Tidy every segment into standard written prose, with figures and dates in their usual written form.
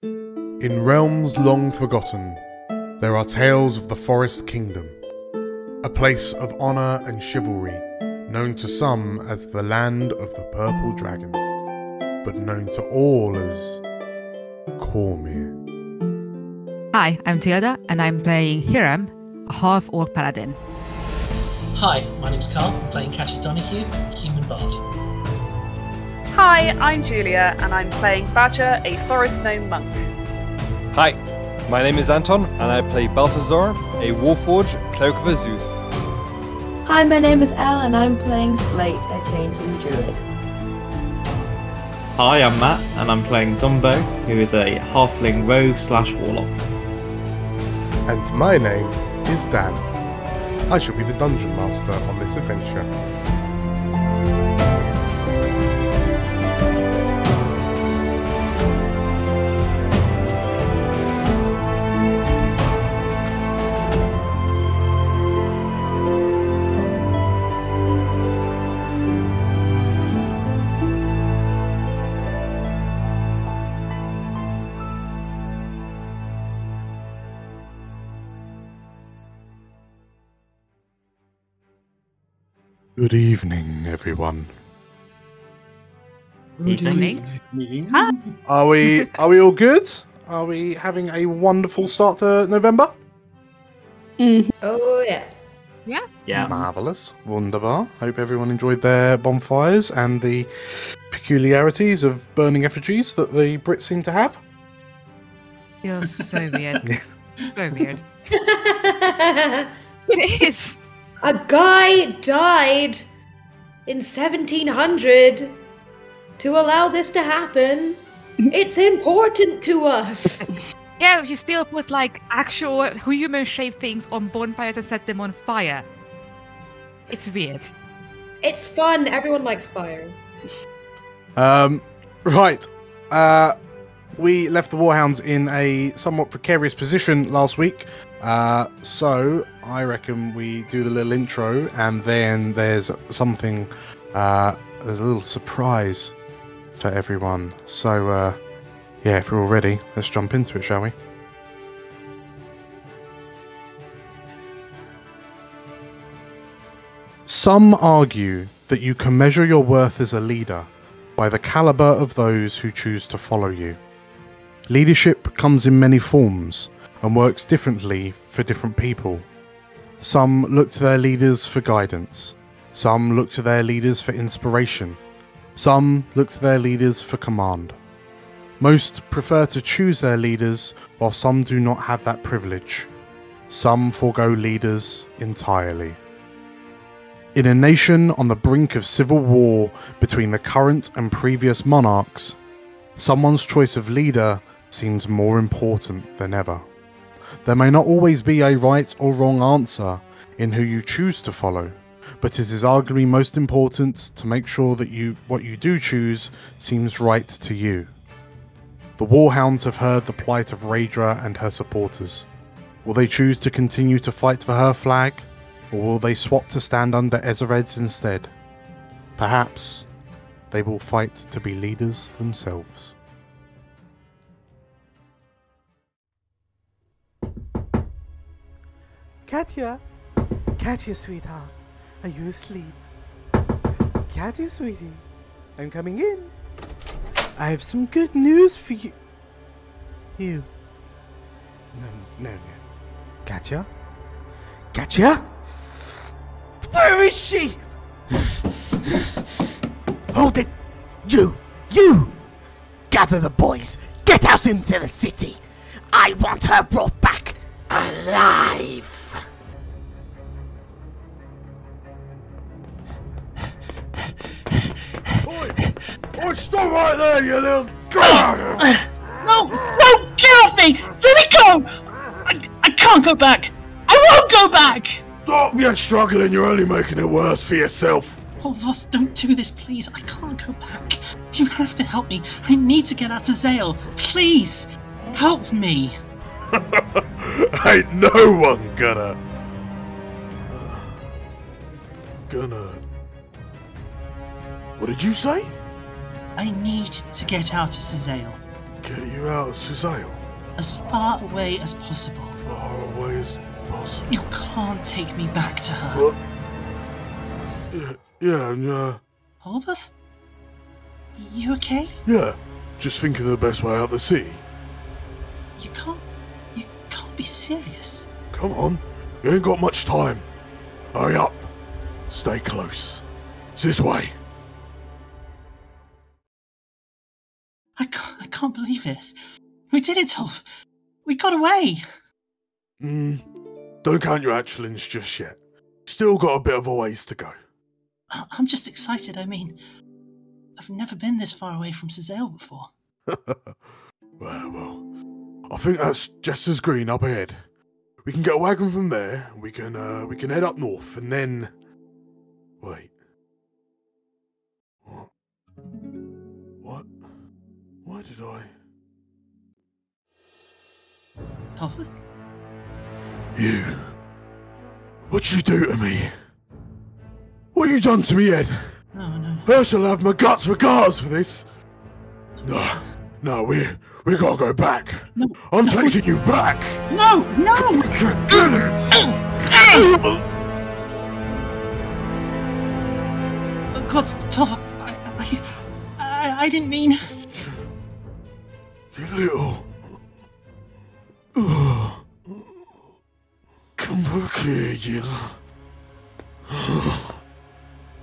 In realms long forgotten, there are tales of the Forest Kingdom, a place of honour and chivalry, known to some as the Land of the Purple Dragon, but known to all as Cormyr. Hi, I'm Tilda, and I'm playing Hiram, a half-orc paladin. Hi, my name's Carl, I'm playing Katya Donahue, human bard. Hi, I'm Julia, and I'm playing Badger, a forest gnome monk. Hi, my name is Anton, and I play Balthazar, a Warforged Cloak of Azuth. Hi, my name is Elle, and I'm playing Slate, a changeling druid. Hi, I'm Matt, and I'm playing Zombo, who is a halfling rogue/warlock. And my name is Dan. I shall be the dungeon master on this adventure. Good evening, everyone. Good evening. Are we all good? Are we having a wonderful start to November? Oh, yeah. Yeah. Marvellous. Wunderbar. Hope everyone enjoyed their bonfires and the peculiarities of burning effigies that the Brits seem to have. Feels so weird. Yeah. So weird. It is. A guy died in 1700 to allow this to happen. It's important to us. Yeah, you still put like actual human-shaped things on bonfires and set them on fire. It's weird. It's fun. Everyone likes fire. Right. We left the Warhounds in a somewhat precarious position last week. So I reckon we do the little intro, and then there's something, there's a little surprise for everyone. So, yeah, if we're all ready, let's jump into it, shall we? Some argue that you can measure your worth as a leader by the caliber of those who choose to follow you. Leadership comes in many forms and works differently for different people. Some look to their leaders for guidance. Some look to their leaders for inspiration. Some look to their leaders for command. Most prefer to choose their leaders, while some do not have that privilege. Some forego leaders entirely. In a nation on the brink of civil war between the current and previous monarchs, someone's choice of leader seems more important than ever. There may not always be a right or wrong answer in who you choose to follow, but it is arguably most important to make sure that what you do choose seems right to you. The Warhounds have heard the plight of Raedra and her supporters. Will they choose to continue to fight for her flag, or will they swap to stand under Ezered's instead? Perhaps they will fight to be leaders themselves. Katya? Katya, sweetheart. Are you asleep? Katya, sweetie. I'm coming in. I have some good news for you. You. No. Katya? Katya? Where is she? Hold it! You! Gather the boys. Get out into the city. I want her brought back alive. Oi, stop right there, you little... No! Get off me! Let me go! I can't go back! I won't go back! Stop your struggling, you're only making it worse for yourself. Oh, don't do this, please. I can't go back. You have to help me. I need to get out of Zale. Please, help me. Ain't no one gonna... What did you say? I need to get out of Zale. Get you out of Suzail? As far away as possible. Far away as possible. You can't take me back to her. What? Yeah. Torvoff? You okay? Yeah, just think of the best way out the city. You can't be serious. Come on, you ain't got much time. Hurry up. Stay close. It's this way. I can't believe it. We did it, Tolv. We got away. Don't count your actions just yet. Still got a bit of a ways to go. I'm just excited. I mean, I've never been this far away from Suzail before. Well, I think that's just as green up ahead. We can get a wagon from there. We can head up north and then. Wait. What? Why did I? Torvoff? You. What'd you do to me? What you done to me, Ed? No. I shall have my guts for cars for this. No, we gotta go back. No, I'm taking you back. No! Oh God, Torvoff, I didn't mean. You little. Come back here, you.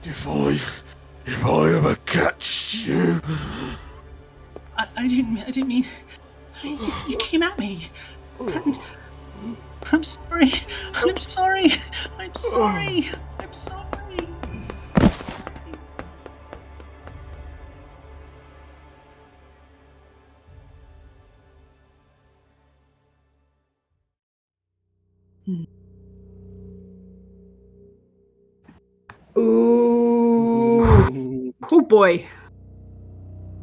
If I ever catch you. I didn't mean. You came at me. And I'm sorry. I'm sorry. I'm sorry. I'm sorry. Ooh. Oh boy.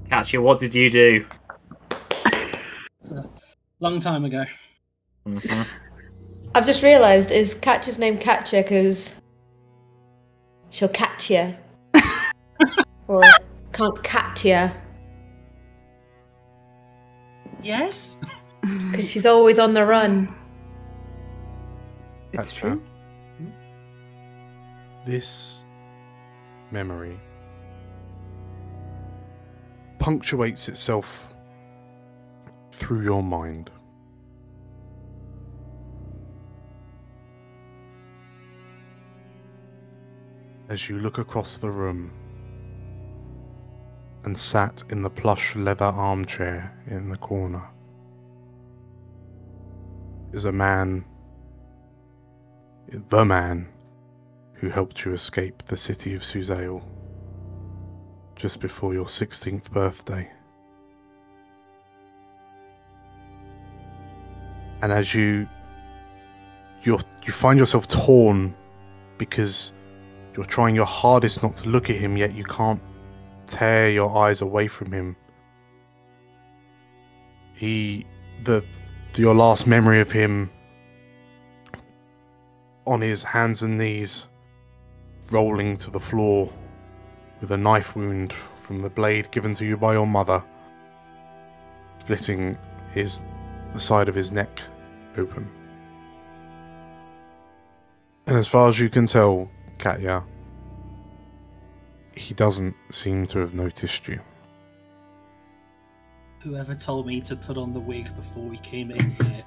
Katya, what did you do? Long time ago. Mm-hmm. I've just realised, is Katya's name Katya because she'll catch you? Or can't Katya? Yes? Because she's always on the run. It's true. This memory punctuates itself through your mind. As you look across the room and sat in the plush leather armchair in the corner is the man who helped you escape the city of Suzail just before your 16th birthday. And as you find yourself torn because you're trying your hardest not to look at him, yet you can't tear your eyes away from him. Your last memory of him on his hands and knees, rolling to the floor with a knife wound from the blade given to you by your mother, splitting the side of his neck open. And as far as you can tell, Katya, he doesn't seem to have noticed you. Whoever told me to put on the wig before we came in here.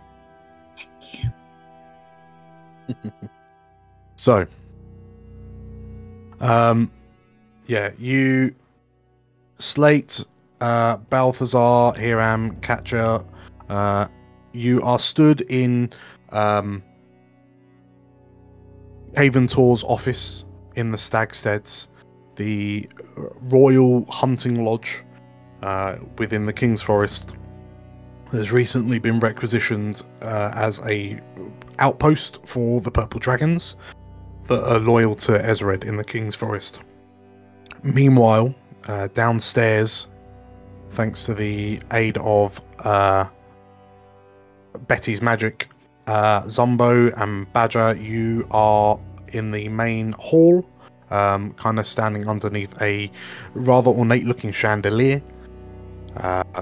Thank you. So, you, Slate, Balthazar, Hiram, Katya, you are stood in Haventor's office in the Stag Steads, the royal hunting lodge within the King's Forest. Has recently been requisitioned as a outpost for the Purple Dragons that are loyal to Ezred in the King's Forest. Meanwhile, downstairs, thanks to the aid of Betty's magic, Zombo and Badger, you are in the main hall, kind of standing underneath a rather ornate looking chandelier.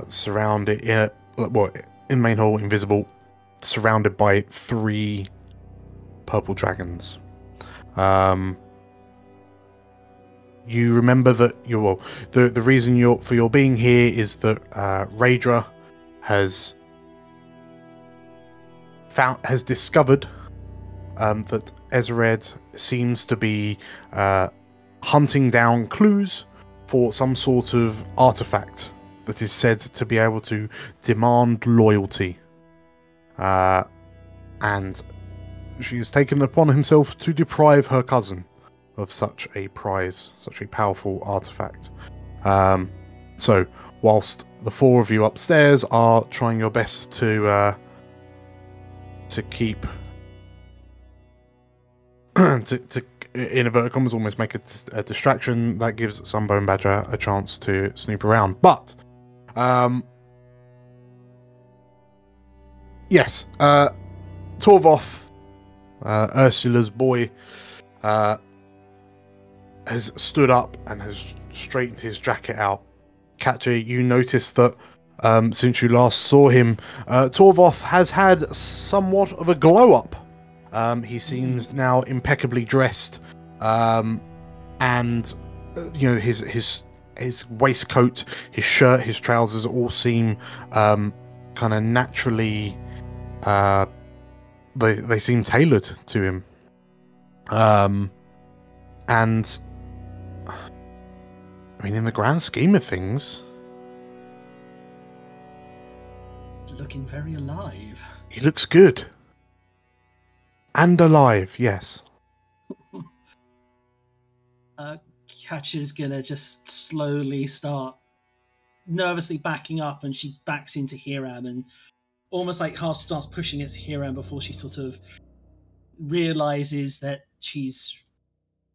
surrounded in main hall, invisible, surrounded by 3 purple dragons. You remember that the reason for your being here is that Raedra has discovered that Ezred seems to be hunting down clues for some sort of artifact that is said to be able to demand loyalty. And she has taken it upon himself to deprive her cousin of such a prize, such a powerful artifact. So, whilst the 4 of you upstairs are trying your best to keep to in inverted commas almost make a distraction, that gives Sunbone Badger a chance to snoop around. But yes, Torvoff, Ursula's boy, has stood up and has straightened his jacket out. Katya, you notice that since you last saw him, Torvoff has had somewhat of a glow up. He seems now impeccably dressed, and his waistcoat, his shirt, his trousers all seem kind of naturally. They seem tailored to him, and I mean, in the grand scheme of things, looking very alive. He looks good. And alive, yes. Katya's gonna just slowly start nervously backing up, and she backs into Hiram and almost like half starts pushing at Hiram before she sort of realizes that she's,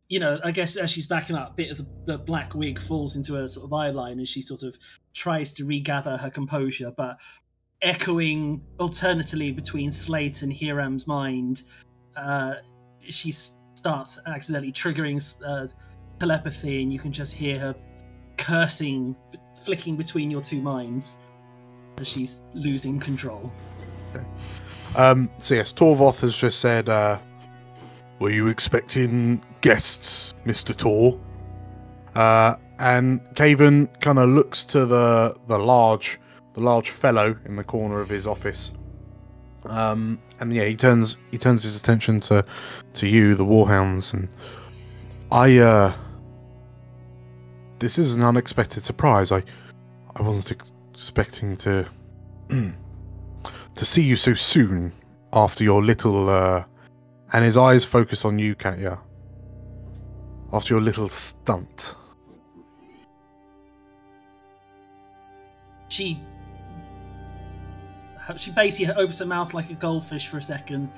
I guess as she's backing up, a bit of the black wig falls into her sort of eyeline as she sort of tries to regather her composure, but echoing alternately between Slate and Hiram's mind, she starts accidentally triggering telepathy, and you can just hear her cursing, flicking between your 2 minds as she's losing control. Okay. So yes, Torvoff has just said, were you expecting guests, Mr. Tor? And Caven kind of looks to the large fellow in the corner of his office. And yeah, he turns his attention to you, the Warhounds, and this is an unexpected surprise. I wasn't expecting to see you so soon after your little and his eyes focus on you, Katya. After your little stunt. She basically opens her mouth like a goldfish for a second,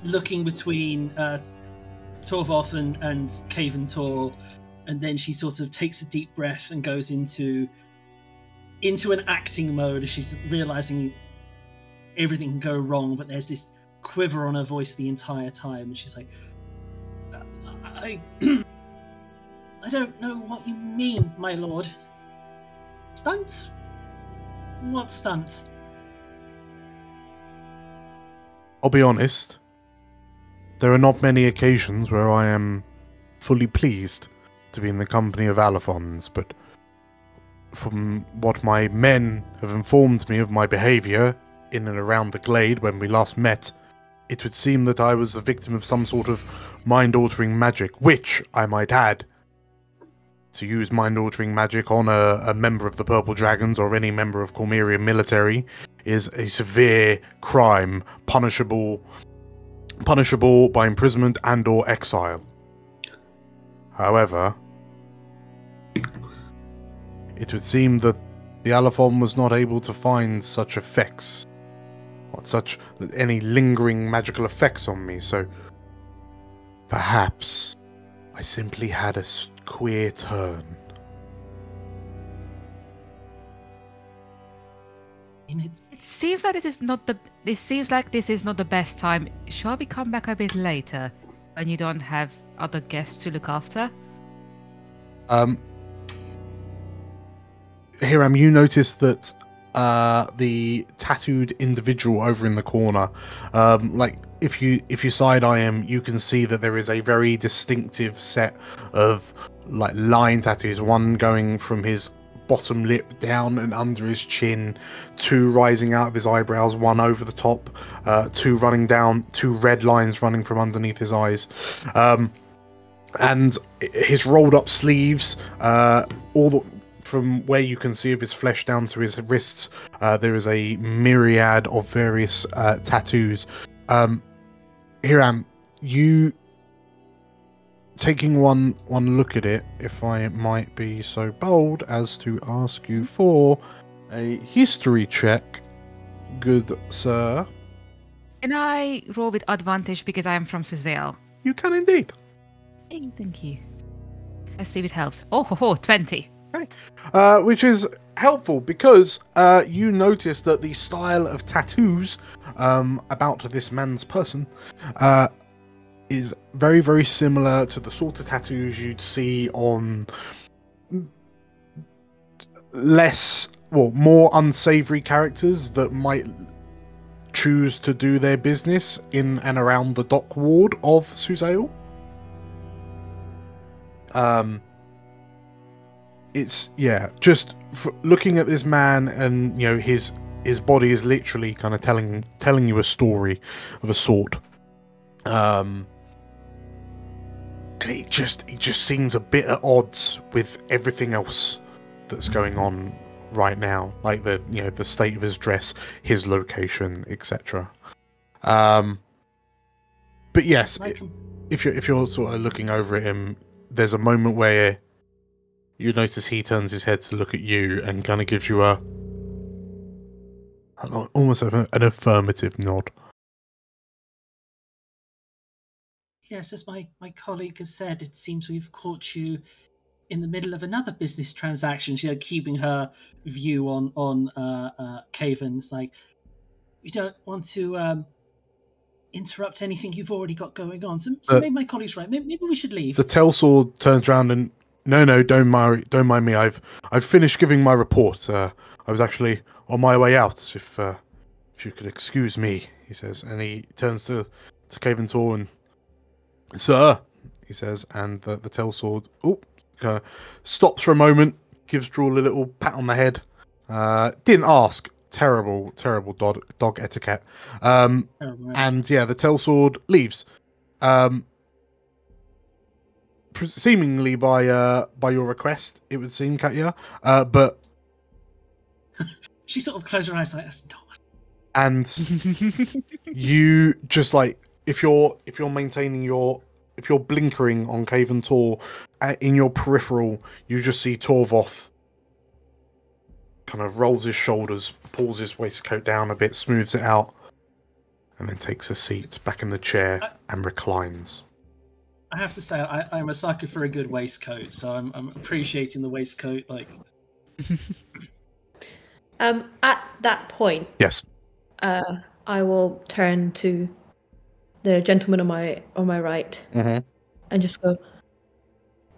looking between Torvoff and Caven Tor, and then she sort of takes a deep breath and goes into an acting mode as she's realizing everything can go wrong, but there's this quiver on her voice the entire time, and she's like, I don't know what you mean, my lord. Stunt? What stunt? I'll be honest, there are not many occasions where I am fully pleased to be in the company of Allophons, but from what my men have informed me of my behaviour in and around the glade when we last met, it would seem that I was the victim of some sort of mind-altering magic, which, I might add, to use mind-altering magic on a member of the Purple Dragons or any member of Cormyrian military is a severe crime, punishable by imprisonment and or exile. However, it would seem that the Allophon was not able to find such effects, or any lingering magical effects on me, so perhaps I simply had a queer turn. It seems like this is not the best time. Shall we come back a bit later when you don't have other guests to look after? Hiram, you notice that the tattooed individual over in the corner, like if you side eye him, you can see that there is a very distinctive set of like line tattoos. One going from his bottom lip down and under his chin, two rising out of his eyebrows, one over the top, two running down, two red lines running from underneath his eyes, and his rolled up sleeves, from where you can see of his flesh down to his wrists, there is a myriad of various tattoos. Hiram, you taking one look at it, if I might be so bold as to ask you for a history check, good sir. Can I roll with advantage because I am from Suzail? You can indeed. Hey, thank you. Let's see if it helps. Oh, 20. Okay. Which is helpful because you notice that the style of tattoos about this man's person is very, very similar to the sort of tattoos you'd see on more unsavory characters that might choose to do their business in and around the dock ward of Suzail. It's just looking at this man, and his body is literally kind of telling you a story of a sort. It just seems a bit at odds with everything else that's going on right now, like the state of his dress, his location, etc. But yes, if you're sort of looking over at him, there's a moment where you notice he turns his head to look at you and kind of gives you almost an affirmative nod. Yes, as my colleague has said, it seems we've caught you in the middle of another business transaction. She's keeping her view on Caven. It's like, we don't want to interrupt anything you've already got going on. So maybe my colleague's right. Maybe we should leave. The Tellsword turns around and, no, don't mind me. I've finished giving my report. I was actually on my way out. If you could excuse me, he says, and he turns to Caven Tor and, sir, he says, and the Tellsword kind of stops for a moment, gives Drool a little pat on the head. Didn't ask. Terrible dog etiquette. And the Tellsword leaves. Seemingly by your request, it would seem, Katya. But she sort of closed her eyes like, that's not. And you just like, if you're maintaining if you're blinkering on Caven Tor, in your peripheral, you just see Torvoff kind of rolls his shoulders, pulls his waistcoat down a bit, smooths it out, and then takes a seat back in the chair and reclines. I have to say, I'm a sucker for a good waistcoat, so I'm appreciating the waistcoat. Like, at that point, yes, I will turn to the gentleman on my right, mm-hmm. and just go,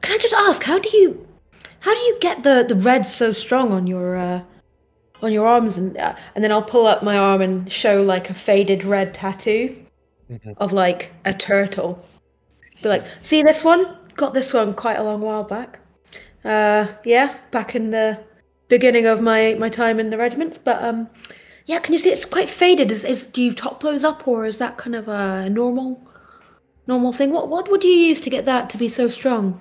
can I just ask, how do you get the red so strong on your arms? And then I'll pull up my arm and show like a faded red tattoo of like a turtle. Be like, see this one? Got this one quite a long while back. Back in the beginning of my time in the regiment. But can you see it's quite faded? Do you top those up, or is that kind of a normal thing? What would you use to get that to be so strong?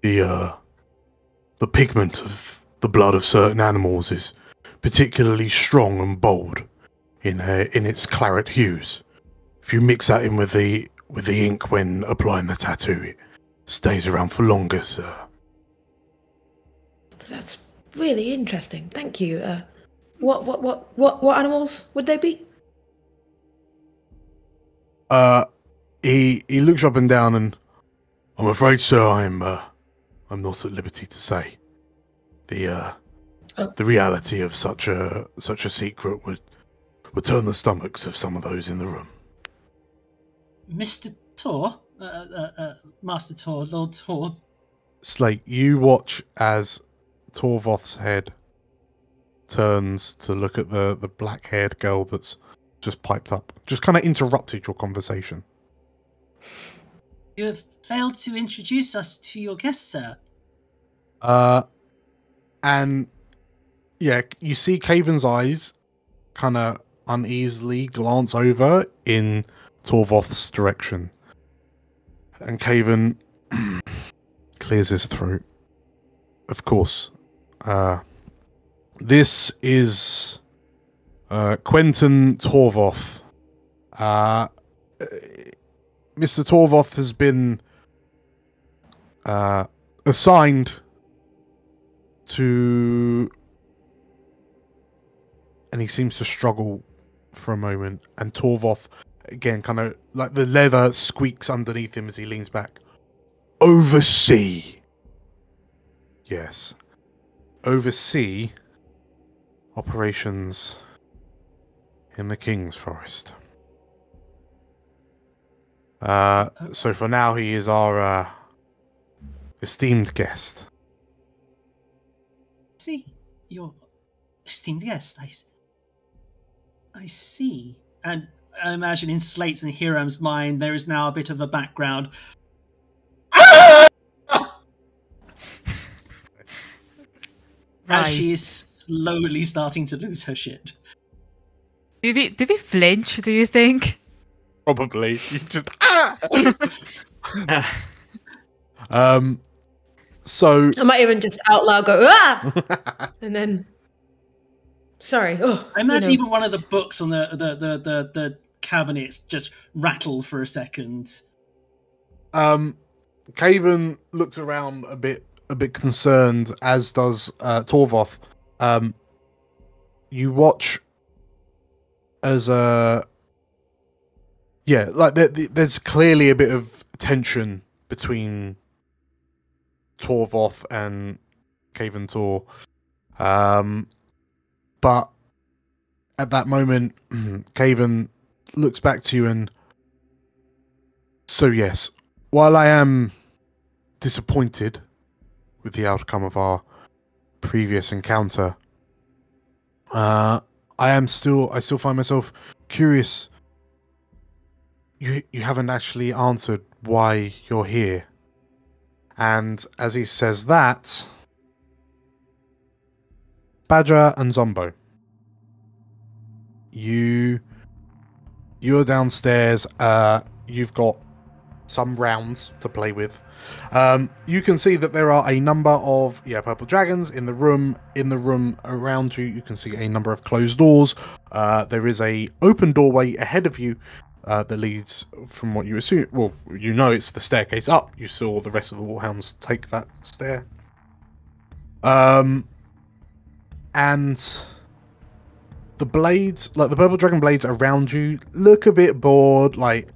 The pigment of the blood of certain animals is particularly strong and bold in its claret hues. If you mix that in with the ink when applying the tattoo, it stays around for longer, sir. That's really interesting. Thank you. What animals would they be? He looks up and down, and I'm afraid, sir, I'm not at liberty to say. The reality of such a secret would turn the stomachs of some of those in the room. Mr. Tor, Master Tor, Lord Tor. Slate, you watch as Torvoff's head turns to look at the black-haired girl that's just piped up. Just kind of interrupted your conversation. You have failed to introduce us to your guest, sir. And yeah, you see Caven's eyes kind of uneasily glance over in Torvoff's direction. And Caven clears his throat. Of course. This is Quentin Torvoff. Mr. Torvoff has been assigned to... And he seems to struggle for a moment. And Torvoff, again, kind of like the leather squeaks underneath him as he leans back. Oversee. Yes. Oversee operations in the King's Forest. So for now, he is our esteemed guest. See, your esteemed guest. I see. And I imagine in Slate's and Hiram's mind, there is now a bit of a background. As she is slowly starting to lose her shit. Do we flinch, do you think? Probably. You just... So... I might even just out loud go, ah! And then... Sorry. Oh, I imagine even one of the books on the cabinets just rattle for a second. Caven looks around a bit concerned, as does Torvoff. You watch as there's clearly a bit of tension between Torvoff and Caven Tor. But at that moment, Caven looks back to you and... So yes, while I am disappointed with the outcome of our previous encounter, I still find myself curious. You haven't actually answered why you're here. And as he says that, Badger and Zombo, you're downstairs. You've got some rounds to play with. You can see that there are a number of purple dragons in the room. In the room around you, you can see a number of closed doors. There is a open doorway ahead of you that leads, from what you assume, well, you know it's the staircase up. You saw the rest of the Warhounds take that stair. And the blades, like the purple dragon blades around you, look a bit bored. Like,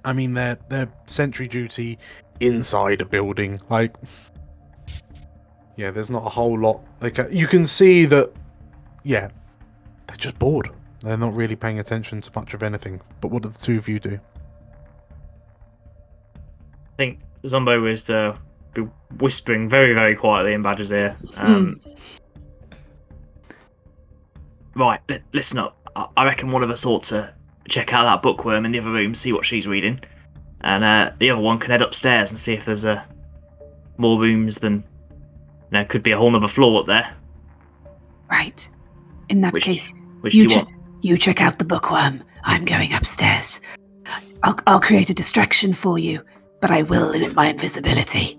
I mean, they're sentry duty inside a building. Like, yeah, there's not a whole lot. Like, you can see that, yeah, they're just bored. They're not really paying attention to much of anything. But what do the two of you do? I think Zombo was be whispering very, very quietly in Badger's ear. Right, listen up. I reckon one of us ought to check out that bookworm in the other room, see what she's reading. And the other one can head upstairs and see if there's more rooms than... could be a whole other floor up there. Right. In that case, which do you want? You check out the bookworm. I'm going upstairs. I'll create a distraction for you, but I will lose my invisibility.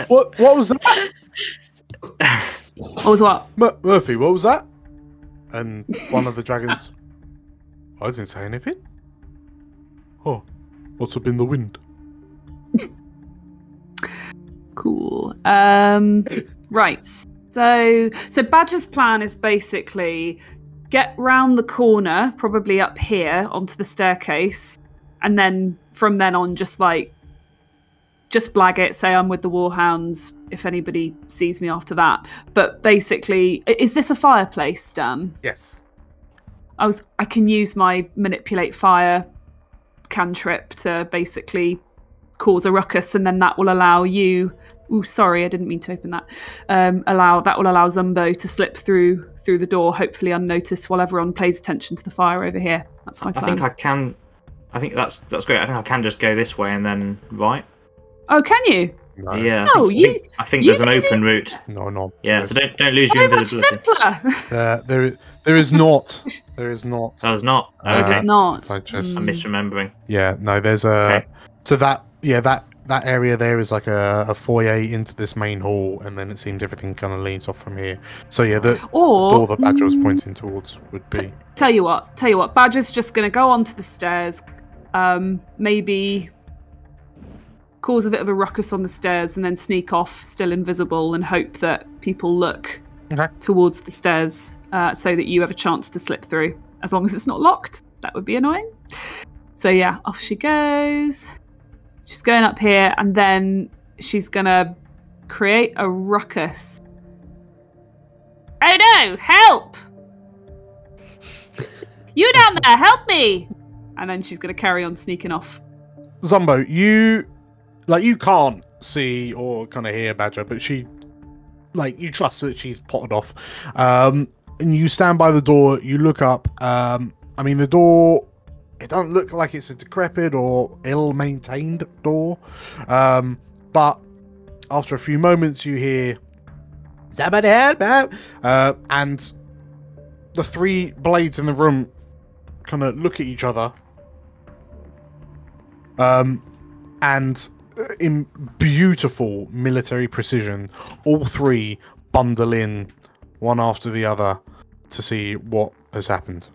What was that? What was what? Murphy, what was that? And one of the dragons... I didn't say anything. Oh, what's up in the wind? Cool. Right. So Badger's plan is basically get round the corner, probably up here onto the staircase, and then from then on just blag it, say I'm with the Warhounds if anybody sees me after that. But basically, is this a fireplace, Dan? Yes. I can use my manipulate fire cantrip to basically cause a ruckus, and then that will allow you Ooh, sorry, I didn't mean to open that. That will allow Zumbo to slip through the door, hopefully unnoticed, while everyone pays attention to the fire over here. That's my plan. I think I can. I think that's great. I think I can just go this way and then right. Oh, can you? No. Yeah. No, I think there's an open route. No. Yeah. So don't lose your Very much invisibility. simpler. There is not. There is not. Oh, there's not. It Okay. is not. I just- I'm misremembering. Yeah, no. There's a Okay. so that area there is like a foyer into this main hall, and then it seems everything kind of leads off from here. So yeah, the Or door that Badger was pointing towards would be. Tell you what, Badger's just going to go onto the stairs, maybe cause a bit of a ruckus on the stairs, and then sneak off, still invisible, and hope that people look towards the stairs, so that you have a chance to slip through. As long as it's not locked, that would be annoying. So yeah, off she goes. She's going up here, and then she's going to create a ruckus. Oh no, help! You down there, help me! And then she's going to carry on sneaking off. Zumbo, you can't see or kind of hear Badger, but you trust that she's potted off. And you stand by the door, you look up. The door, it doesn't look like it's a decrepit or ill-maintained door. But after a few moments, you hear, "Somebody help!" And the three blades in the room kind of look at each other. And in beautiful military precision, all three bundle in one after the other to see what has happened.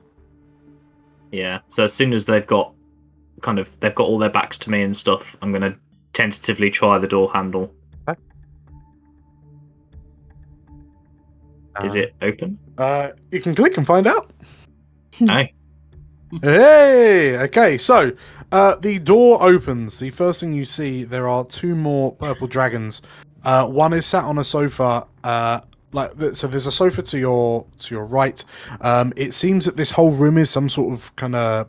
Yeah. So as soon as they've got all their backs to me and stuff, I'm going to tentatively try the door handle. Okay. Is it open? You can click and find out. No. Hey! Okay, so the door opens. The first thing you see, there are two more purple dragons. One is sat on a sofa. So there's a sofa to your right. It seems that this whole room is some sort of kind of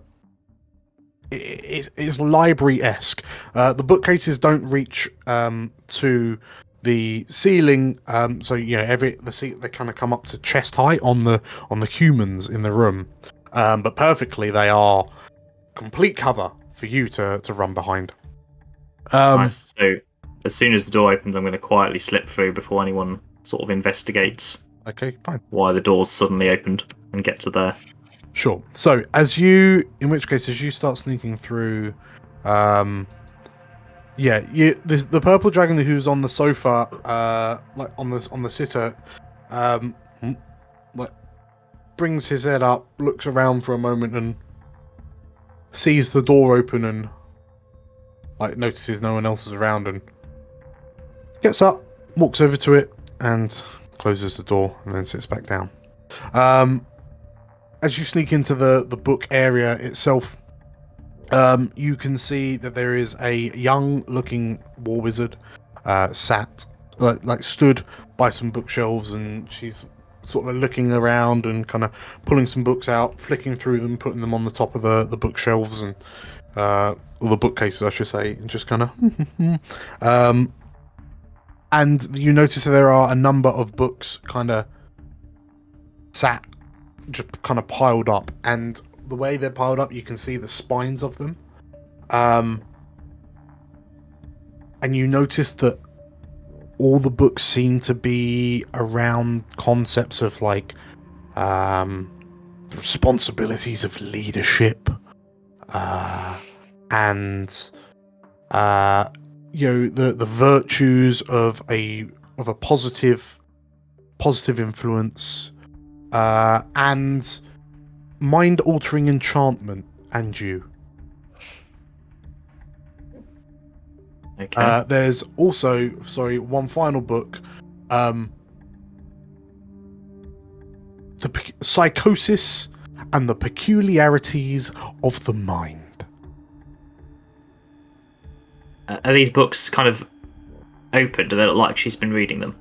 it's library-esque. The bookcases don't reach to the ceiling, so they kind of come up to chest height on the humans in the room. But perfectly, they are complete cover for you to run behind. Nice. So as soon as the door opens, I'm going to quietly slip through before anyone sort of investigates. Okay, fine. Why the door's suddenly opened and get to there. Sure. So as you start sneaking through, the purple dragon who's on the sofa, on the sitter, brings his head up, looks around for a moment, and sees the door open, and notices no one else is around, and gets up, walks over to it, and closes the door, and then sits back down. As you sneak into the book area itself, you can see that there is a young-looking war wizard sat, stood by some bookshelves, and she's sort of looking around and kind of pulling some books out, flicking through them, putting them on the top of the bookshelves and or the bookcases, I should say, and just kind of. And you notice that there are a number of books kind of sat, just kind of piled up, and the way they're piled up, you can see the spines of them. And you notice that all the books seem to be around concepts of responsibilities of leadership, and the virtues of a positive influence, and mind-altering enchantment, and you. Okay. There's also, one final book, the Psychosis and the Peculiarities of the Mind. Are these books kind of open? Do they look like she's been reading them?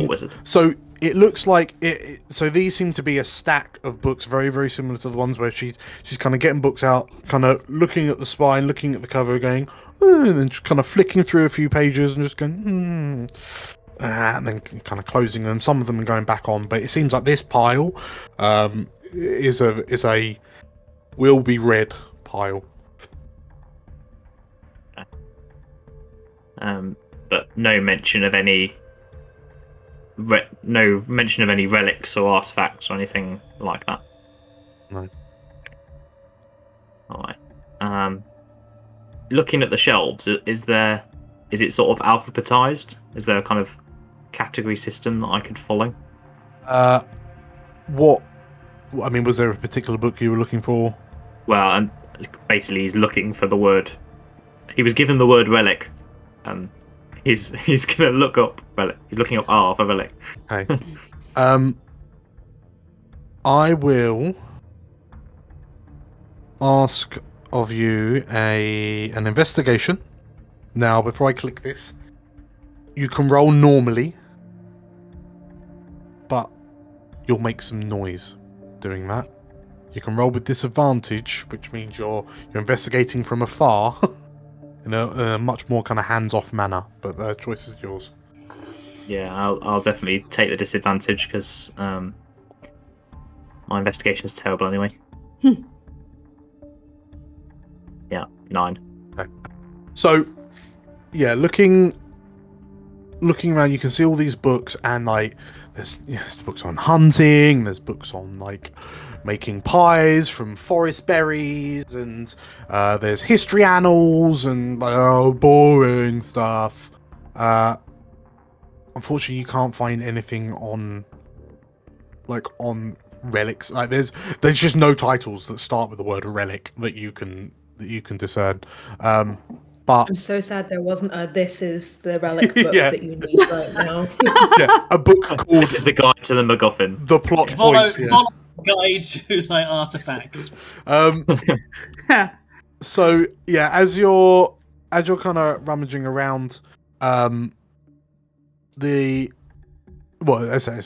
Wizard. So it looks like it. So these seem to be a stack of books, very, very similar to the ones where she's kind of getting books out, kind of looking at the spine, looking at the cover, going, and then just kind of flicking through a few pages and just going, and then kind of closing them. Some of them are going back on, but it seems like this pile is a will be read pile. But no mention of any relics or artifacts or anything like that. No. All right. Looking at the shelves, is it sort of alphabetized? Is there a kind of category system that I could follow? What? I mean, was there a particular book you were looking for? Well, and basically, he's looking for the word. He was given the word relic. He's gonna look up relic. He's looking up R for relic. Okay. I will ask of you an investigation. Now, before I click this, you can roll normally, but you'll make some noise doing that. You can roll with disadvantage, which means you're investigating from afar. In a much more kind of hands-off manner, but the choice is yours. Yeah, I'll definitely take the disadvantage because my investigation is terrible anyway. Yeah, 9. Okay. So, yeah, looking around, you can see all these books, and like there's books on hunting, there's books on like making pies from forest berries, and there's history annals and boring stuff. Unfortunately, you can't find anything on relics. Like there's just no titles that start with the word relic that you can discern. But I'm so sad there wasn't a "This is the relic book that you need right now." Yeah, a book called "This is the guide to the MacGuffin." The plot follow point. Guide to like artifacts. So yeah, as you're kind of rummaging around, it's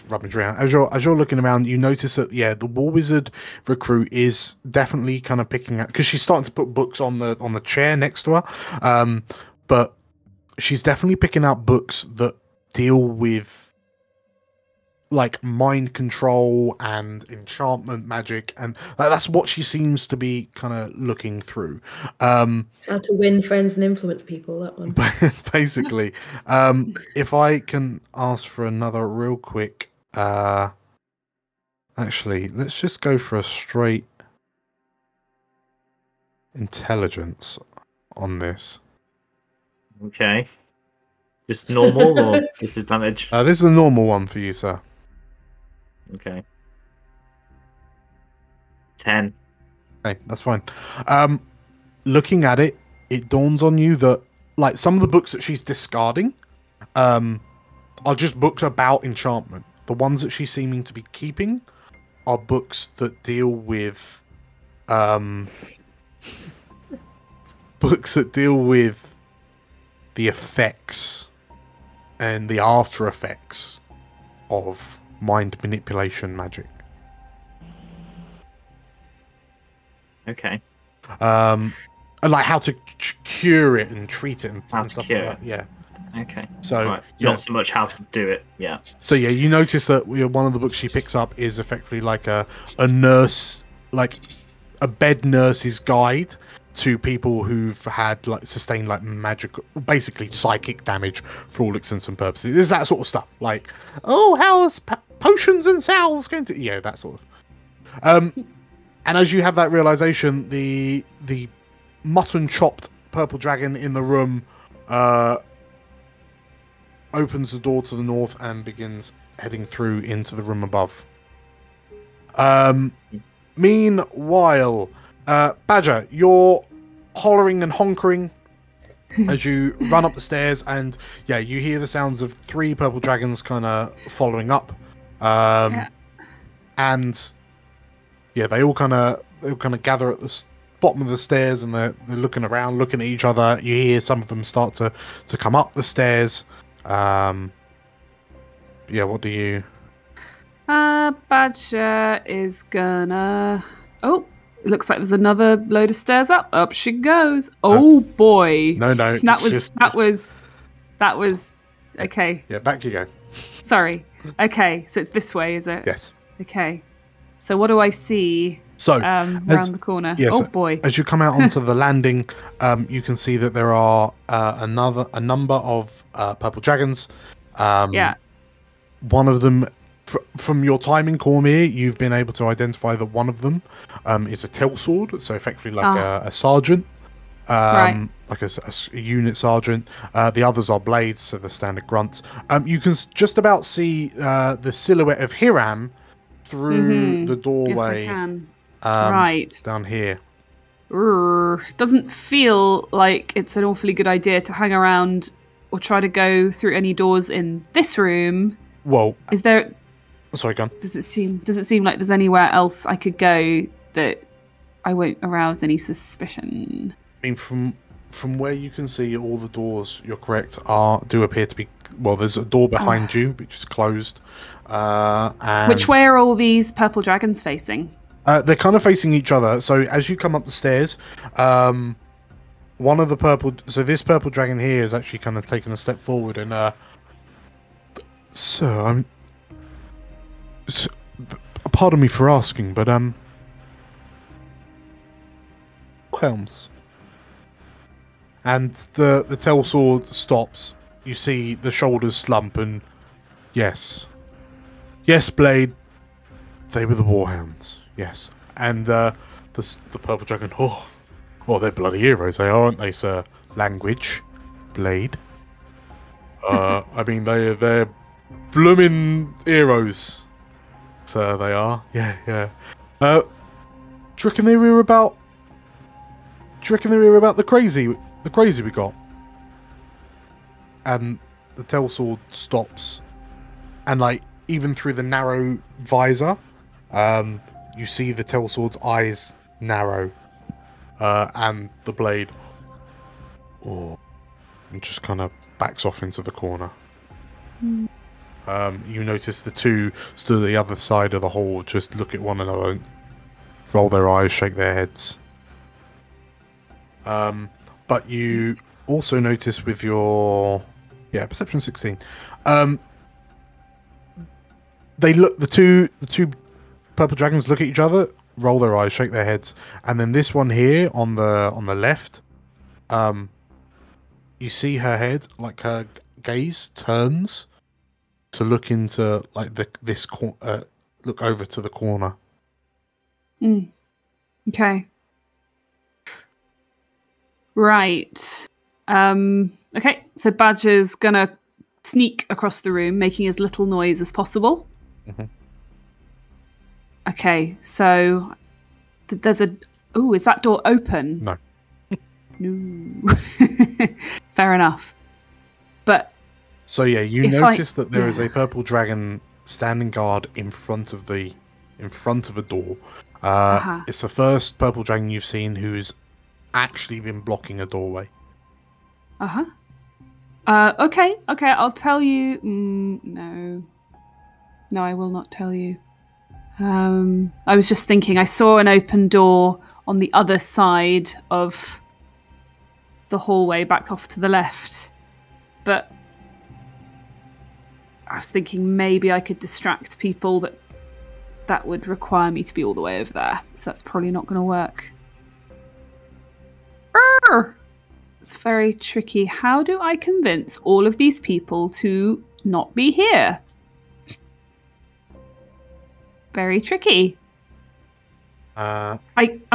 rummaging around. As you're looking around, you notice that the War Wizard recruit is definitely kind of picking up, because she's starting to put books on the chair next to her. But she's definitely picking out books that deal with like mind control and enchantment magic, and that's what she seems to be kind of looking through. How to win friends and influence people, that one. Basically. If I can ask for another real quick, actually, let's just go for a straight intelligence on this. Okay. Just normal or disadvantage? This is a normal one for you, sir. Okay. 10. Okay, that's fine. Looking at it, it dawns on you that like some of the books that she's discarding are just books about enchantment. The ones that she's seeming to be keeping are books that deal with books that deal with the effects and the after effects of mind manipulation magic. Okay. And like how to cure it and treat it and stuff like that. Yeah. Okay. So right. Not so much how to do it. Yeah. So yeah, you notice that one of the books she picks up is effectively like a nurse, like a bed nurse's guide to people who've had like sustained like magical, basically psychic damage for all intents and purposes. It's that sort of stuff. Like, oh, how's potions and salves going to? Yeah, that sort of. And as you have that realization, the mutton chopped purple dragon in the room opens the door to the north and begins heading through into the room above. Meanwhile, Badger, you're hollering and honkering as you run up the stairs, and you hear the sounds of 3 purple dragons kind of following up. And they all kind of gather at the bottom of the stairs, and they're looking around, looking at each other. You hear some of them start to come up the stairs. What do you? Badger is gonna... Oh, it looks like there's another load of stairs up. Up she goes. Oh boy. No. That was okay. Yeah, back you go. Sorry. Okay, so it's this way, is it? Yes. Okay. So what do I see? So around the corner. Yes, oh boy. As you come out onto the landing, you can see that there are a number of purple dragons. Yeah. One of them, from your time in Cormyr, you've been able to identify that one of them is a tail sword, so effectively like a sergeant, Right. like a unit sergeant. The others are blades, so the standard grunts. You can just about see the silhouette of Hiram through the doorway. Yes, I can. Right down here. Doesn't feel like it's an awfully good idea to hang around or try to go through any doors in this room. Well, is there? Sorry, go on. Does it seem like there's anywhere else I could go that I won't arouse any suspicion? I mean, from where you can see, all the doors, you're correct, do appear to be... Well, there's a door behind you, which is closed. And which way are all these purple dragons facing? They're kind of facing each other. So as you come up the stairs, one of the purple... So this purple dragon here is actually kind of taking a step forward and... Sir, pardon me for asking, but... Warhounds. And the tail sword stops. You see the shoulders slump and... Yes, Blade. They were the Warhounds. Yes. And the purple dragon... Oh, they're bloody heroes, they aren't they, sir? Language. Blade. I mean, they're blooming heroes. Sir, they are. Yeah. Do you reckon they were about... the crazy we got? And the tail sword stops. And, like, even through the narrow visor, you see the tail sword's eyes narrow. And the blade... and just kind of backs off into the corner. You notice the two stood at the other side of the hall, just look at one another, roll their eyes, shake their heads. But you also notice with your perception 16, they look, the two purple dragons look at each other, roll their eyes, shake their heads, and then this one here on the left, you see her head, like her gaze turns to look into like look over to the corner. Okay. Right. Okay, so Badger's gonna sneak across the room, making as little noise as possible. Okay, so there's a... Oh, is that door open? No. No. Fair enough. But... So yeah, you notice that there is a purple dragon standing guard in front of a door. It's the first purple dragon you've seen who's actually been blocking a doorway. Okay, I'll tell you. No, I will not tell you. I was just thinking, I saw an open door on the other side of the hallway, back off to the left, but I was thinking maybe I could distract people, but that would require me to be all the way over there, so that's probably not going to work. It's very tricky. How do I convince all of these people to not be here? Very tricky. I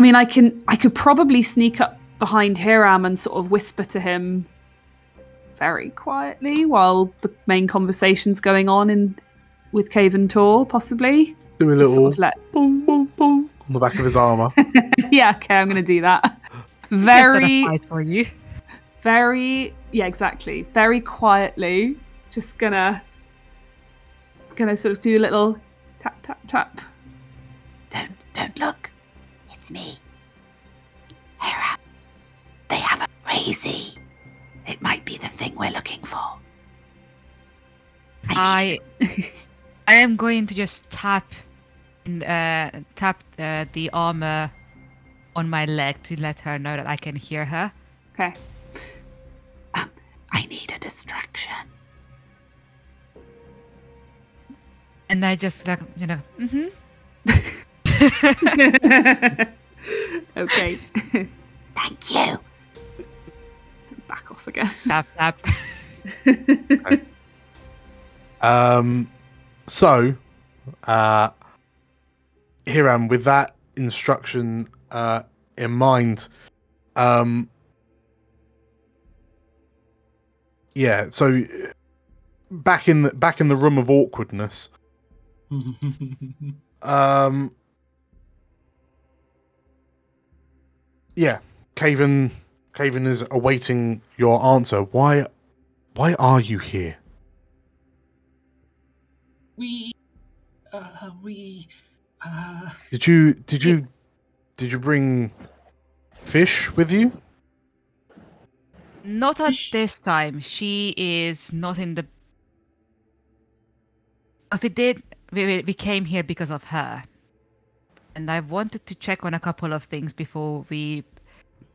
mean, I could probably sneak up behind Hiram and sort of whisper to him very quietly while the main conversation's going on with Caven Tor, possibly. Do a little boom, boom, boom on the back of his armor. Yeah, okay, I'm going to do that. Very for you. Yeah, exactly. Very quietly, just gonna sort of do a little tap, tap, tap. Don't look. It's me. Hera, they have a crazy. It might be the thing we're looking for. I am going to just tap the armor on my leg to let her know that I can hear her. Okay. I need a distraction. And I just mm-hmm. Okay. Thank you. Back off again. Tap tap. Okay. So, Hiram, with that instruction in mind, yeah. So, back in the room of awkwardness, yeah. Caven is awaiting your answer. Why are you here? Did you bring fish with you? Not at this time. She is not in the. If we did, we came here because of her, and I wanted to check on a couple of things before we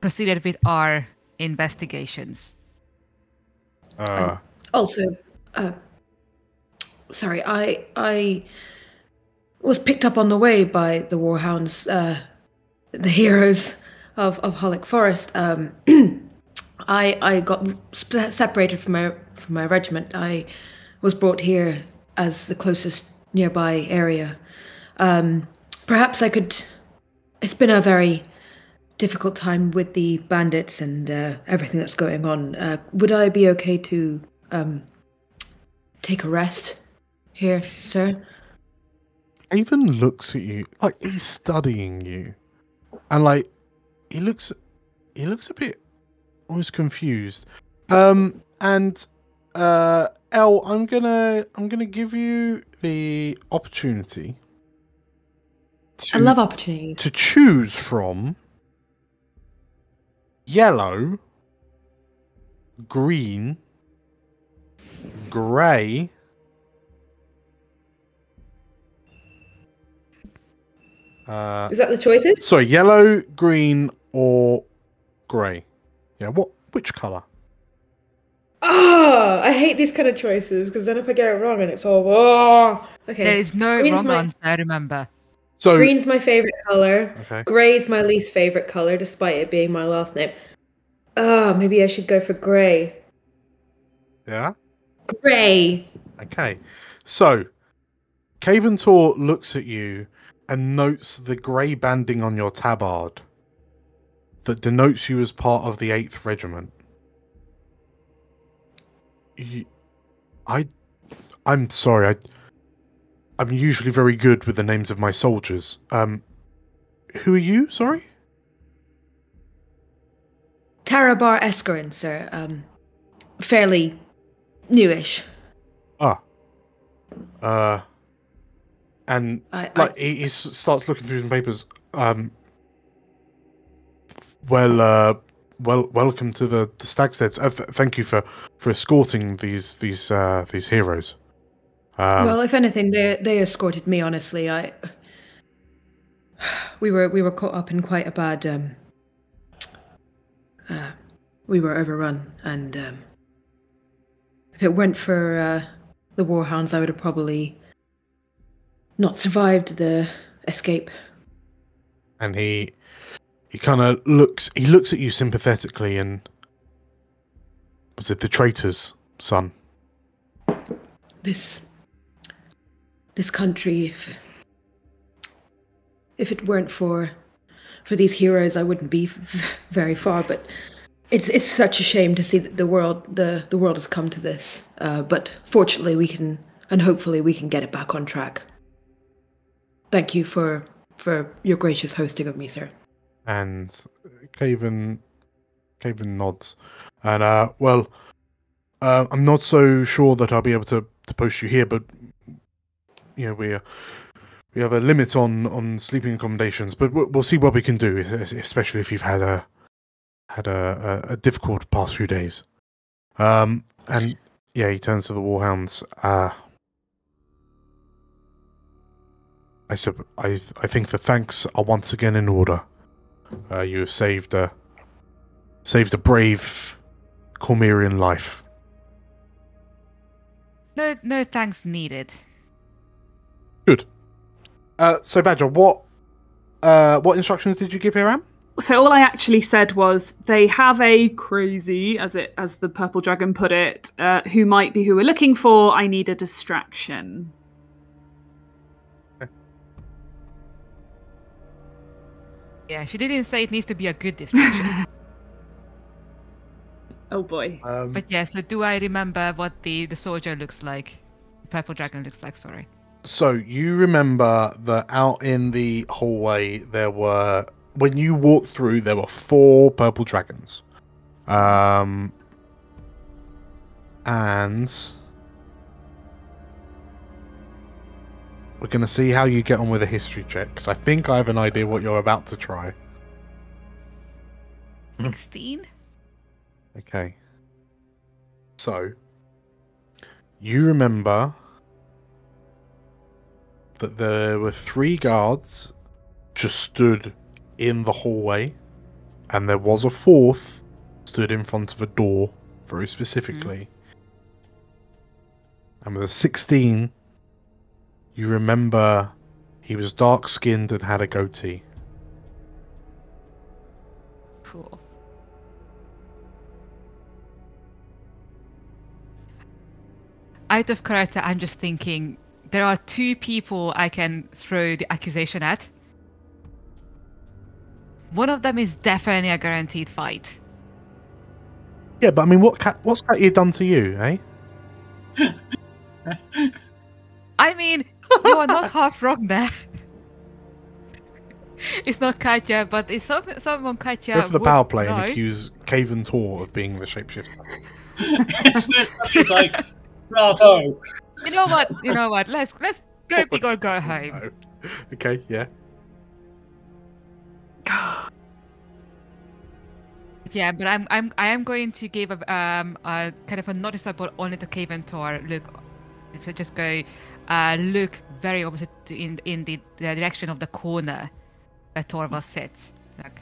proceeded with our investigations. Also, sorry, I was picked up on the way by the Warhounds, the heroes of Holic Forest. I got separated from my regiment. I was brought here as the closest nearby area. Perhaps I could. It's been a very difficult time with the bandits and everything that's going on. Would I be okay to take a rest here, sir? Haven looks at you like he's studying you, and like he looks a bit almost confused. And Elle, I'm gonna give you the opportunity. I love opportunities. To choose from yellow, green, grey, is that the choices? sorry, yellow, green, or grey. Yeah, which colour? Oh, I hate these kind of choices because then if I get it wrong and it's all okay. There is no Green's wrong answer, I remember. So green's my favorite color. Okay. Grey's my least favorite color, despite it being my last name. Oh, maybe I should go for grey. Yeah. Grey. Okay. So Caventor looks at you and notes the grey banding on your tabard that denotes you as part of the 8th Regiment. I'm sorry. I'm usually very good with the names of my soldiers. Who are you? Sorry. Tarabar Escarin, sir. Fairly newish. And he starts looking through some papers. Welcome to the Stag Steads. Thank you for escorting these heroes. Well, if anything, they escorted me. Honestly, we were caught up in quite a bad. We were overrun, and if it weren't for the Warhounds, I would have probably not survived the escape. And he kind of looks at you sympathetically, and was it the traitor's son? This country, if it weren't for these heroes, I wouldn't be very far. But it's such a shame to see that the world has come to this. But fortunately, we can, and hopefully, we can get it back on track. Thank you for your gracious hosting of me, sir. And Caven nods. And I'm not so sure that I'll be able to post you here, but you know, we have a limit on sleeping accommodations, but we'll see what we can do, especially if you've had a difficult past few days. And yeah, he turns to the Warhounds. I think the thanks are once again in order. You have saved a brave Cormyrian life. No thanks needed. Good. So Badger, what instructions did you give Hiram? So all I actually said was they have a crazy, as the purple dragon put it, who might be who we're looking for. I need a distraction. Yeah, she didn't say it needs to be a good distraction. Oh boy. But yeah, so do I remember what the soldier looks like? The purple dragon looks like, sorry. So you remember that out in the hallway when you walked through, there were 4 purple dragons. And we're going to see how you get on with a history check, because I think I have an idea what you're about to try. 16? Okay. So, you remember that there were 3 guards just stood in the hallway, and there was a 4th stood in front of a door, very specifically. And with a 16, you remember he was dark-skinned and had a goatee. Cool. Out of character, I'm just thinking there are 2 people I can throw the accusation at. One of them is definitely a guaranteed fight. Yeah, but I mean, what's Katya done to you, eh? I mean, you are not half wrong there. It's not Katya, but it's someone Katya Go for the would power play know. and accuse Caven Tor of being the shapeshifter. It's like, bravo. You know what? Let's go big or go home. No. Okay, yeah. Yeah, but I am going to give a kind of a noticeable only to Caven Tor look. To just go look very opposite in the direction of the corner where Torvoff sits. Like,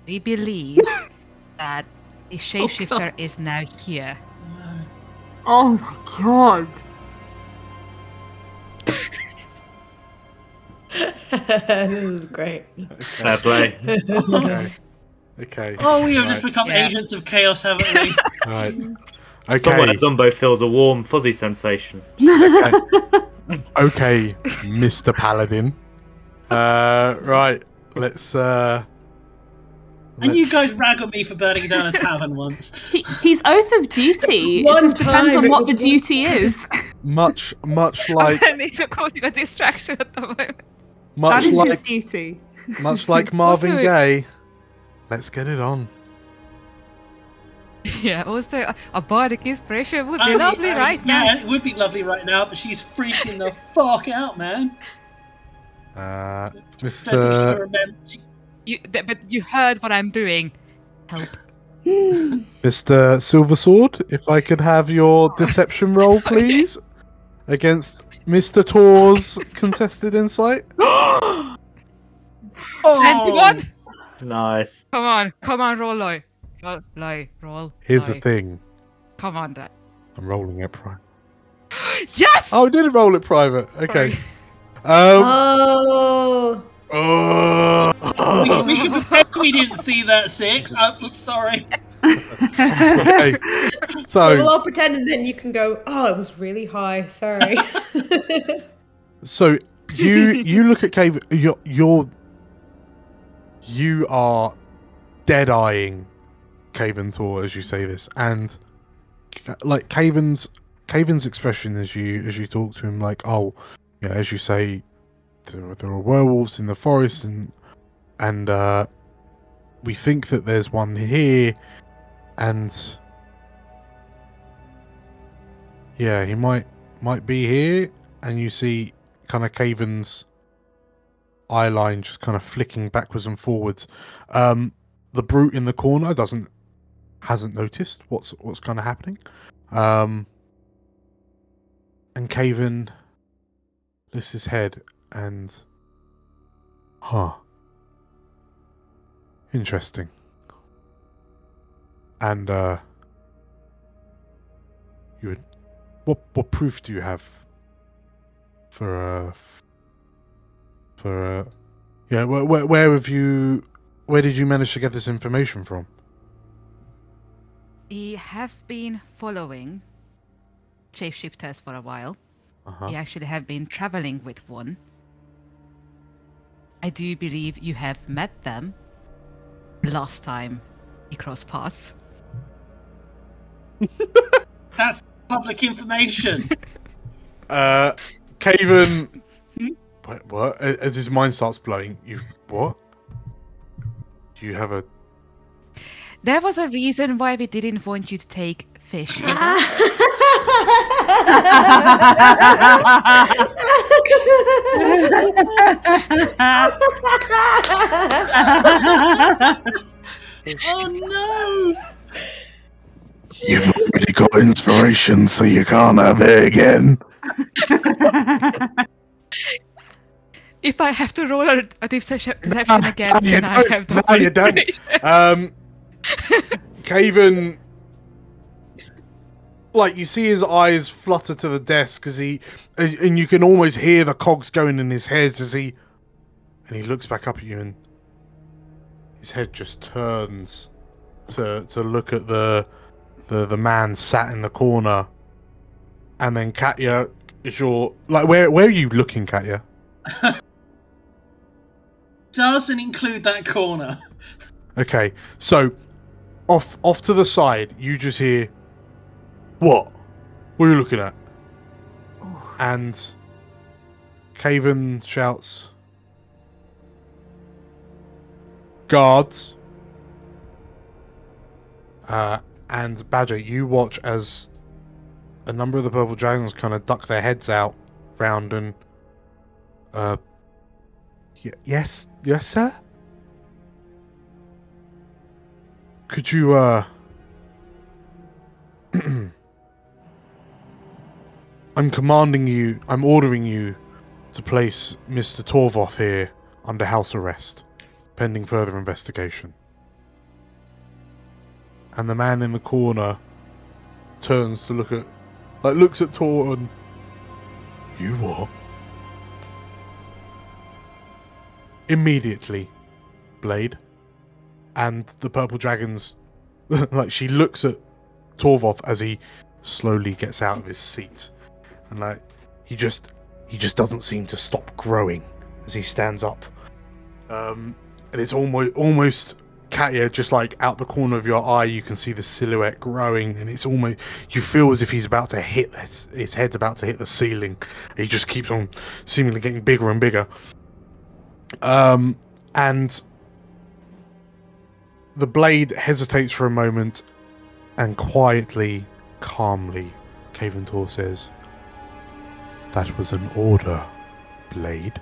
we believe that the shapeshifter is now here. Oh my god. This is great. Fair play. Okay. Oh, we have just become agents of chaos, haven't we? Right. Okay. Someone at Zumbo feels a warm, fuzzy sensation. Okay, Mr. Paladin. Right. Let's. And you guys rag on me for burning down a tavern once. He's oath of duty. It One just depends time on it what was the duty is. much like And he's causing a distraction at the moment. That is like his duty. much like Marvin Also- Gaye. Let's get it on. Yeah, also a bardic inspiration would be lovely right now. Yeah, it would be lovely right now, but she's freaking the fuck out, man. Mr. But you heard what I'm doing. Help. Mr. Silversword, if I could have your deception roll, please, against Mr. Tor's contested insight. 21. Nice. Come on, roll low. Roll. Here's low. the thing. Come on, Dad. I'm rolling it private. Yes. Oh, I didn't roll it private. Okay. Oh. We can pretend we didn't see that 6. I'm sorry. Okay. Well, So, I'll pretend, and then you can go. Oh, it was really high. Sorry. so you look at Cave. You are dead-eyeing Caven Tor as you say this, and like Caven's expression as you talk to him, like, oh, yeah, as you say, there are werewolves in the forest, and we think that there's one here, and yeah, he might be here, and you see kind of Caven's eye line just kind of flicking backwards and forwards. The brute in the corner hasn't noticed what's kind of happening, and Caven lifts his head and Huh. Interesting. And you would. What proof do you have for yeah? Where have you? Where did you manage to get this information from? We have been following shapeshifters for a while. We actually have been traveling with one. I do believe you have met them last time we crossed paths. That's public information. Caven. Wait, what? As his mind starts blowing, you what? You have a. There was a reason why we didn't want you to take fish. with Oh no! You've already got inspiration, so you can't have it again. If I have to roll a deception again, then I have to. No, you don't. Caven, like you see his eyes flutter to the desk as and you can almost hear the cogs going in his head as he looks back up at you, and his head just turns to look at the man sat in the corner, and then Katya, is your where are you looking, Katya? Doesn't include that corner. Okay, so off to the side, you just hear, what? What are you looking at? And Caven shouts, guards. And Badger, you watch as a number of the purple dragons kind of duck their heads out round and yes, sir? Could you, I'm ordering you to place Mr. Torvoff here under house arrest, pending further investigation. And the man in the corner turns to looks at Tor and, you what? Immediately, Blade. And the purple dragons, she looks at Torvoff as he slowly gets out of his seat, and he just doesn't seem to stop growing as he stands up. And it's almost Katya, just out the corner of your eye, you can see the silhouette growing, and it's almost, you feel as if he's about to hit his head's about to hit the ceiling. He just keeps on seemingly getting bigger and bigger. And the blade hesitates for a moment, and quietly, calmly, Caven Tor says, "That was an order, Blade."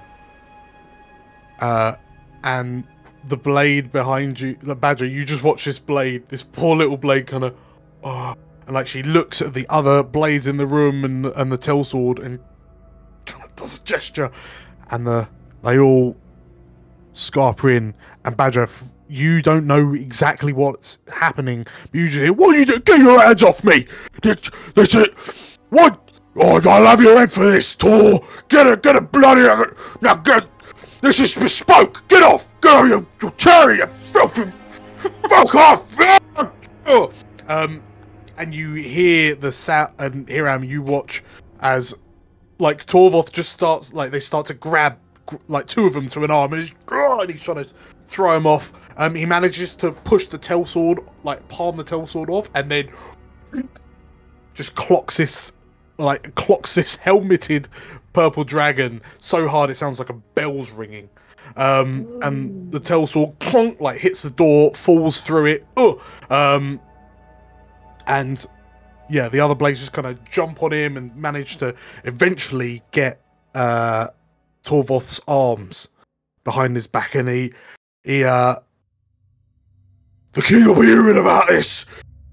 And the blade behind you, the Badger, you just watch this poor little blade kind of, and she looks at the other blades in the room and the tellsword and kind of does a gesture, and they all scarper in, and Badger, you don't know exactly what's happening, but you just hear, "What are you doing? Get your hands off me! That's it! What? Oh, I'll have your head for this, Tor! Get it bloody... Now get... This is bespoke! Get off! Get off, you cherry! You filthy... Fuck off! And you hear the sound, and Hiram, you watch as, Torvoff just starts, they start to grab, two of them to an arm, and he's trying to throw him off. He manages to push the tellsword, palm the tellsword off, and then just clocks this helmeted purple dragon so hard it sounds like a bell's ringing. And the tellsword clonk, hits the door, falls through it. And yeah, the other blades just kind of jump on him and manage to eventually get Torvoff's arms behind his back, and he the king will be hearing about this.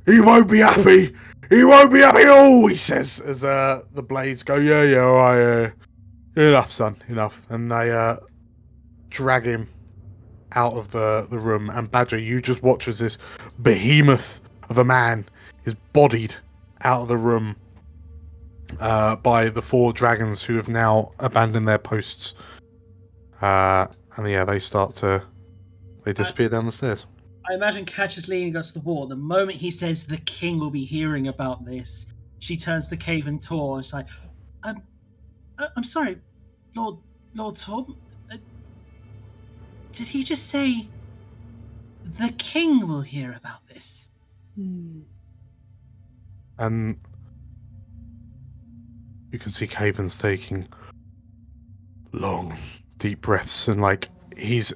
He won't be happy. He won't be happy at all, he says, as the blades go, yeah, all right, enough, son, enough. And drag him out of the room, and Badger, you just watch as this behemoth of a man is bodied out of the room by the 4 dragons who have now abandoned their posts. And yeah, they disappear down the stairs. I imagine Katya's leaning against the wall. The moment he says the king will be hearing about this, she turns to Caven Tor and she's like, I'm sorry, Lord Torb. Did he just say the king will hear about this? And you can see Caven's taking long, deep breaths, and like he's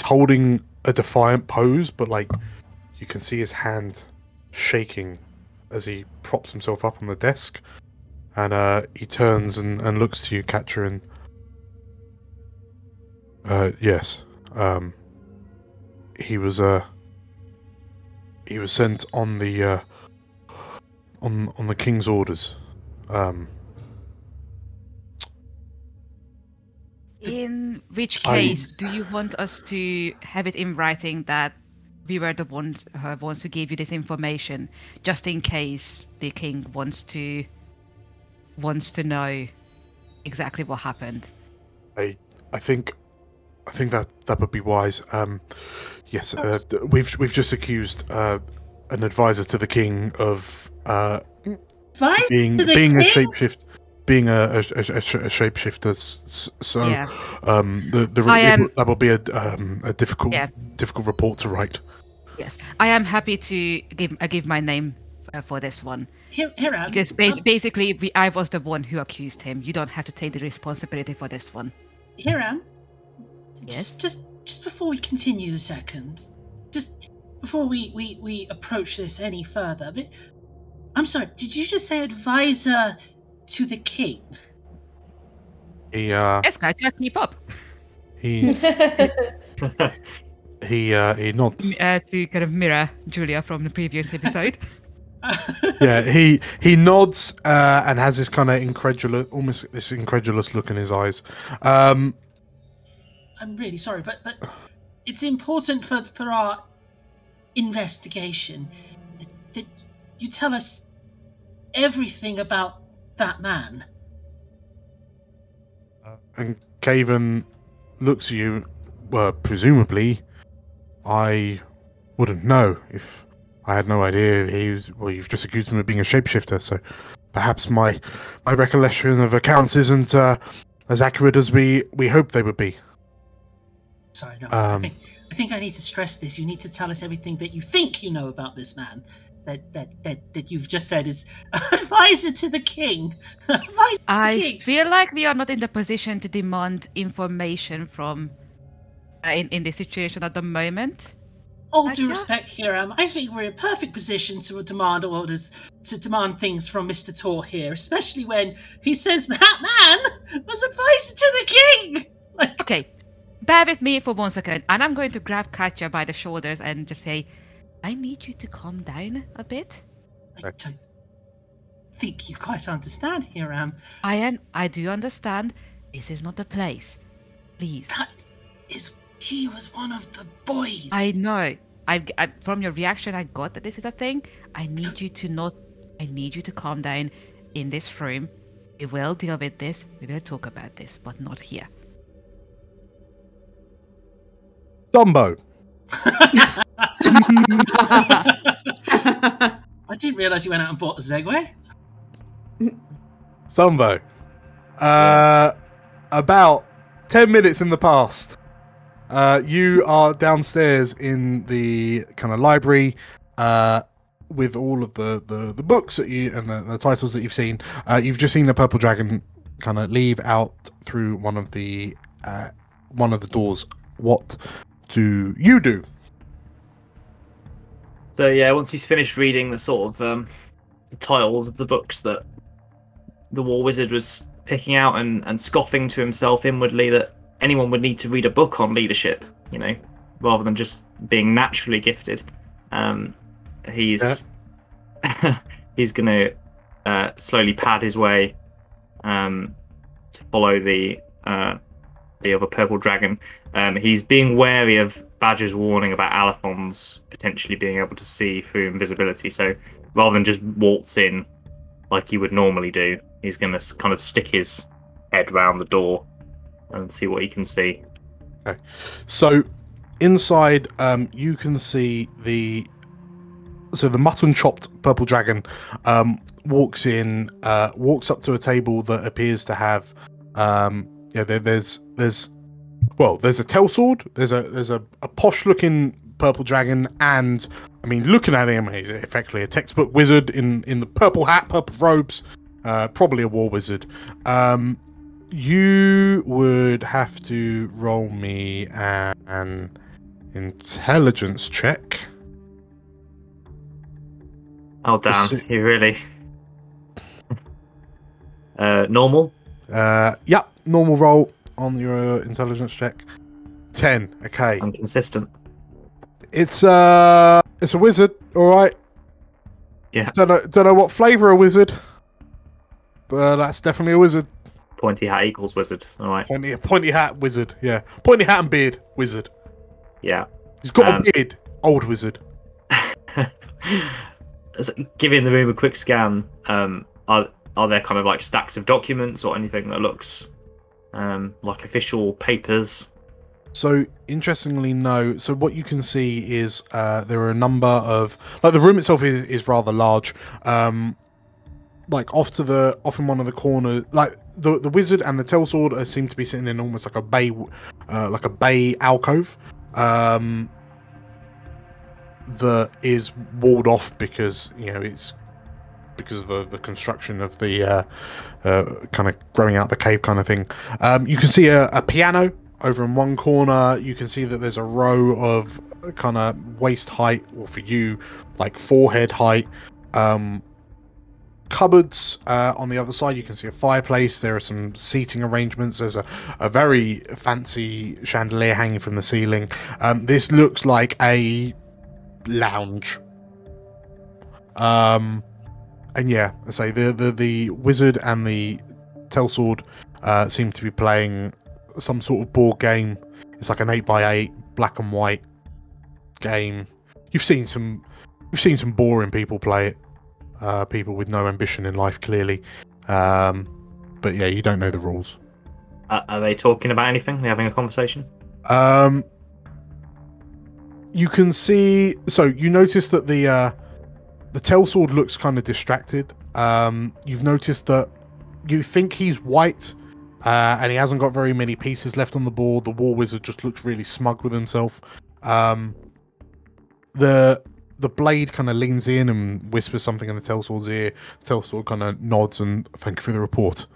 holding a defiant pose, but like you can see his hand shaking as he props himself up on the desk, and he turns and looks to you, Katya, and yes, he was sent on the on the king's orders. In which case, do you want us to have it in writing that we were the ones who gave you this information, just in case the king wants to know exactly what happened? I think that would be wise. Yes, we've just accused an advisor to the king of being a shapeshift. Being a shapeshifter, so Yeah. That will be a difficult report to write. Yes, I am happy to give my name for this one. Hiram, Because basically, I was the one who accused him. You don't have to take the responsibility for this one. Hiram, Yes. just before we continue the second, just before we approach this any further, but I'm sorry, did you just say advisor to the king? Yes, Katya, keep up. He nods. To kind of mirror Julia from the previous episode. Yeah, he nods and has this kind of incredulous look in his eyes. I'm really sorry, but it's important for our investigation that you tell us everything about that man. And Caven looks at you. Well, presumably, I wouldn't know if I had no idea he was. Well, you've just accused him of being a shapeshifter, so perhaps my recollection of accounts isn't as accurate as we hoped they would be. Sorry, no. I think I need to stress this. You need to tell us everything that you think you know about this man. That you've just said is advisor to the king. I feel like we are not in the position to demand information from in this situation at the moment. All due respect, Hiram, I think we're in a perfect position to demand orders, to demand things from Mr. Tor here, especially when he says that man was advisor to the king. Okay, bear with me for 1 second, and I'm going to grab Katya by the shoulders and just say, I need you to calm down a bit. I don't think you quite understand, Hiram. I do understand. This is not the place. Please. He was one of the boys. I know. I from your reaction, I got that this is a thing. I need you to calm down in this room. We will deal with this. We will talk about this, but not here. Dumbo. I didn't realise you went out and bought a Zegway. Zumbo. About 10 minutes in the past, you are downstairs in the kind of library with all of the books that you and the titles that you've seen. You've just seen the purple dragon kind of leave out through one of the doors. What do you do? So yeah, once he's finished reading the sort of the titles of the books that the War Wizard was picking out and scoffing to himself inwardly that anyone would need to read a book on leadership, you know, rather than just being naturally gifted. He's he's going to slowly pad his way to follow the the other purple dragon. He's being wary of Badger's warning about Alethon's potentially being able to see through invisibility. So rather than just waltz in like he would normally do, he's going to kind of stick his head round the door and see what he can see. Okay. So inside, you can see the mutton chopped purple dragon walks up to a table that appears to have there's a tell sword, there's a posh looking purple dragon, and I mean, looking at him, he's effectively a textbook wizard in the purple hat, purple robes, probably a war wizard. You would have to roll me an intelligence check. Oh damn, you really? Normal? Yep, normal roll on your intelligence check. 10, okay. I'm consistent. It's a wizard, alright. Yeah. Don't know what flavour a wizard, but that's definitely a wizard. Pointy hat equals wizard, alright. Pointy hat wizard, yeah. Pointy hat and beard wizard. Yeah. He's got a beard, old wizard. Giving the room a quick scan, are there kind of like stacks of documents or anything that looks like official papers? So, interestingly, no. So what you can see is there are a number of... Like, the room itself is rather large. Like, off in one of the corners... Like, the wizard and the tell sword seem to be sitting in almost like a bay alcove. That is walled off because, you know, it's... because of the construction of the kind of growing out the cave kind of thing. You can see a piano over in one corner. You can see that there's a row of kind of waist height, or for you, like forehead height, cupboards. On the other side, you can see a fireplace. There are some seating arrangements. There's a very fancy chandelier hanging from the ceiling. This looks like a lounge. And yeah, I say the wizard and the tell sword seem to be playing some sort of board game. It's like an 8x8 black and white game. You've seen some boring people play it. People with no ambition in life, clearly. But yeah, you don't know the rules. Are they talking about anything? Are they having a conversation? You can see. So you notice that the tell sword looks kind of distracted. You've noticed that you think he's white, and he hasn't got very many pieces left on the board. The war wizard just looks really smug with himself. The blade kind of leans in and whispers something in the tell sword's ear. Tell sword kind of nods and thank you for the report.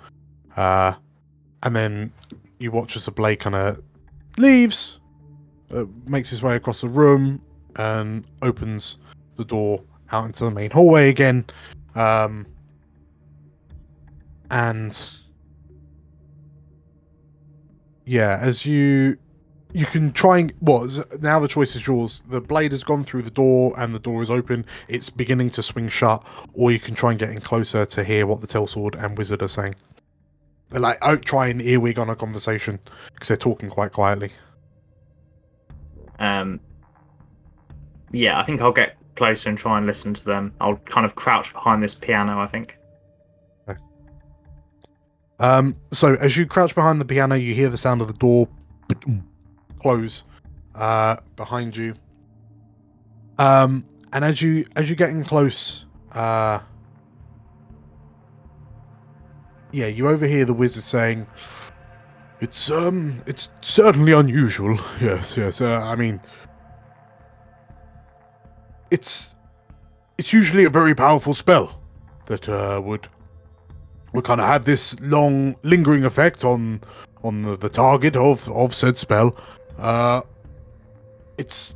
And then you watch as the blade kind of leaves, makes his way across the room, and opens the door out into the main hallway again. And yeah, as you can try and... now the choice is yours. The blade has gone through the door and the door is open. It's beginning to swing shut, or you can try and get in closer to hear what the tell sword and wizard are saying. They're like, try and earwig on a conversation, because they're talking quite quietly. Yeah, I think I'll get closer and try and listen to them. I'll kind of crouch behind this piano, I think. Okay. So as you crouch behind the piano, you hear the sound of the door close behind you. And as you're getting close, you overhear the wizard saying, It's certainly unusual. Yes. I mean, it's usually a very powerful spell that would kind of have this long lingering effect on the target of said spell. It's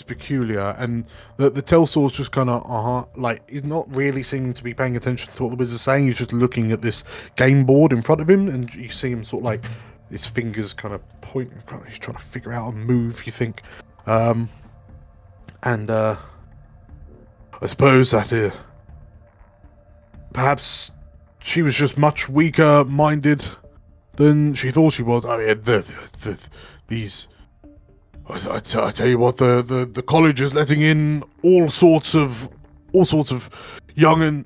peculiar, and the tell sword's just kind of like, he's not really seeming to be paying attention to what the wizard's saying. He's just looking at this game board in front of him, and you see him sort of like his fingers kind of pointing. He's trying to figure out a move, you think. And I suppose that perhaps she was just much weaker minded than she thought she was. I mean, these. I tell you what, the college is letting in all sorts of young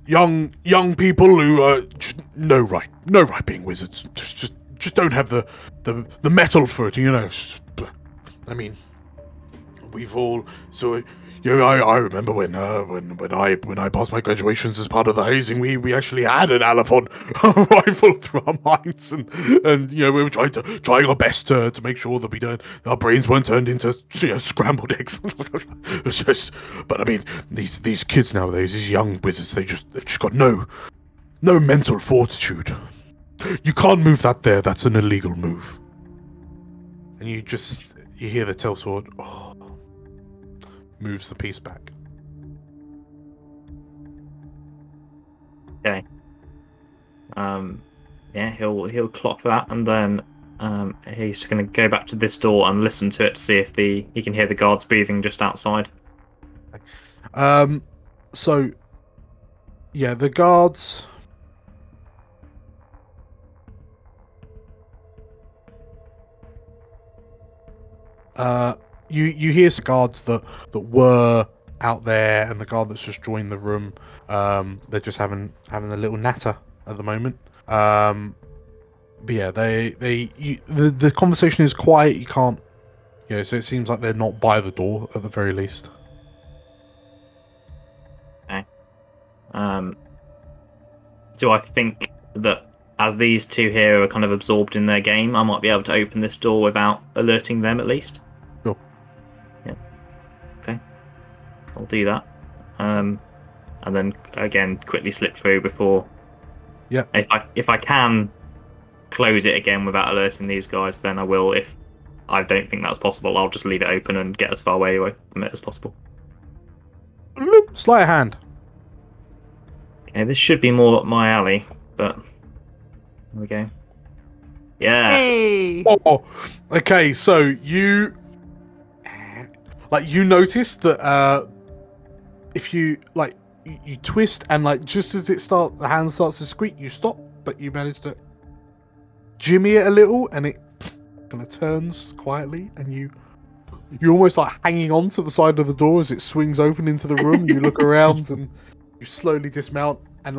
people who no right being wizards. Just don't have the metal for it, you know. I mean, we've all I remember when I passed my graduations as part of the hazing, we actually had an Alphon rifle through our minds, and we were trying our best to make sure that our brains weren't turned into scrambled eggs. But I mean, these kids nowadays, these young wizards, they've just got no mental fortitude. You can't move that there. That's an illegal move. And you hear the Tellsword. Moves the piece back. Okay. Yeah, he'll clock that, and then he's just going to go back to this door and listen to it to see if he can hear the guards breathing just outside. So, yeah, the guards. You hear some guards that were out there, and the guard that's just joined the room. They're just having a little natter at the moment. But yeah, the conversation is quiet. You can't, so it seems like they're not by the door at the very least. Okay. Do I think that as these two here are kind of absorbed in their game, I might be able to open this door without alerting them at least? Sure. Yeah. Okay. I'll do that. And then again quickly slip through before. Yeah. If I can close it again without alerting these guys, then I will. If I don't think that's possible, I'll just leave it open and get as far away from it as possible. Sleight of hand. Okay, this should be more up my alley, but there we go. Yeah. Hey. Oh, okay. So you notice that if you you twist and just as the hand starts to squeak, you stop, but you manage to jimmy it a little, and it kind of turns quietly, and you're almost hanging on to the side of the door as it swings open into the room. You look around and you slowly dismount, and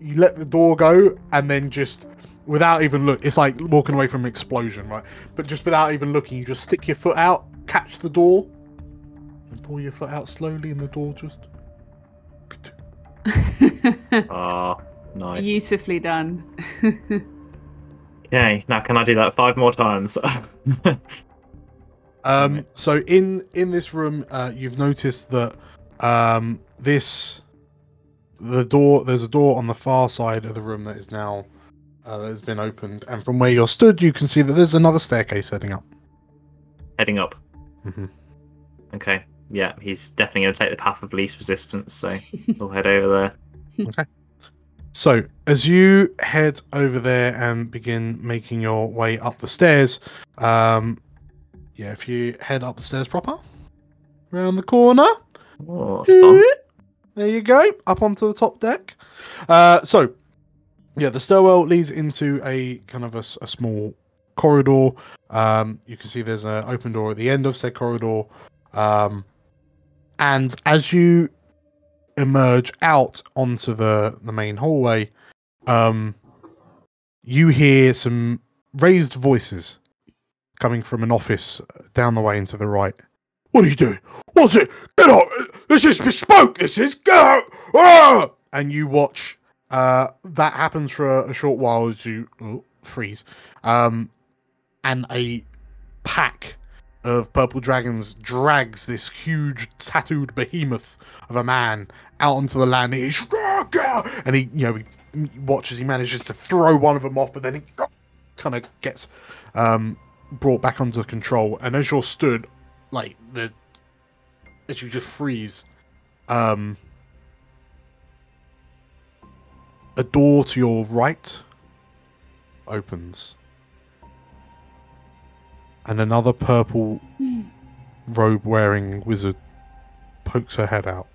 you let the door go, and then just without even look, it's like walking away from an explosion, right? But just without even looking, you just stick your foot out, catch the door, and pull your foot out slowly, and the door just. Ah, nice. Beautifully done. Okay, now can I do that 5 more times? So in this room, you've noticed that there's a door on the far side of the room that is now that has been opened, and from where you're stood, you can see that there's another staircase heading up. Heading up. Mm-hmm. Okay. Yeah, he's definitely going to take the path of least resistance, so we'll head over there. Okay. So, as you head over there and begin making your way up the stairs, if you head up the stairs proper, around the corner, oh, that's fun. There you go, up onto the top deck. The stairwell leads into a kind of a small corridor. You can see there's an open door at the end of said corridor. And as you emerge out onto the main hallway, you hear some raised voices coming from an office down the way and to the right. What are you doing? What's it? Get out! This is bespoke! This is! Get out! Ah! And you watch that happens for a short while as you freeze. And a pack of purple dragons drags this huge tattooed behemoth of a man out onto the land. He watches. He manages to throw one of them off, but then he kind of gets brought back under control. And as you're stood, as you just freeze, a door to your right opens. And another purple robe-wearing wizard pokes her head out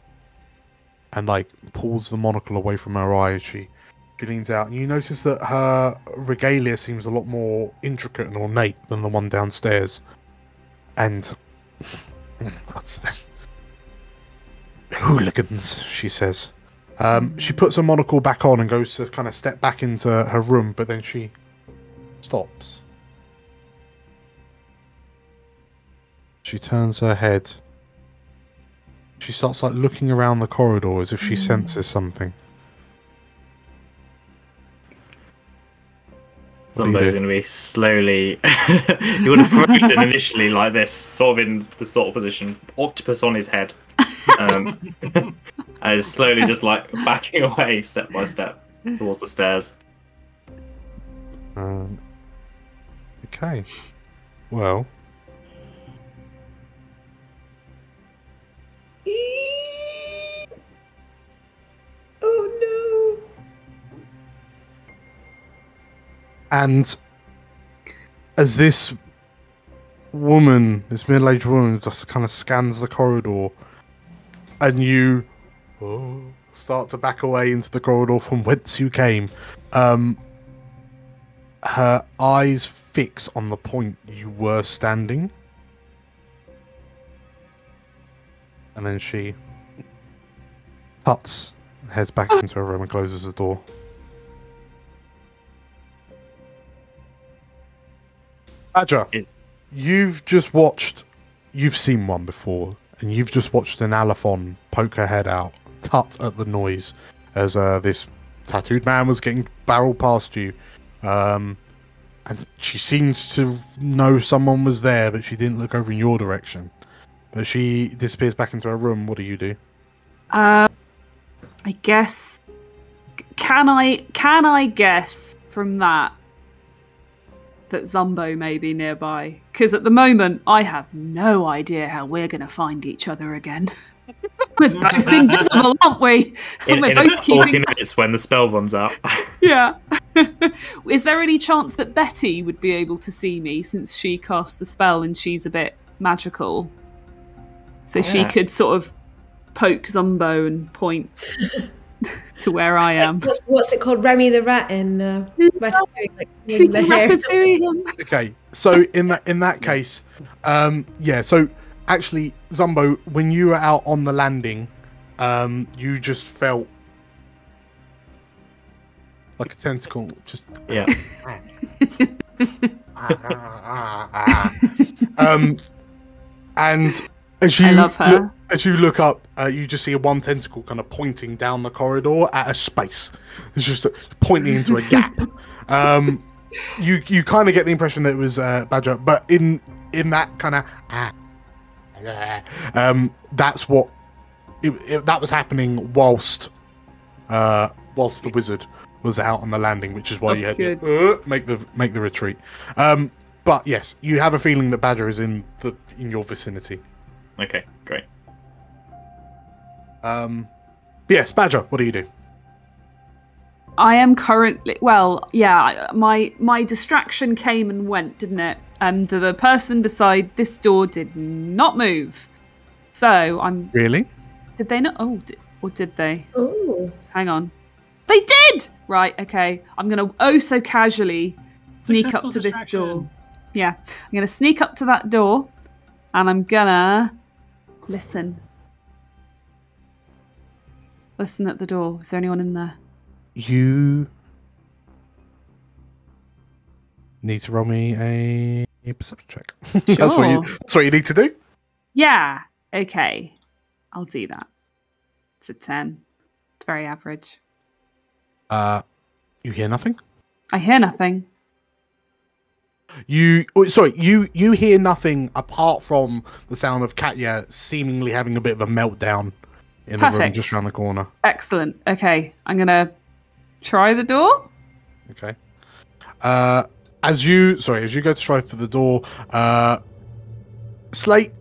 and pulls the monocle away from her eye as she She leans out, and you notice that her regalia seems a lot more intricate and ornate than the one downstairs. And what's that? Hooligans, she says. She puts her monocle back on and goes to kind of step back into her room, but then she stops. She turns her head. She starts like looking around the corridor as if she senses something. Zumbo's going to be slowly... He would have frozen initially like this, sort of in the sort of position, octopus on his head. And is slowly just like backing away step by step towards the stairs. Okay. Well... Oh no! And as this woman, this middle-aged woman, just kind of scans the corridor, and you start to back away into the corridor from whence you came, her eyes fix on the point you were standing. And then she tuts, heads back into her room and closes the door. Badger, you've seen one before, and you've just watched an Alaphon poke her head out, tut at the noise, as this tattooed man was getting barreled past you. And she seems to know someone was there, but she didn't look over in your direction. But she disappears back into her room. What do you do? I guess... Can I guess from that Zumbo may be nearby? Because at the moment, I have no idea how we're going to find each other again. We're both invisible, aren't we? In about 40 minutes when the spell runs out. Yeah. Is there any chance that Betty would be able to see me since she cast the spell and she's a bit magical? So she could sort of poke Zumbo and point to where I am. What's it called? Remy the Rat in Ratatouille. Like, she can Ratatouille him. Okay, so in that case, so actually, Zumbo, when you were out on the landing, you just felt like a tentacle. Just and as you look up, you just see one tentacle kind of pointing down the corridor at a space. It's just pointing into a gap. You kind of get the impression that it was Badger, but in that kind of that's what that was happening whilst the wizard was out on the landing, which is why you had to make the retreat. But yes, you have a feeling that Badger is in your vicinity. Okay, great. Yes, Badger, what do you do? I am currently my distraction came and went, didn't it? And the person beside this door did not move. So I'm really. Did they not? Oh, or did they? Oh, hang on. They did. Right. Okay. I'm gonna so casually sneak up to this door. Yeah, I'm gonna sneak up to that door, and I'm gonna listen. Listen at the door. Is there anyone in there? You need to roll me a perception check. Sure. That's what you need to do. Yeah. Okay. I'll do that. It's a 10. It's very average. You hear nothing? I hear nothing. You hear nothing apart from the sound of Katya seemingly having a bit of a meltdown in the room just around the corner. Excellent. Okay, I'm gonna try the door. Okay. As you go to try for the door, Slate,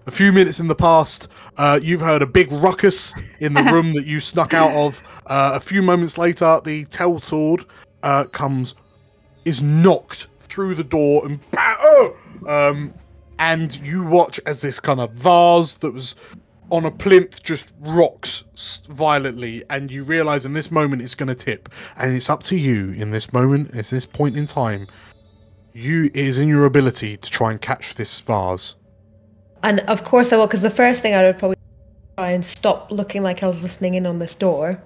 a few minutes in the past, you've heard a big ruckus in the room that you snuck out of. A few moments later, the tell sword is knocked through the door and you watch as this kind of vase that was on a plinth just rocks violently, and you realise in this moment it's going to tip, and it's up to you in this moment, at this point in time. It is in your ability to try and catch this vase. And of course I will, because the first thing I would probably try and stop looking like I was listening in on this door.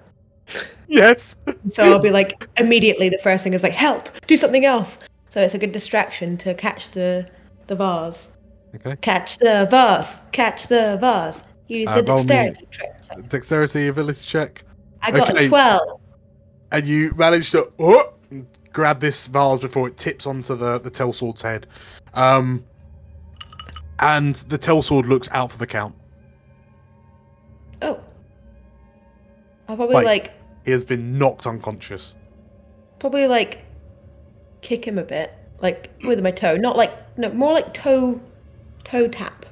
Yes. So I'll be like, immediately the first thing is like, help, do something else. So it's a good distraction to catch the vase. Okay. Catch the vase. Catch the vase. Use the dexterity check. Dexterity ability check. I got a 12. And you managed to grab this vase before it tips onto the Tellsword's head. And the Tellsword looks out for the count. Oh. I'll probably he has been knocked unconscious. Probably kick him a bit. With my toe. Not more like toe tap.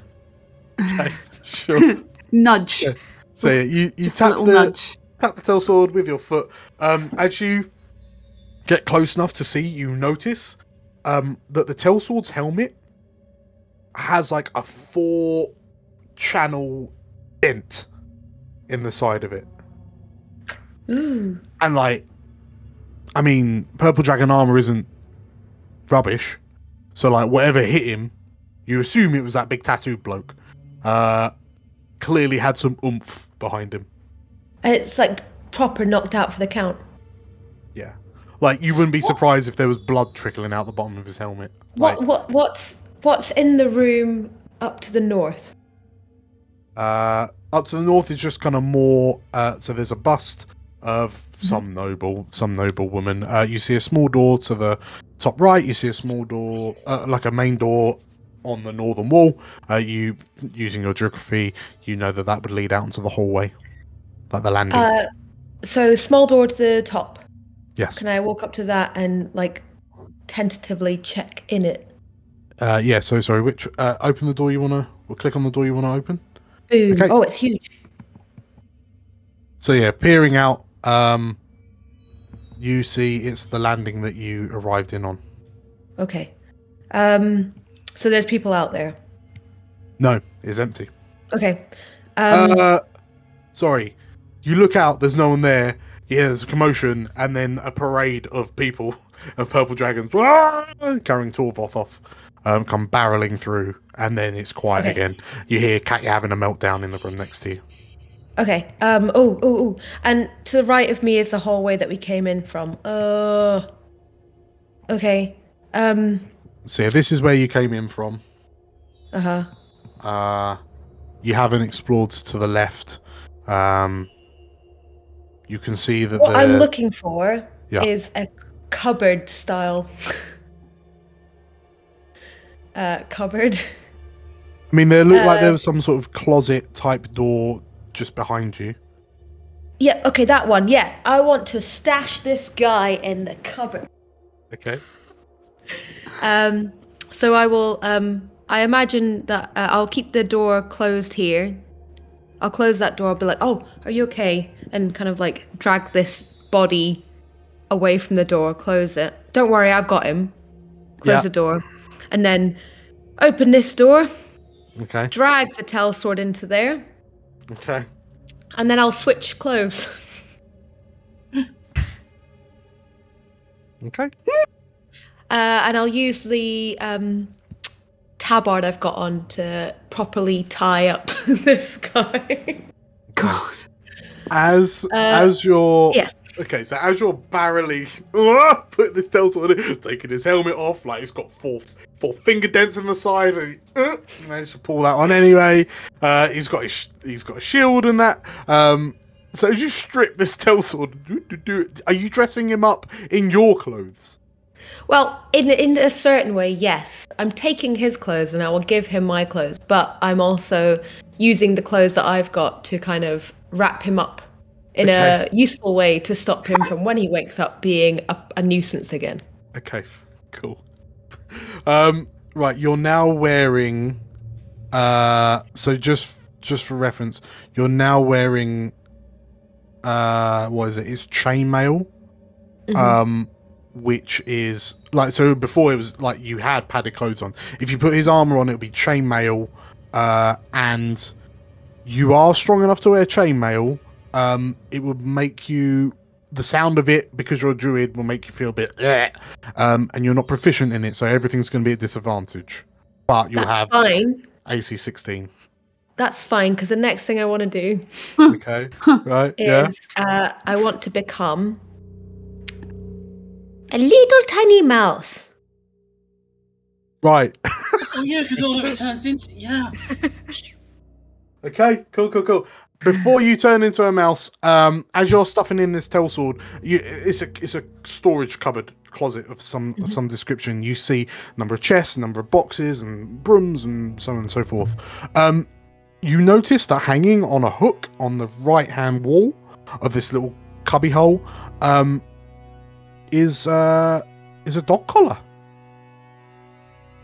Okay, sure. Nudge. Yeah. So you tap the Tellsword with your foot. As you get close enough to see, you notice that the Tellsword's helmet has a 4-channel dent in the side of it. Ooh. And purple dragon armor isn't rubbish, so whatever hit him, you assume it was that big tattooed bloke. Clearly had some oomph behind him. It's proper knocked out for the count. Yeah, you wouldn't be surprised if there was blood trickling out the bottom of his helmet. What's in the room up to the north? Up to the north is just kind of more. So there's a bust of some noble woman. You see a small door to the top right. You see a small door, a main door on the northern wall. You, using your geography, you know that would lead out into the hallway, the landing. So small door to the top. Yes. Can I walk up to that and tentatively check in it? Yeah. So sorry. Which open the door you wanna? Or click on the door you wanna open. Boom. Okay. Oh, it's huge. So yeah, peering out, you see it's the landing that you arrived in on. Okay. So there's people out there. No, it's empty. Okay. Sorry. You look out, there's no one there. Yeah, there's a commotion, and then a parade of people and purple dragons carrying Torvoff off come barreling through, and then it's quiet again. You hear Katya having a meltdown in the room next to you. Okay. Oh. And to the right of me is the hallway that we came in from. Okay. So yeah, this is where you came in from. Uh-huh. You haven't explored to the left. You can see that what I'm looking for is a cupboard style cupboard. I mean, there looked like there was some sort of closet type door just behind you. Yeah, okay, that one. Yeah, I want to stash this guy in the cupboard. Okay. So I will, I imagine that I'll keep the door closed here. I'll close that door. I'll be like, oh, are you okay? And kind of drag this body away from the door, close it. Don't worry, I've got him. Close the door. And then open this door. Okay. Drag the Tellsword into there. Okay. And then I'll switch clothes. Okay. And I'll use the tabard I've got on to properly tie up this guy. God. As you're okay, so as you're barreling putting this Tellsword in, taking his helmet off, it's got four finger dents in the side, and he managed to pull that on anyway. He's got a shield and that. So as you strip this Tellsword, are you dressing him up in your clothes? Well, in a certain way, yes. I'm taking his clothes and I will give him my clothes, but I'm also using the clothes that I've got to kind of wrap him up in a useful way to stop him from, when he wakes up, being a nuisance again. Okay, cool. Right, you're now wearing... so just for reference, you're now wearing... what is it? It's chainmail. Mm-hmm. Which is so before it was you had padded clothes on. If you put his armor on, it would be chainmail, and You are strong enough to wear chainmail. It would make you... The sound of it, because you're a druid, will make you feel a bit... and you're not proficient in it, so everything's going to be at disadvantage. But you'll have fine. AC 16. That's fine, because the next thing I want to do Okay, right, is I want to become a little tiny mouse. Right. Oh yeah, because all of it turns into Okay, cool. Before you turn into a mouse, as you're stuffing in this tellsword, it's a storage cupboard closet of some description. You see a number of chests, a number of boxes, and brooms, and so on and so forth. You notice that hanging on a hook on the right-hand wall of this little cubby hole is a dog collar.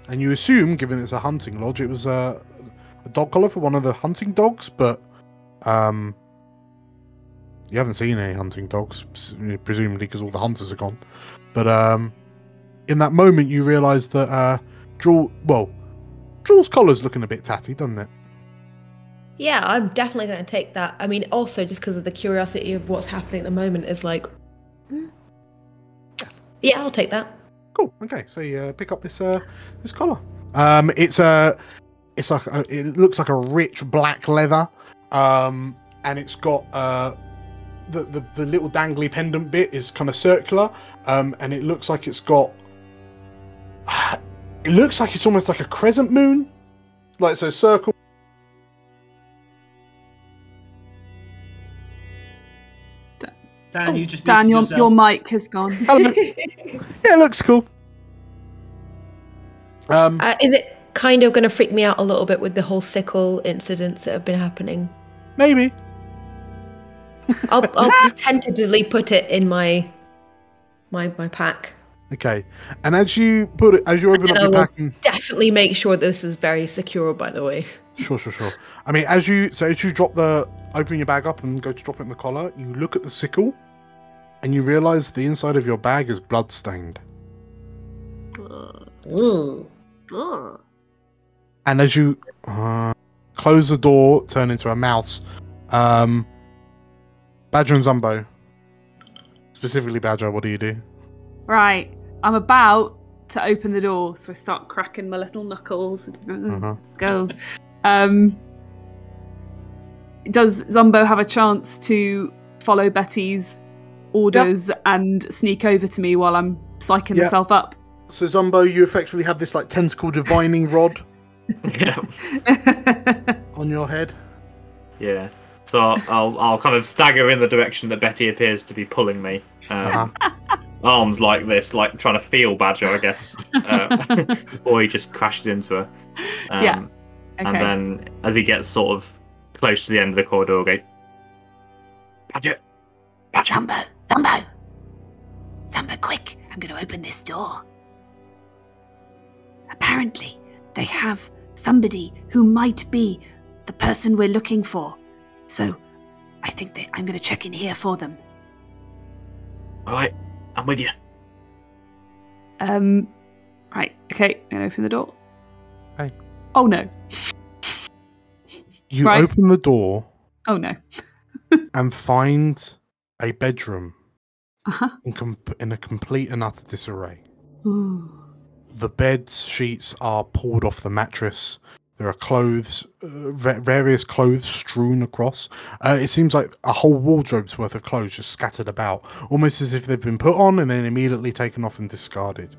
And you assume, given it's a hunting lodge, it was a dog collar for one of the hunting dogs, but you haven't seen any hunting dogs, presumably because all the hunters are gone. But in that moment, you realise that Jewel's collar's looking a bit tatty, doesn't it? Yeah, I'm definitely going to take that. I mean, also just because of the curiosity of what's happening at the moment is like, yeah, I'll take that. Cool. Okay, so you pick up this collar. It looks like a rich black leather, and it's got the little dangly pendant bit is kind of circular, and it looks like it's got. It looks like it's almost like a crescent moon, like so circle. Dan, you just Dan, muted your yourself. mic has gone. Yeah, it looks cool. Is it kind of going to freak me out a little bit with the whole sickle incidents that have been happening? Maybe. I'll tentatively put it in my pack. Okay, and as you open up your pack, and definitely make sure this is very secure. By the way. Sure. I mean, as you open your bag up and go to drop it in the collar, you look at the sickle, and you realise the inside of your bag is blood-stained. And as you close the door, turn into a mouse, Badger and Zumbo, specifically Badger, what do you do? Right, I'm about to open the door, so I start cracking my little knuckles. Let's go. Does Zumbo have a chance to follow Betty's orders and sneak over to me while I'm psyching myself up? So Zumbo, you effectively have this like tentacle divining rod on your head. Yeah. So I'll kind of stagger in the direction that Betty appears to be pulling me. Arms like this, like trying to feel Badger, I guess. Before he just crashes into her. Okay. And then as he gets sort of close to the end of the corridor, I'll go, Badger. Zumbo, quick! I'm going to open this door. Apparently, they have somebody who might be the person we're looking for. So, I think I'm going to check in here for them. Alright, I'm with you. Right, okay, I'm going to open the door. Hey. Oh no. You open the door. Oh no. And find a bedroom Uh-huh. in a complete and utter disarray. Ooh. The bed sheets are pulled off the mattress. There are clothes, various clothes strewn across. It seems like a whole wardrobe's worth of clothes just scattered about, almost as if they've been put on and then immediately taken off and discarded.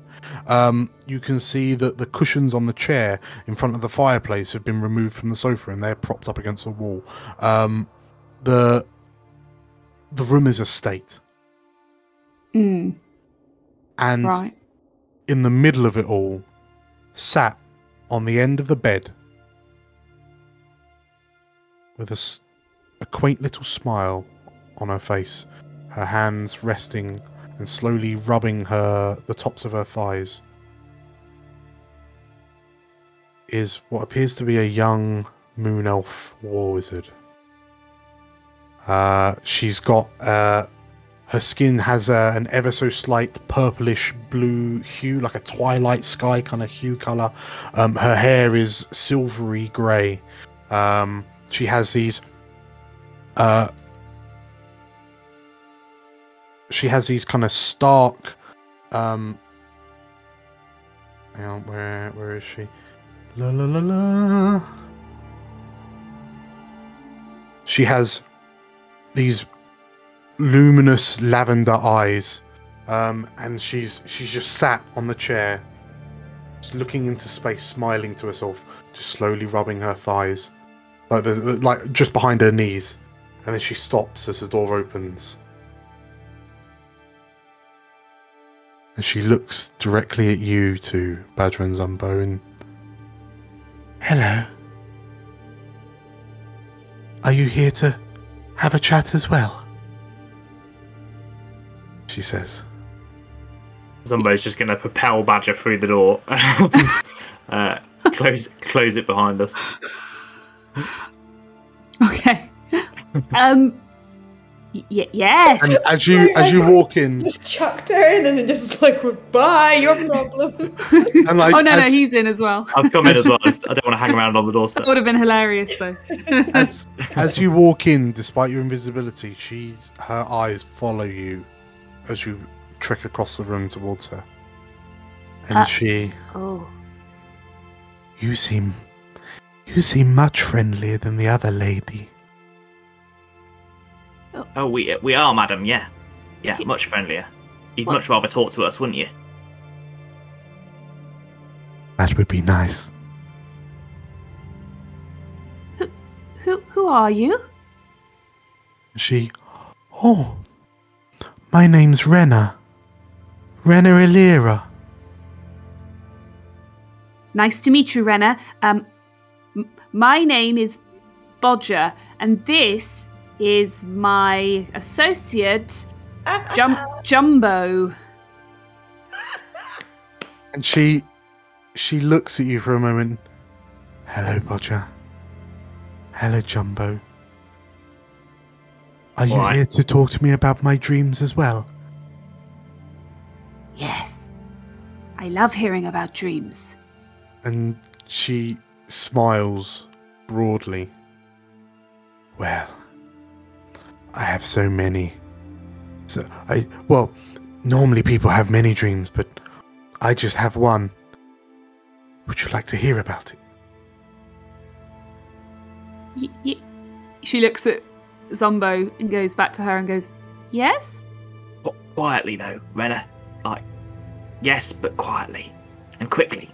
You can see that the cushions on the chair in front of the fireplace have been removed from the sofa and they're propped up against the wall. The room is a state. Mm. And Right. in the middle of it all, sat on the end of the bed, with a quaint little smile on her face, her hands resting and slowly rubbing the tops of her thighs, is what appears to be a young moon elf war wizard. She's got her skin has an ever so slight purplish blue hue, like a twilight sky kind of hue colour. Her hair is silvery grey. she has these kind of stark hang on, where is she? La la la la. She has these luminous lavender eyes, and she's just sat on the chair, just looking into space, smiling to herself, just slowly rubbing her thighs, like just behind her knees, and then she stops as the door opens, and she looks directly at you two, Badger and Zumbo, and hello. Are you here to have a chat as well? She says. Zumbo's just going to propel Badger through the door. Close it behind us. Okay. Yes. And as you walk in, Just chucked her in and then just like, bye, your problem. and like, Oh no, he's in as well. I've come in as well. I don't want to hang around on the doorstep. That would have been hilarious though. as you walk in, despite your invisibility, her eyes follow you as you trek across the room towards her, and she. Oh. You seem much friendlier than the other lady. Oh, we are, madam. Yeah, much friendlier. You'd much rather talk to us, wouldn't you? That would be nice. Who are you? Oh, my name's Renna Illyra. Nice to meet you, Renna. My name is Bodger, and this is my associate, Jumbo. And she looks at you for a moment. Hello, Bodger. Hello, Jumbo. Are you here to talk to me about my dreams as well? Yes. I love hearing about dreams. And she smiles broadly. Well, I have so many. Normally people have many dreams, but I just have one. Would you like to hear about it? She looks at Zumbo and goes back to her and goes, yes? Quietly though, Renna. Like, yes, but quietly. And quickly.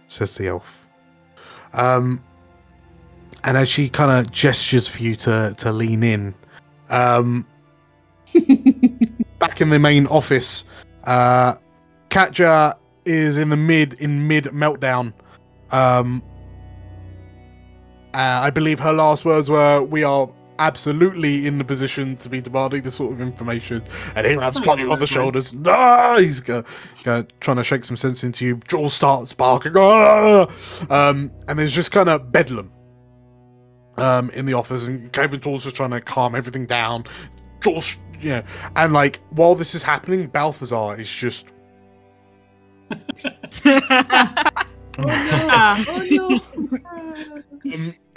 Says the elf. And as she kind of gestures for you to lean in, back in the main office, Katya is in mid meltdown. I believe her last words were, "We are absolutely in the position to be demanding this sort of information." And Hiram's clapping on the shoulders. No, he's trying to shake some sense into you. Jaws starts barking. And there's just kind of bedlam in the office, and Kevin Tall's just trying to calm everything down. Jaws, and like while this is happening, Balthazar is just.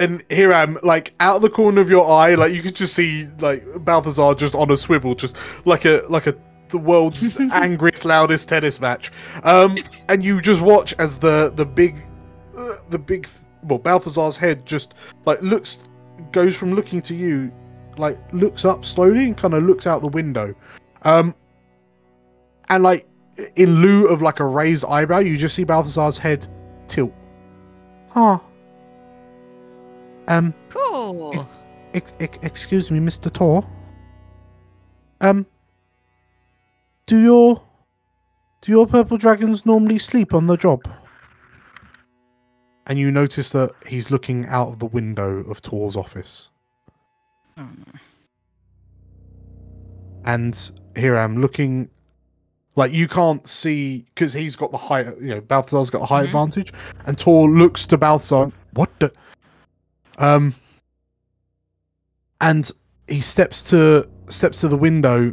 And Hiram, like out of the corner of your eye, like you could just see like Balthazar just on a swivel, just like the world's angriest, loudest tennis match. And you just watch as the big Balthazar's head just like goes from looking to you, like looks up slowly and kind of looks out the window, and like in lieu of like a raised eyebrow, you just see Balthazar's head tilt. Cool. Excuse me, Mr. Tor. Do your purple dragons normally sleep on the job? And you notice that he's looking out of the window of Tor's office. Oh, no. And here I'm looking, like you can't see because he's got the height. Balthazar's got a height advantage, and Tor looks to Balthazar. What the? And he steps to the window,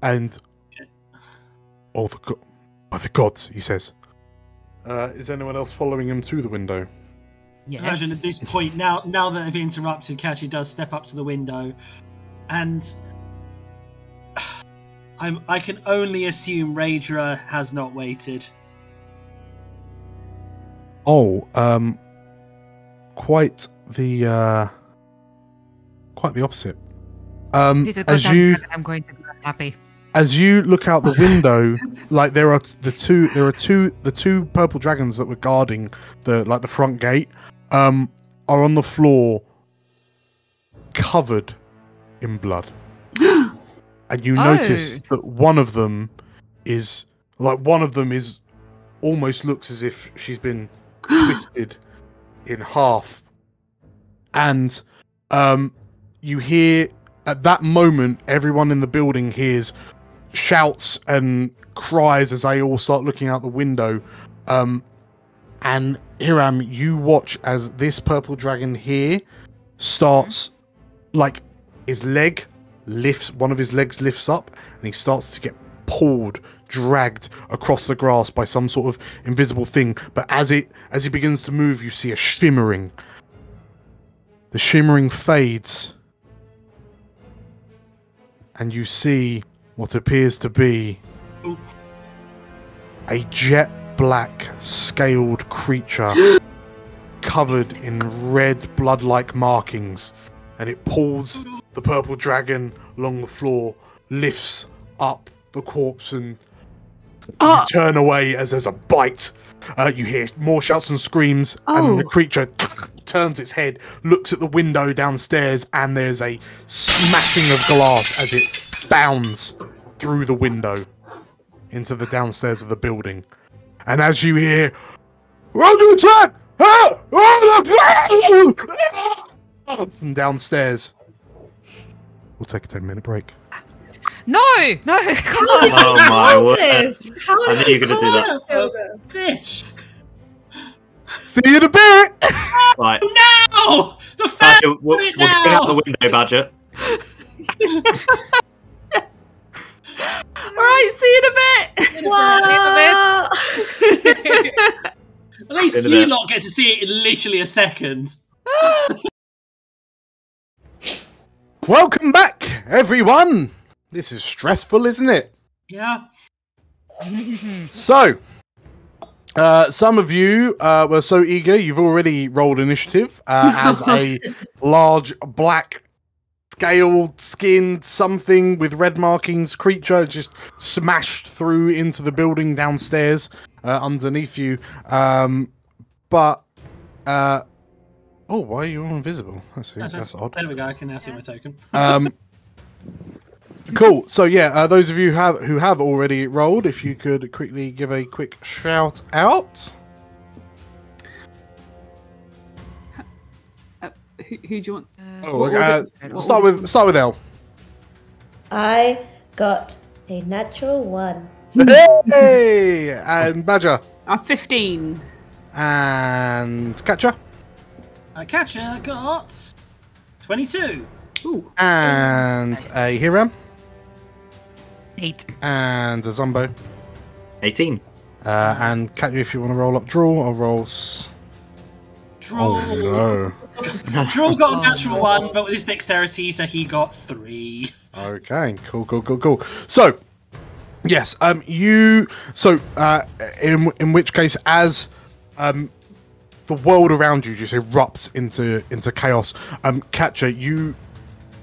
and by the gods, he says. Is anyone else following him to the window? Yes. Imagine at this point, now that they've interrupted, Katya does step up to the window, and I can only assume Raedra has not waited. Oh, quite the opposite. Please, As you, I'm going to be happy. as you look out the window, like there are the two purple dragons that were guarding the front gate, are on the floor, covered in blood, and you notice that one of them is almost looks as if she's been twisted in half, and you hear at that moment everyone in the building hears shouts and cries as they all start looking out the window, and Hiram, you watch as this purple dragon here starts, like one of his legs lifts up and he starts to get pulled, dragged across the grass by some sort of invisible thing. But as he begins to move, you see a shimmering. The shimmering fades, and you see what appears to be a jet black scaled creature covered in red blood-like markings, and it pulls the purple dragon along the floor, lifts up the corpse, and you turn away as there's a bite. You hear more shouts and screams, and then the creature turns its head, looks at the window downstairs, and there's a smashing of glass as it bounds through the window into the downstairs of the building. And as you hear, "Roger attack!" from downstairs, we'll take a 10-minute break. No, come on. Oh my word! How I knew you were going to do that. Bitch! See you in a bit. Right, No! The fan! Badger, we'll get out the window, Badger. Alright, see you in a bit! Wow. At least In a you bit. lot get to see it in literally a second. Welcome back, everyone. This is stressful, isn't it? Yeah. So, some of you were so eager, you've already rolled initiative as a large black scaled, skinned something with red markings creature just smashed through into the building downstairs underneath you. But why are you all invisible? That's odd. There we go. I can now see my token. Cool. So yeah, those of you who have already rolled, if you could quickly give a quick shout out. Who do you want? Start with L. I got a natural 1. Hey, and Badger 15. and Katya Katya got 22. Ooh. and a Hiram 8. and a Zumbo 18. and Katya, if you want to roll up draw, I'll roll. Draw. Oh no. Draw got a natural 1, but with his dexterity, so he got 3. Okay, cool. So, yes, in which case, as the world around you just erupts into chaos, Katya,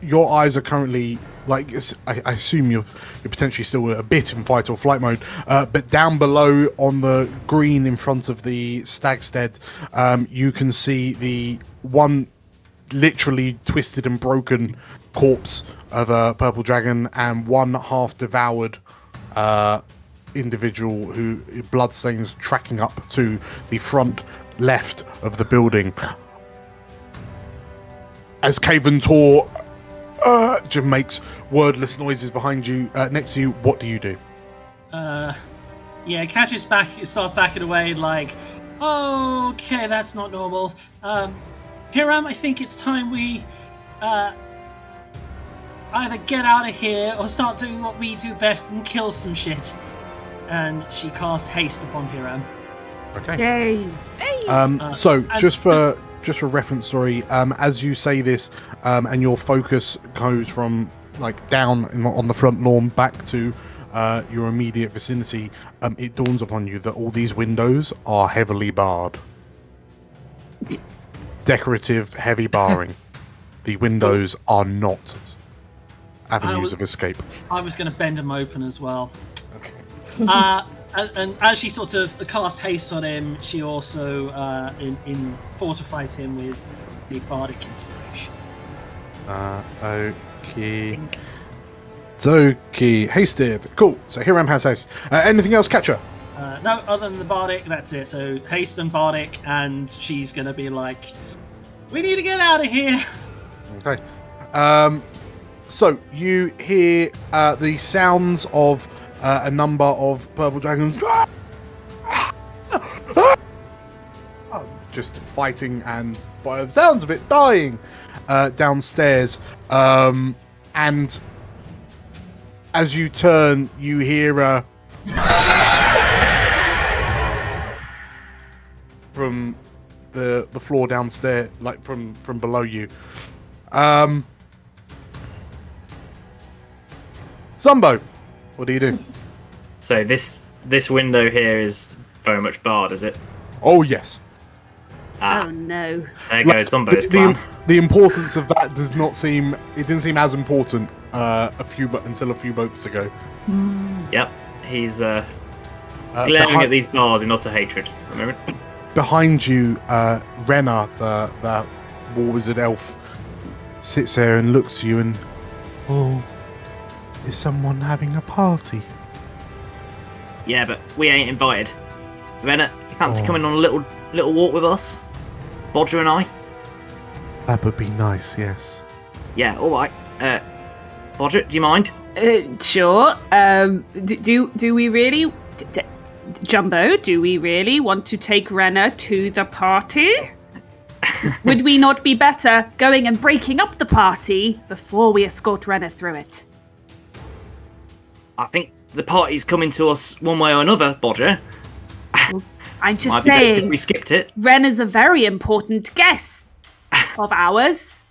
your eyes are currently like, I assume you're potentially still a bit in fight or flight mode, but down below on the green in front of the Stag Stead, you can see the one literally twisted and broken corpse of a purple dragon and one half devoured individual who bloodstains tracking up to the front left of the building. As Quentin Torvoff just makes wordless noises behind you, next to you, what do you do? Yeah, Katya's back. It starts backing away like, oh, okay, that's not normal. Hiram, I think it's time we either get out of here or start doing what we do best and kill some shit. And she cast haste upon Hiram. Okay. Yay. So and just for just for reference, sorry, as you say this, and your focus goes from like down on the front lawn back to your immediate vicinity, it dawns upon you that all these windows are heavily barred. Decorative, heavy barring. The windows are not avenues of escape. I was going to bend them open as well. Okay. And as she sort of casts haste on him, she also fortifies him with the bardic inspiration. Okay. It's okay. Hasted. Cool. So Hiram has haste. Anything else, Katya? No, other than the bardic, that's it. So haste and bardic, and she's going to be like, we need to get out of here. Okay. So you hear the sounds of a number of purple dragons just fighting and, by the sounds of it, dying downstairs. And as you turn, you hear from the floor downstairs, like from below you. Zumbo, what do you do? So this window here is very much barred, is it? Oh yes. Ah, Oh no. there goes Zumbo's plan. The importance of that does not seem. It didn't seem as important until a few moments ago. Yep, he's glaring at these bars in utter hatred. Remember? Behind you, Renna, the war wizard elf, sits there and looks at you and, oh, is someone having a party? Yeah, but we ain't invited. Renna, you fancy coming on a little walk with us? Bodger and I? That would be nice, yes. Yeah, all right. Bodger, do you mind? Sure. Do we really... Jumbo, do we really want to take Renna to the party? Would we not be better going and breaking up the party before we escort Renna through it? I think the party's coming to us one way or another, Bodger. I'm just Might be best if saying, we skipped it. Renna's a very important guest of ours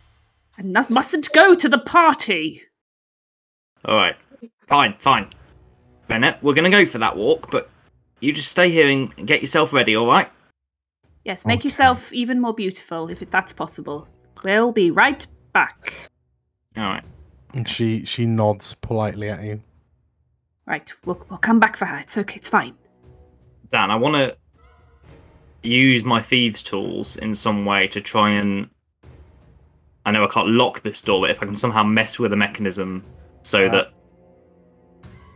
and mustn't go to the party. All right, fine. Renna, we're going to go for that walk, but you just stay here and get yourself ready, all right? Yes, make yourself even more beautiful, if that's possible. We'll be right back. All right. And she nods politely at you. Right, we'll come back for her. It's okay, it's fine. Dan, I want to use my thieves' tools in some way to try and... I know I can't lock this door, but if I can somehow mess with the mechanism so that...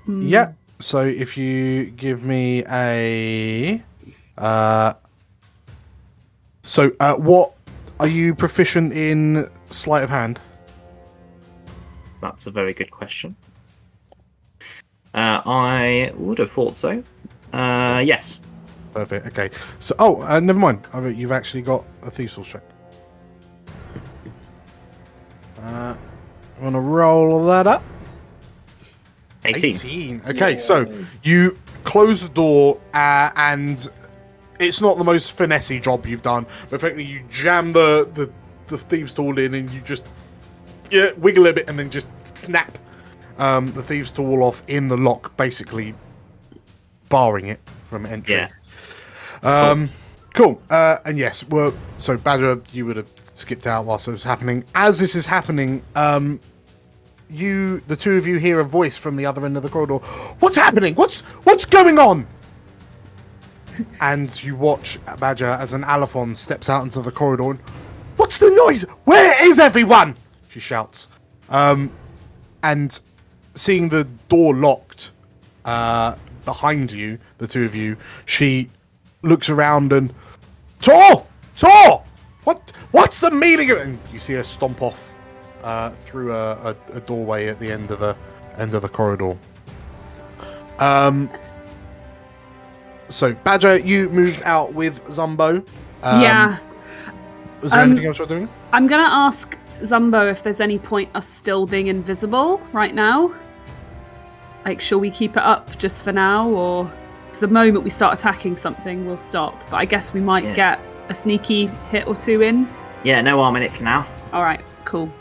Yeah, so if you give me a... what... Are you proficient in sleight of hand? That's a very good question. I would have thought so. Yes. Perfect, okay. So, never mind. You've actually got a thieves' tools check. I'm going to roll that up. 18. Okay, so you close the door and it's not the most finessey job you've done, but effectively you jam the thieves' tool in and you just wiggle a bit and then just snap the thieves' tool off in the lock, basically barring it from entry. Yeah. Cool. And yes, so Badger, you would have skipped out whilst it was happening. As this is happening, the two of you hear a voice from the other end of the corridor. What's happening? What's going on? And you watch Badger as an Alaphon steps out into the corridor. And, what's the noise? Where is everyone? She shouts. And seeing the door locked behind you, the two of you, she looks around and Tor! What's the meaning of it? And you see her stomp off through a doorway at the end of the corridor. So Badger, you moved out with Zumbo. Yeah. Was there anything else you're doing? I'm gonna ask Zumbo if there's any point us still being invisible right now. Like, shall we keep it up just for now, or to the moment we start attacking something, we'll stop. But I guess we might get a sneaky hit or two in? Yeah, no harm in it for now. All right, cool.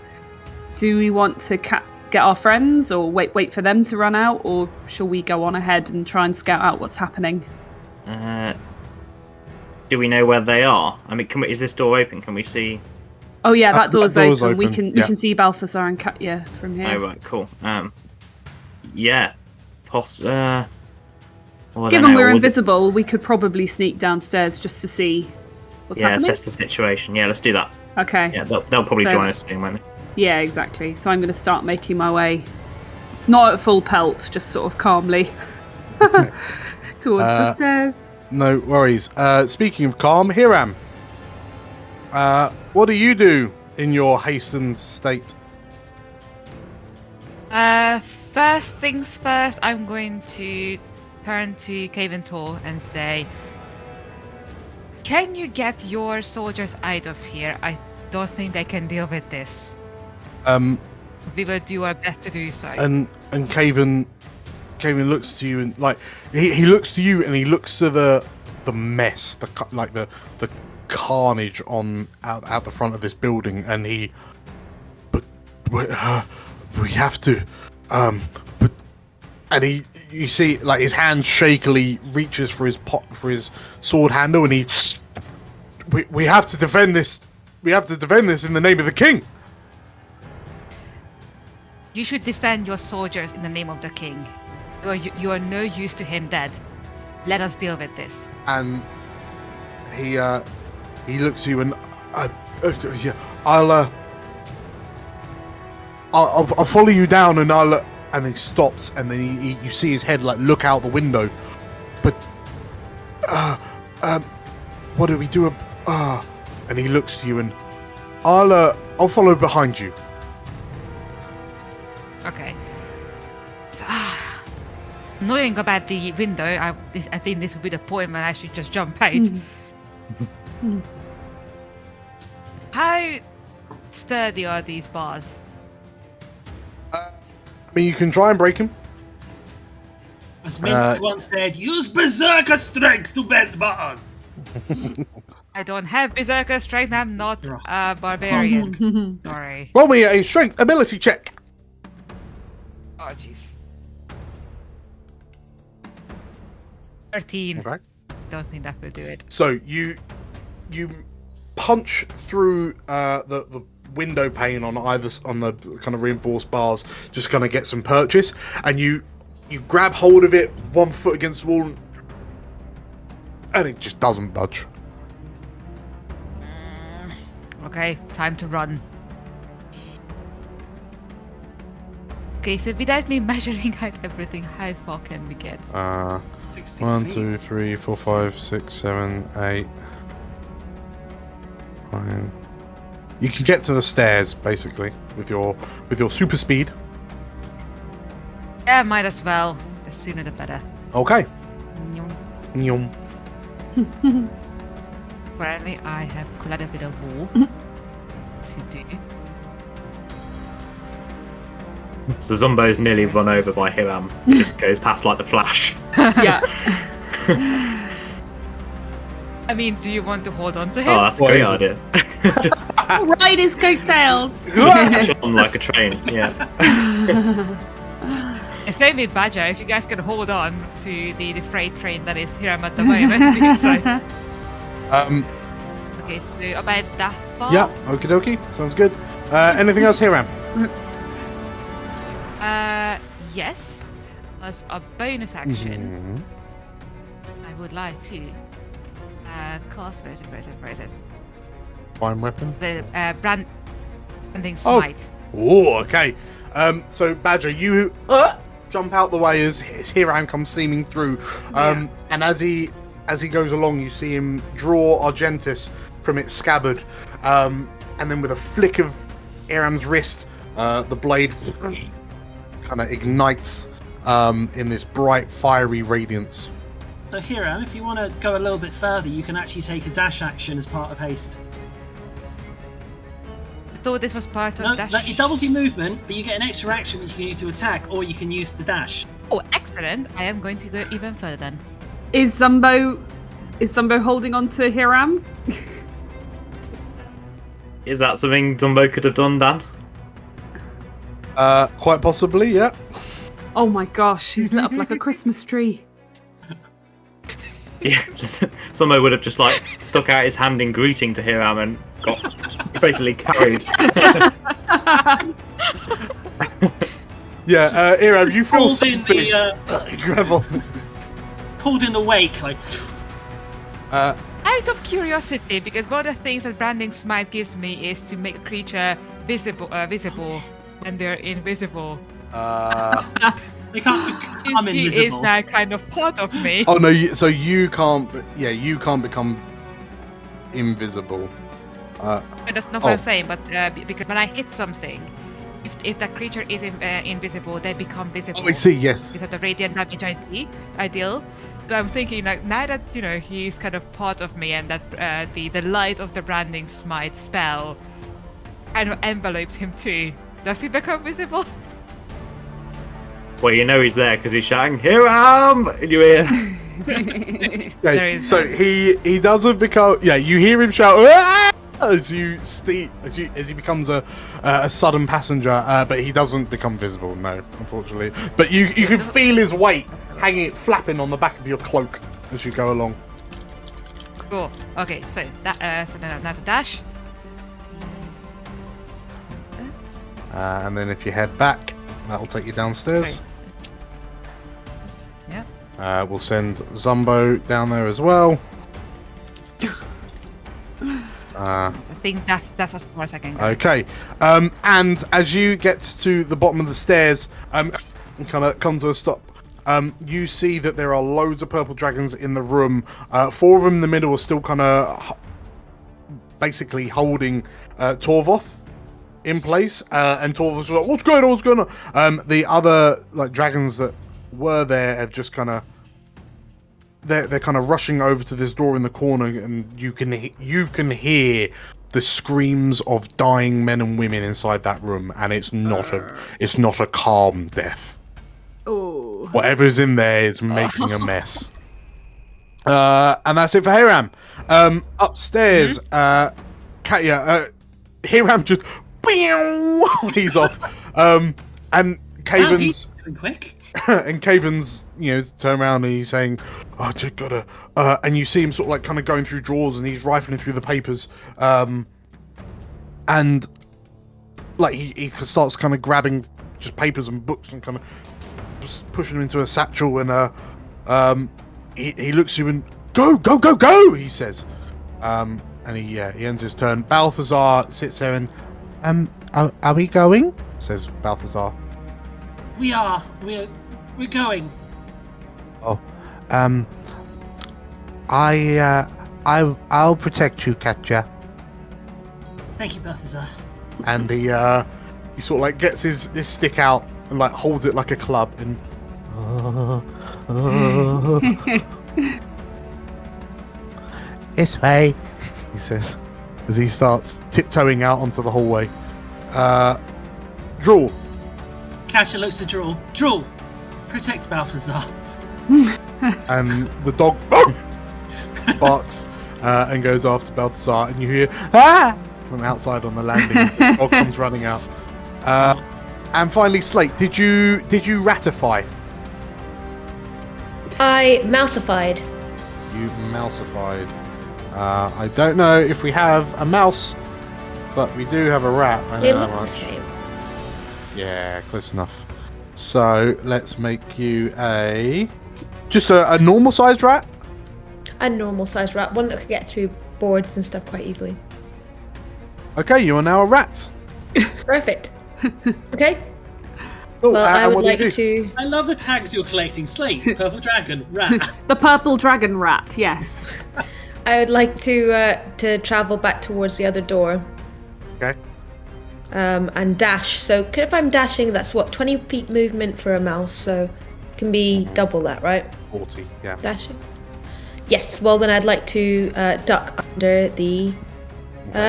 Do we want to get our friends, or wait for them to run out, or shall we go on ahead and try and scout out what's happening? Do we know where they are? I mean, is this door open? Can we see? Oh yeah, that door's open. We open. can Balthazar and Katya from here. Oh right, cool. Yeah. Given we're invisible, we could probably sneak downstairs just to see what's happening. Yeah, assess the situation. Yeah, let's do that. Okay. Yeah, they'll probably join us soon, won't they? Yeah, exactly. So I'm going to start making my way, not at full pelt, just sort of calmly towards the stairs. No worries. Speaking of calm, Hiram, what do you do in your hastened state? First things first, I'm going to turn to Caventor and say, can you get your soldiers out of here? I don't think they can deal with this. We will do our best to do so. And Caven looks to you and he looks to you and he looks to the mess, the carnage out the front of this building, and but we have to, and you see like his hand shakily reaches for his sword handle, and we have to defend this. We have to defend this in the name of the king. You should defend your soldiers in the name of the king. You are no use to him dead. Let us deal with this. And he looks at you and I'll follow you down, and and he stops, and then you see his head like look out the window. But what do we do? And he looks to you and I'll follow behind you. Okay. Knowing about the window, I think this would be the point when I should just jump out. How sturdy are these bars? I mean, you can try and break him. As Minsk once said, use berserker strength to bend bars. I don't have berserker strength. I'm not a barbarian. Sorry. Roll me a strength ability check. Oh jeez. 13. Okay. Don't think that will do it. So you punch through the window pane on the kind of reinforced bars, just kind of get some purchase, and you grab hold of it, 1 foot against the wall, and it just doesn't budge. Okay, time to run. Okay, so without me measuring out everything, how far can we get? 1, 2, 3, 4, 5, 6, 7, 8, 9. You can get to the stairs basically with your super speed. Yeah, might as well. The sooner the better. Okay. Nyum. Apparently, I have collided with a wall to do. So Zumbo's nearly run over by Hiram. He just goes past like the Flash. Yeah. I mean, do you want to hold on to him? Oh, that's a great idea. Ride his coattails. Catch on like a train, yeah. It's going to be Badger if you guys can hold on to the freight train that is Hiram at the moment. Okay, so about that far? Yeah, okie dokie. Sounds good. Anything else, Hiram? Yes. As a bonus action, I would like to cast. Where is it? Fine weapon? The branding smite. Oh, okay. So Badger, you jump out the way as Hiram comes steaming through. And as he goes along, you see him draw Argentis from its scabbard, and then with a flick of Hiram's wrist, the blade kind of ignites in this bright, fiery radiance. So Hiram, if you want to go a little bit further, you can actually take a dash action as part of haste. I thought this was part of dash. It doubles your movement, but you get an extra action which you can use to attack, or you can use the dash. Oh, excellent! I am going to go even further then. Is Zumbo holding on to Hiram? Is that something Dumbo could have done, Dan? Quite possibly, yeah. Oh my gosh, he's lit up like a Christmas tree. Yeah, Dumbo would have just like stuck out his hand in greeting to Hiram and got basically carried. Yeah, Hiram, you feel Pulled in something. the Grab on. pulled in the wake, like. Out of curiosity, because one of the things that branding smite gives me is to make a creature visible when they're invisible. They can't become He invisible. is now kind of part of me. Oh no! So you can't. Yeah, you can't become invisible. But that's not what I'm saying. But because when I hit something, if that creature is invisible, they become visible. Oh, I see. Yes. Because of the radiant damage I deal. So I'm thinking, like, now that he's kind of part of me, and that the light of the branding smite spell kind of envelopes him too. Does he become visible? Well, you know he's there because he's shouting, "Hiram!" in your ear. Yeah, so he doesn't become. Yeah, you hear him shout "Ah!" as he becomes a sudden passenger, but he doesn't become visible. No, unfortunately. But you can feel his weight flapping on the back of your cloak as you go along. Cool. Okay, so that so now to dash. And then if you head back, that'll take you downstairs. Yeah. We'll send Zumbo down there as well. I think that's as far as I can go. Okay. And as you get to the bottom of the stairs, kind of come to a stop. You see that there are loads of purple dragons in the room. 4 of them in the middle are still kind of basically holding Torvoff in place, and Torvoff's like, "What's going on? What's going on?" The other dragons that were there have just kind of they're kind of rushing over to this door in the corner, and you can hear the screams of dying men and women inside that room, and it's not a calm death. Oh. Whatever's in there is making a mess. And that's it for Hiram. Upstairs, Katya, Hiram just he's off. And Caven's quick. And Caven's, turn around and he's saying, "Oh, just gotta," and you see him sort of kind of going through drawers, and he's rifling through the papers, and he starts kind of grabbing just papers and books and kind of just pushing them into a satchel, and he looks at you and go, he says, and he ends his turn. Balthazar sits there and are we going? Says Balthazar. We're going. Oh, I'll protect you, Katya. Thank you, Balthazar. And he sort of gets his stick out and holds it like a club and This way, he says as he starts tiptoeing out onto the hallway. Draw. Katya looks to Draw. Draw, protect Balthazar. And the dog barks and goes after Balthazar, and you hear "Ah!" from outside on the landing as this dog comes running out. And finally, Slate, did you ratify? I mouseified. You mouseified. I don't know if we have a mouse, but we do have a rat. I know that much. Yeah, close enough. So let's make you just a normal sized rat. A normal sized rat, one that could get through boards and stuff quite easily. Okay, you are now a rat. Perfect. Okay. Cool. Well, I would what like do you do? to. I love the tags you're collecting. Slate, purple dragon, rat. The purple dragon rat, yes. I would like to travel back towards the other door. Okay. And dash. So if I'm dashing, that's 20 feet movement for a mouse. So it can be double that, right? 40. Yeah. Dashing. Yes. Well, then I'd like to duck under the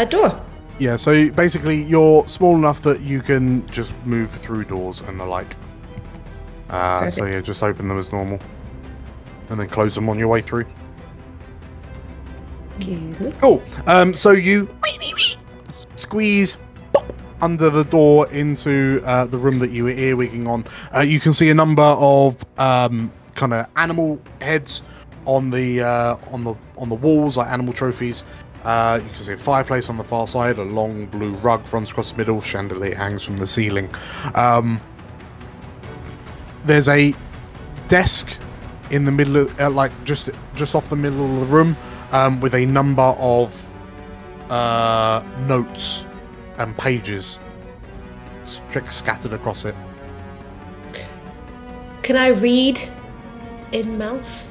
door. Yeah, so basically you're small enough that you can just move through doors and the like. So yeah, just open them as normal. And then close them on your way through. Cool. So you squeeze pop, under the door into the room that you were earwigging on. You can see a number of kind of animal heads on the walls, like animal trophies. You can see a fireplace on the far side, a long blue rug runs across the middle, chandelier hangs from the ceiling. There's a desk in the middle of, like just off the middle of the room, with a number of notes and pages scattered across it. Can I read in mouse?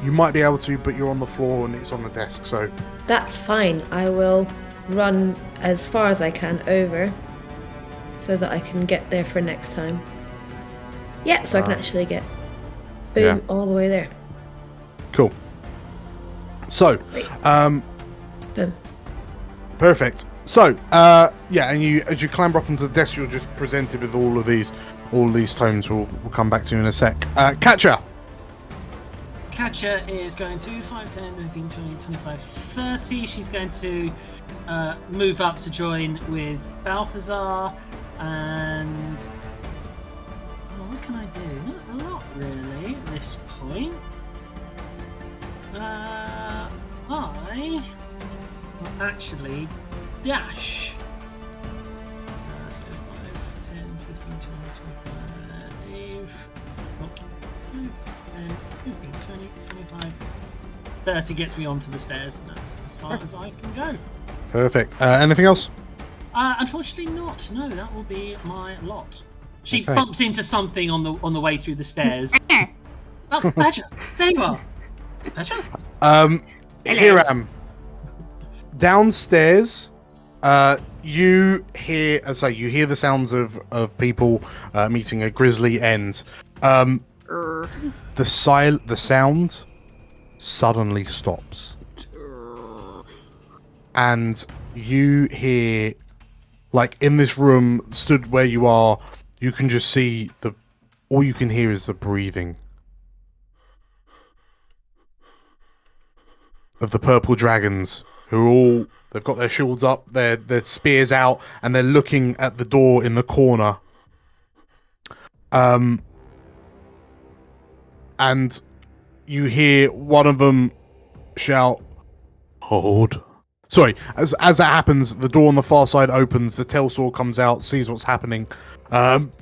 You might be able to, but you're on the floor and it's on the desk, so... That's fine. I will run as far as I can over so that I can get there for next time. Yeah, so I can actually get all the way there. Cool. So, Boom. perfect. So, yeah, and as you clamber up onto the desk, you're just presented with all of these tomes. We'll come back to you in a sec. Katya! Katya is going to 5, 10, 15, 20, 25, 30. She's going to move up to join with Balthazar. And what can I do? Not a lot, really, at this point. I will actually dash. So 5, 10, 15, 20, 25, 10, 15, 20, 25, 30 gets me onto the stairs, and that's as far as I can go. Perfect. Anything else? Unfortunately not. No, that will be my lot. She bumps into something on the way through the stairs. Oh, Badger! There you are! Badger? Hiram. Downstairs, you hear the sounds of people meeting a grisly end. The sound suddenly stops, and you hear, like, in this room, stood where you are, you can just see all you can hear is the breathing of the purple dragons, who they've got their shields up, their spears out, and they're looking at the door in the corner. And you hear one of them shout, "Hold." Sorry, as that happens, the door on the far side opens, the Telsor comes out, sees what's happening.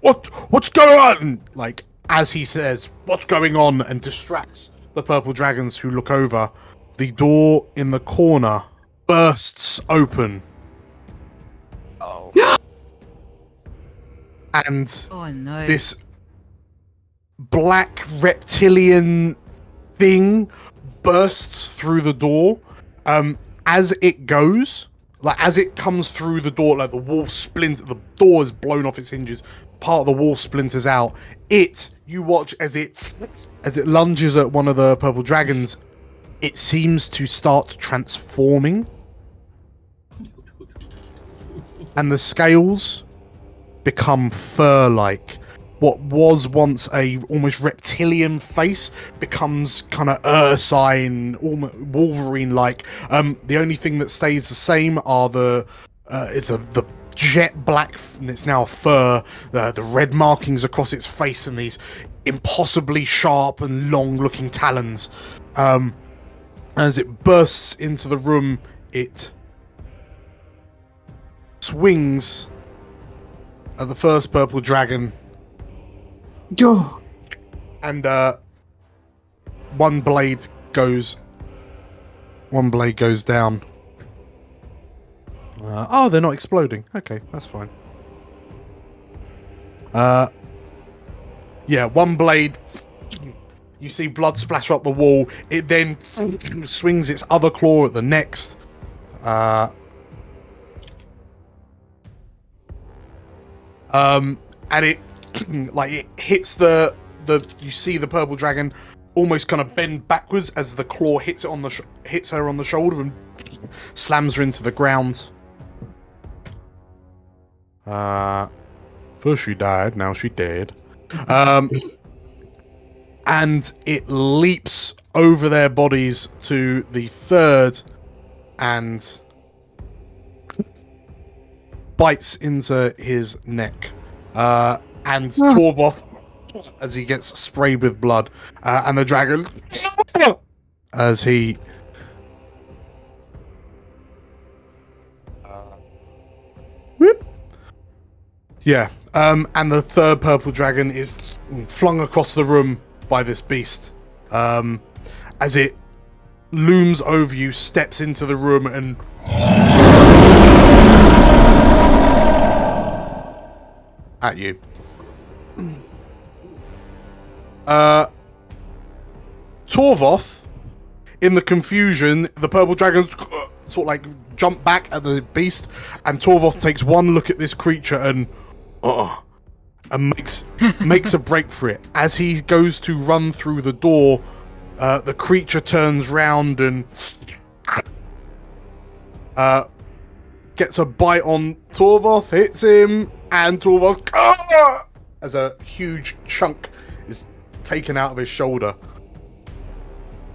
What's going on? Like, as he says, "What's going on?" and distracts the purple dragons, who look over. The door in the corner bursts open. Oh. And no. This black reptilian thing bursts through the door. As it goes, like, as it comes through the door, like, the wall splinters, the door is blown off its hinges, part of the wall splinters out. You watch as it lunges at one of the purple dragons. It seems to start transforming, and the scales become fur-like. What was once a almost reptilian face becomes kind of ursine, almost Wolverine-like. The only thing that stays the same are the jet black, and it's now fur, the red markings across its face, and these impossibly sharp and long-looking talons. As it bursts into the room, it swings at the first purple dragon. Oh. And one blade goes down. Oh, they're not exploding. Okay, that's fine. Yeah, one blade. You see blood splatter up the wall. It then swings its other claw at the next. And it, like, it hits the you see the purple dragon almost kind of bend backwards as the claw hits her on the shoulder and slams her into the ground. First she died, now she dead. And it leaps over their bodies to the third and bites into his neck. And Torvoff, as he gets sprayed with blood, and the dragon, as he... whoop. Yeah, and the third purple dragon is flung across the room by this beast. As it looms over you, steps into the room, and... at you. Torvoff, in the confusion, the purple dragon sort of like jump back at the beast, and Torvoff takes one look at this creature and makes a break for it. As he goes to run through the door, the creature turns round and gets a bite on Torvoff, hits him, and Torvoff, as a huge chunk is taken out of his shoulder.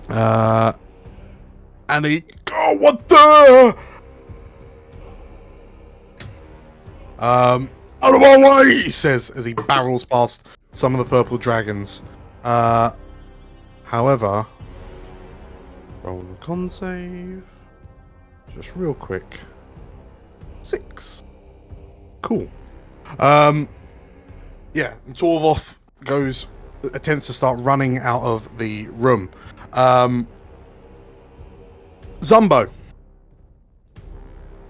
And he, what the? Out of my way, he says, as he barrels past some of the purple dragons. However, roll the con save. Just real quick. 6. Cool. Yeah, and Torvoff attempts to start running out of the room. Zumbo.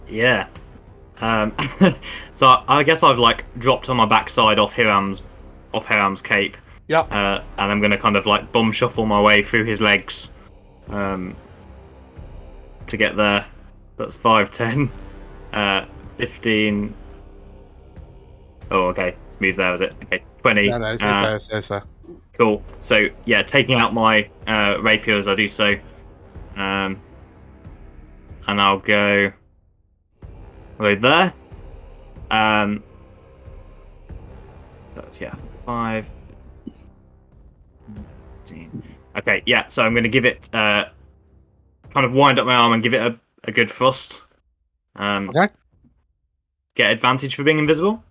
Yeah. So I guess I've like dropped on my backside off Hiram's cape. Yep. And I'm gonna kind of like bum shuffle my way through his legs, to get there. That's 5, 10, 15. Oh, okay. It's moved there, is it? Okay, 20. No, it's there. Cool. So yeah, taking out my rapier as I do so, and I'll go right there. So that's 5. 15. Okay, yeah. So I'm going to give it kind of wind up my arm and give it a good thrust. Okay. Get advantage for being invisible.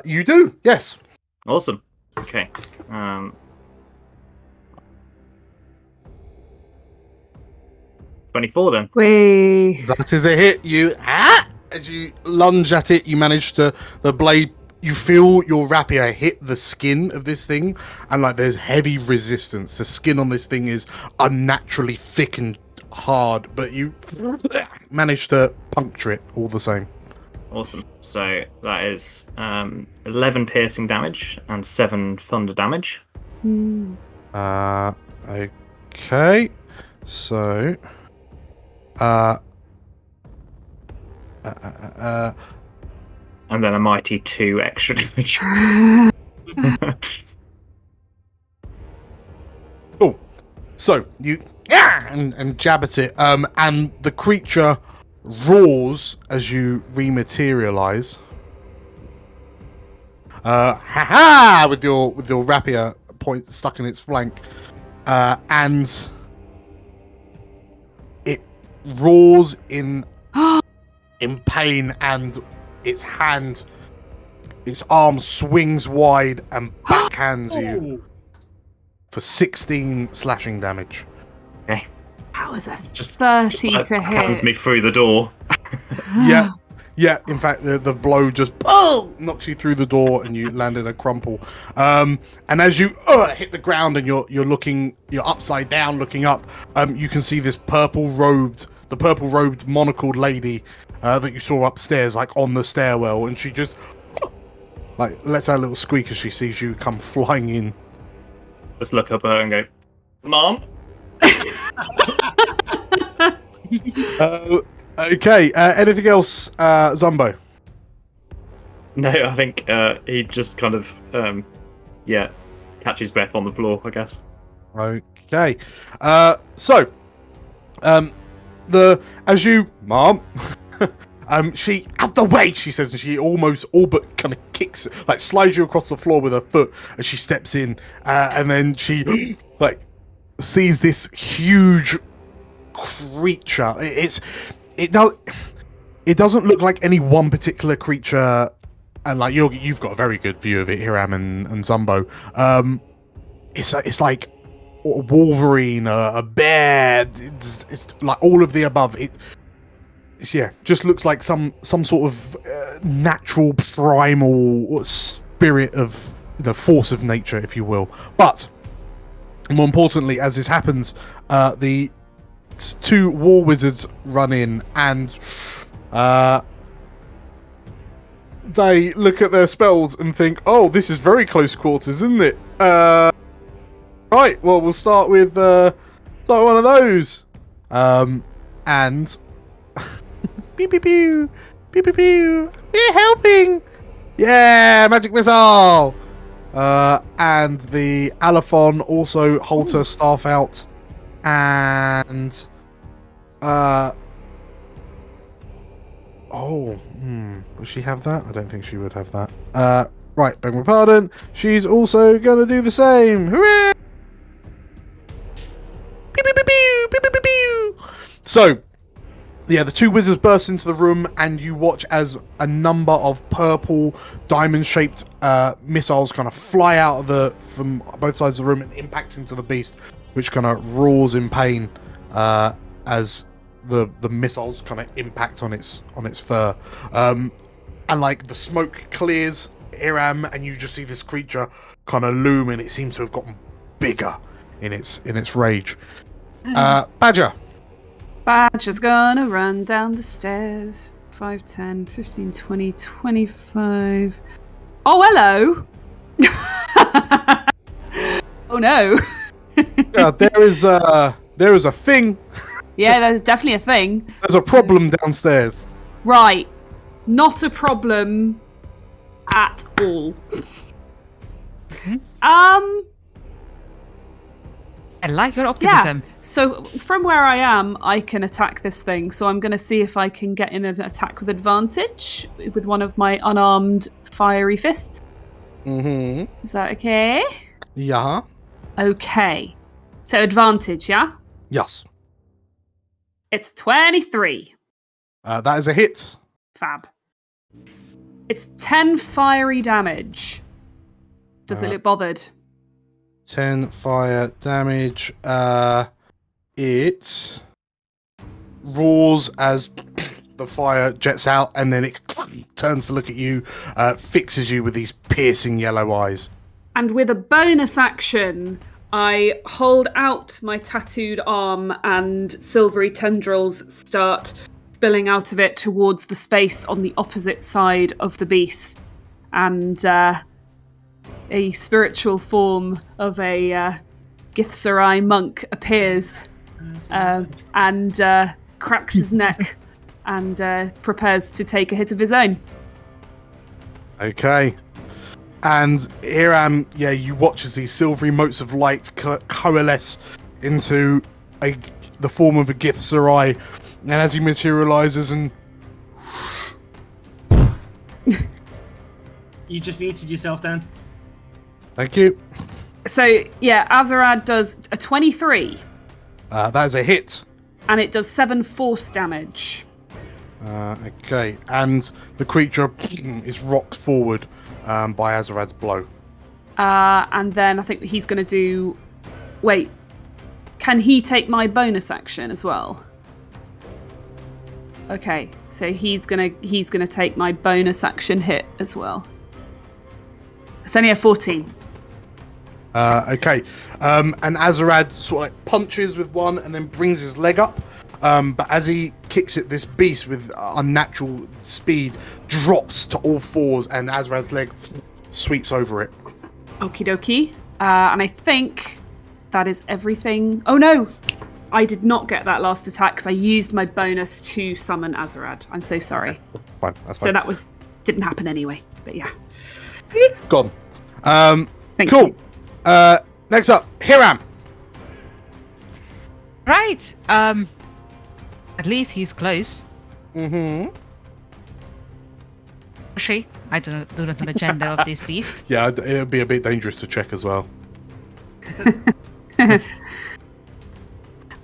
You do, yes. Awesome. Okay. 24 then. Whee. That is a hit. As you lunge at it, you manage to, the blade, you feel your rapier hit the skin of this thing, and like there's heavy resistance. The skin on this thing is unnaturally thick and hard, but you manage to puncture it all the same. Awesome. So that is 11 piercing damage and 7 thunder damage. Okay. So and then a mighty 2 extra damage. Cool. So you and jab at it, and the creature roars as you rematerialize. With your rapier point stuck in its flank, and it roars in pain, and its arm swings wide and backhands you for 16 slashing damage. Okay. That was a 30 to hit. Hands me through the door. Yeah. In fact, the blow just knocks you through the door, and you land in a crumple. And as you hit the ground, and you're upside down, looking up, you can see this purple robed monocled lady that you saw upstairs, like on the stairwell, and she just like lets out a little squeak as she sees you come flying in. Just look up at her and go, "Mom." Okay. Anything else, Zumbo? No, I think he just kind of catches breath on the floor, I guess. Okay. So as you, Mom, she, out the way, she says, and she almost all but kind of kicks, like slides you across the floor with her foot as she steps in, and then she like sees this huge creature. it doesn't look like any one particular creature, and like you've got a very good view of it, Hiram and Zumbo. It's like a Wolverine, a bear. It's like all of the above. Just looks like some sort of natural primal spirit of the force of nature, if you will. But more importantly, as this happens, the two war wizards run in and they look at their spells and think, "Oh, this is very close quarters, isn't it?" Right. Well, we'll start with one of those, and. Pew pew pew, pew pew pew. We're helping. Yeah, magic missile. And the Alaphon also holds her staff out, and will she have that? I don't think she would have that. Right, beg my pardon. She's also gonna do the same. Hooray! Pew pew pew pew, pew pew pew pew. So. Yeah, the two wizards burst into the room, and you watch as a number of purple, diamond-shaped missiles kind of fly out of from both sides of the room and impact into the beast, which kind of roars in pain as the missiles kind of impact on its fur, and like the smoke clears, Hiram, and you just see this creature kind of loom, and it seems to have gotten bigger in its rage. Badger. Badger's gonna run down the stairs. 5, 10, 15, 20, 25. Oh, hello! Oh no! Yeah, there is a thing. Yeah, there's definitely a thing. There's a problem downstairs. Right. Not a problem at all. I like your optimism. Yeah. So from where I am, I can attack this thing. So I'm going to see if I can get in an attack with advantage with one of my unarmed fiery fists. Mm-hmm. Is that okay? Yeah. Okay. So advantage, yeah? Yes. It's 23. That is a hit. Fab. It's 10 fiery damage. Does it look bothered? 10 fire damage. It roars as the fire jets out, and then it turns to look at you, fixes you with these piercing yellow eyes. And with a bonus action, I hold out my tattooed arm, and silvery tendrils start spilling out of it towards the space on the opposite side of the beast. And a spiritual form of a Githzerai monk appears and cracks his neck and prepares to take a hit of his own. Okay. And Hiram, you watch as these silvery motes of light coalesce into the form of a Githzerai, and as he materializes and... You just muted yourself, Dan. Thank you. So, Azarad does a 23. That is a hit. And it does 7 force damage. Okay. And the creature is rocked forward by Azarad's blow. And then I think he's going to do... Wait. Can he take my bonus action as well? Okay. So he's gonna take my bonus action hit as well. It's only a 14. Okay. And Azarad sort of like punches with one and then brings his leg up. But as he kicks it, this beast with unnatural speed drops to all fours, and Azarad's leg sweeps over it. Okie dokie. And I think that is everything. Oh no! I did not get that last attack because I used my bonus to summon Azarad. I'm so sorry. Fine, that's so fine. that didn't happen anyway, but yeah. Gone. Thank cool. you. Next up, Hiram. Right. At least he's close. Mm-hmm. She? I do not know the gender of this beast. Yeah, it would be a bit dangerous to check as well.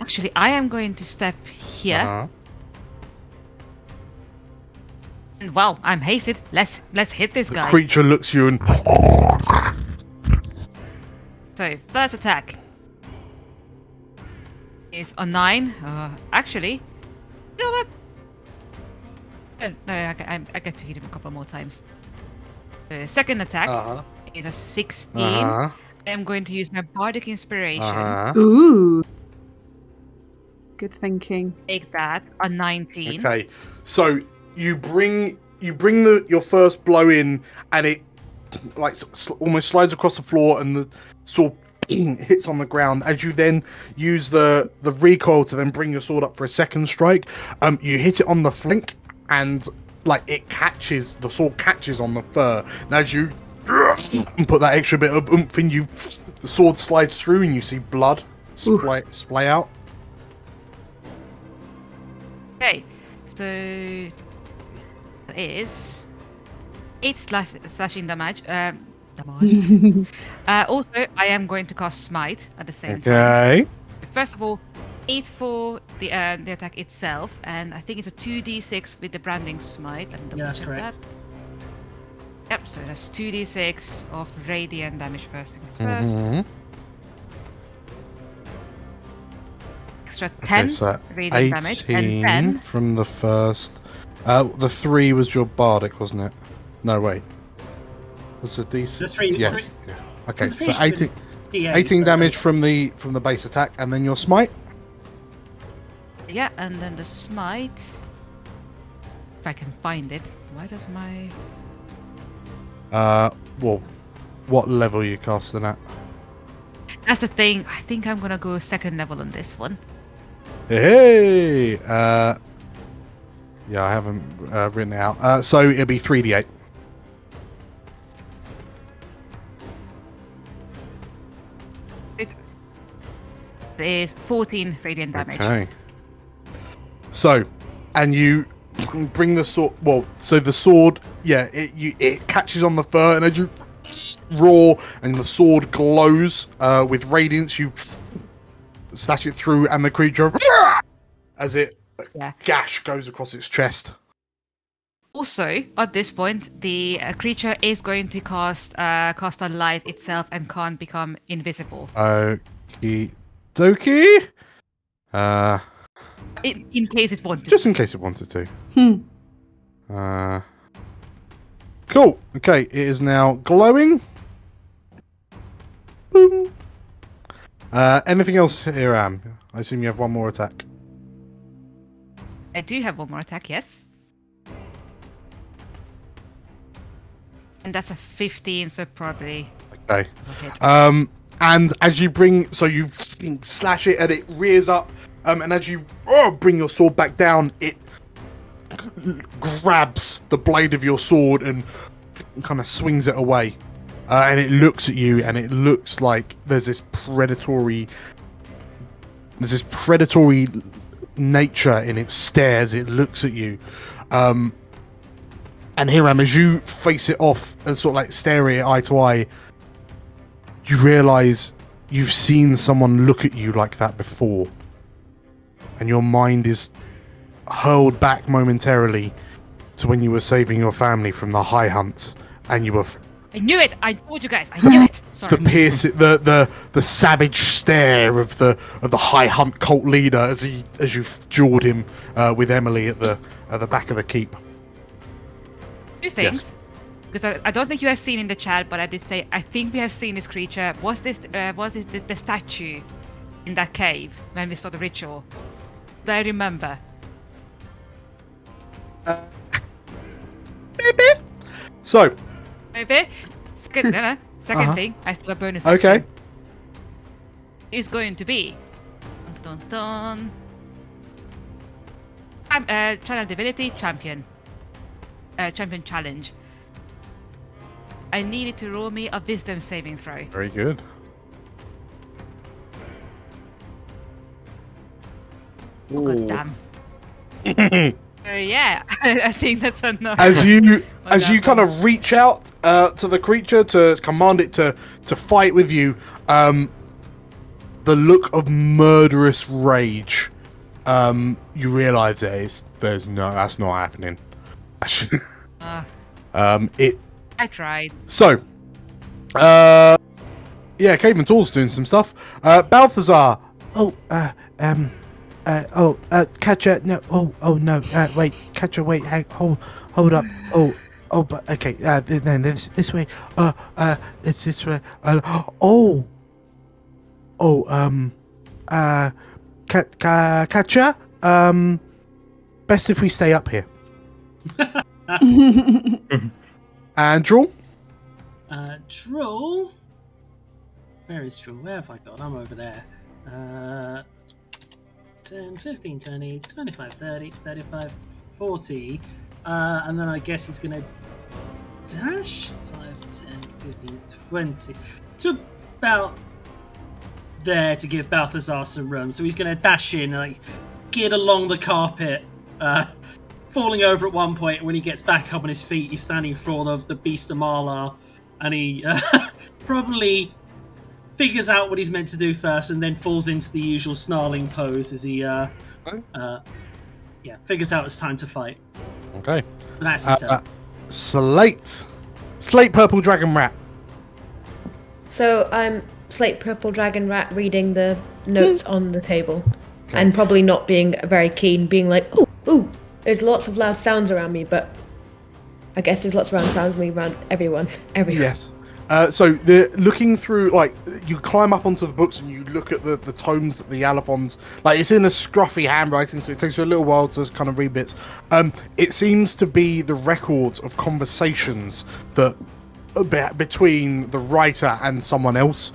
Actually, I am going to step here. Well, I'm hasted. Let's hit this The guy. creature looks at you and So first attack is a 9. Actually, you know what? No, I get to hit him a couple more times. The second attack is a 16. I'm going to use my bardic inspiration. Ooh. Good thinking. Take that, a 19. okay. So you bring your first blow in, and it like almost slides across the floor, and the sword hits on the ground. As you then use the recoil to then bring your sword up for a second strike, you hit it on the flank, and like the sword catches on the fur. And as you put that extra bit of oomph in, the sword slides through, and you see blood splay out. Okay, so that is 8 slashing damage. Also, I am going to cast Smite at the same time. Okay. First of all, 8 for the attack itself, and I think it's a 2d6 with the branding Smite. Let me double that's check correct. that. Yep, so that's 2d6 of radiant damage first things first. Extra 10 so radiant damage, and then from the first. The 3 was your bardic, wasn't it? No, wait. Was it D6? The 3. Yes. Yeah. Okay, The so 3 18 D8, damage from the base attack, and then your smite. yeah, and then the Smite. If I can find it. Why does my Well, what level are you casting at? That's the thing. I think I'm gonna go second level on this one. Hey! Yeah, I haven't written it out. So it'll be 3d8. It is 14 radiant damage. Okay. So, and you bring the sword. Well, so the sword, yeah, it catches on the fur, and as you roar, and the sword glows with radiance, you slash it through, and the creature, as it gash goes across its chest. Also, at this point, the creature is going to cast a light itself and can't become invisible. Okie dokie. In case it wanted. Just in case it wanted to. Cool. Okay, it is now glowing. Boom. Anything else here, Am? I assume you have one more attack. I do have one more attack, yes. And that's a 15, so probably. Okay. And as you you slash it, and it rears up. And as you bring your sword back down, it grabs the blade of your sword and kind of swings it away. And it looks at you, and it looks like there's this predatory nature in its stares. It looks at you. And Hiram, as you face it off and sort of like stare at it eye to eye, you realise you've seen someone look at you like that before. And your mind is hurled back momentarily to when you were saving your family from the high hunt, and you were I knew it! I told you guys! I knew it! Sorry. to pierce it, the savage stare of the high hunt cult leader as you've jawed him with Emily at the back of the keep. Two things. Because I don't think you have seen in the chat, but I did say I think we have seen this creature. Was this the statue in that cave when we saw the ritual? Do I remember? Maybe. So. Maybe. Second thing, I still have a bonus. Okay. Action. Is going to be. Channel Divinity Champion. Champion Challenge. I needed to roll me a Wisdom saving throw. Very good. Oh, god damn. Yeah, I think that's enough. As you kind of reach out to the creature to command it to fight with you, the look of murderous rage, you realise that's not happening. It. I tried. So, yeah, Caveman Tall's doing some stuff. Balthazar. Katya. No. Oh no. Wait, Katya. Wait. Hold up. But okay. Then this way. It's this way. Katya. Best if we stay up here. And Drool? Drool? Where is Drool? Where have I got? I'm over there. 10, 15, 20, 25, 30, 35, 40. And then I guess he's going to dash? 5, 10, 15, 20. To about there to give Balthazar some room. So he's going to dash in, like, get along the carpet. Falling over at one point. When he gets back up on his feet, he's standing in front of the Beast of Marlar, and he probably figures out what he's meant to do first, and then falls into the usual snarling pose as he figures out it's time to fight. Okay. So that's his turn. Slate Purple Dragon Rat. So I'm Slate Purple Dragon Rat reading the notes on the table, and probably not being very keen, being like, ooh. There's lots of loud sounds around me, but I guess there's lots of loud sounds around everyone. Yes. So looking through, like, you climb up onto the books and you look at the tomes that the Allophons, like, it's in a scruffy handwriting, so it takes you a little while to kind of read bits. It seems to be the records of conversations that between the writer and someone else.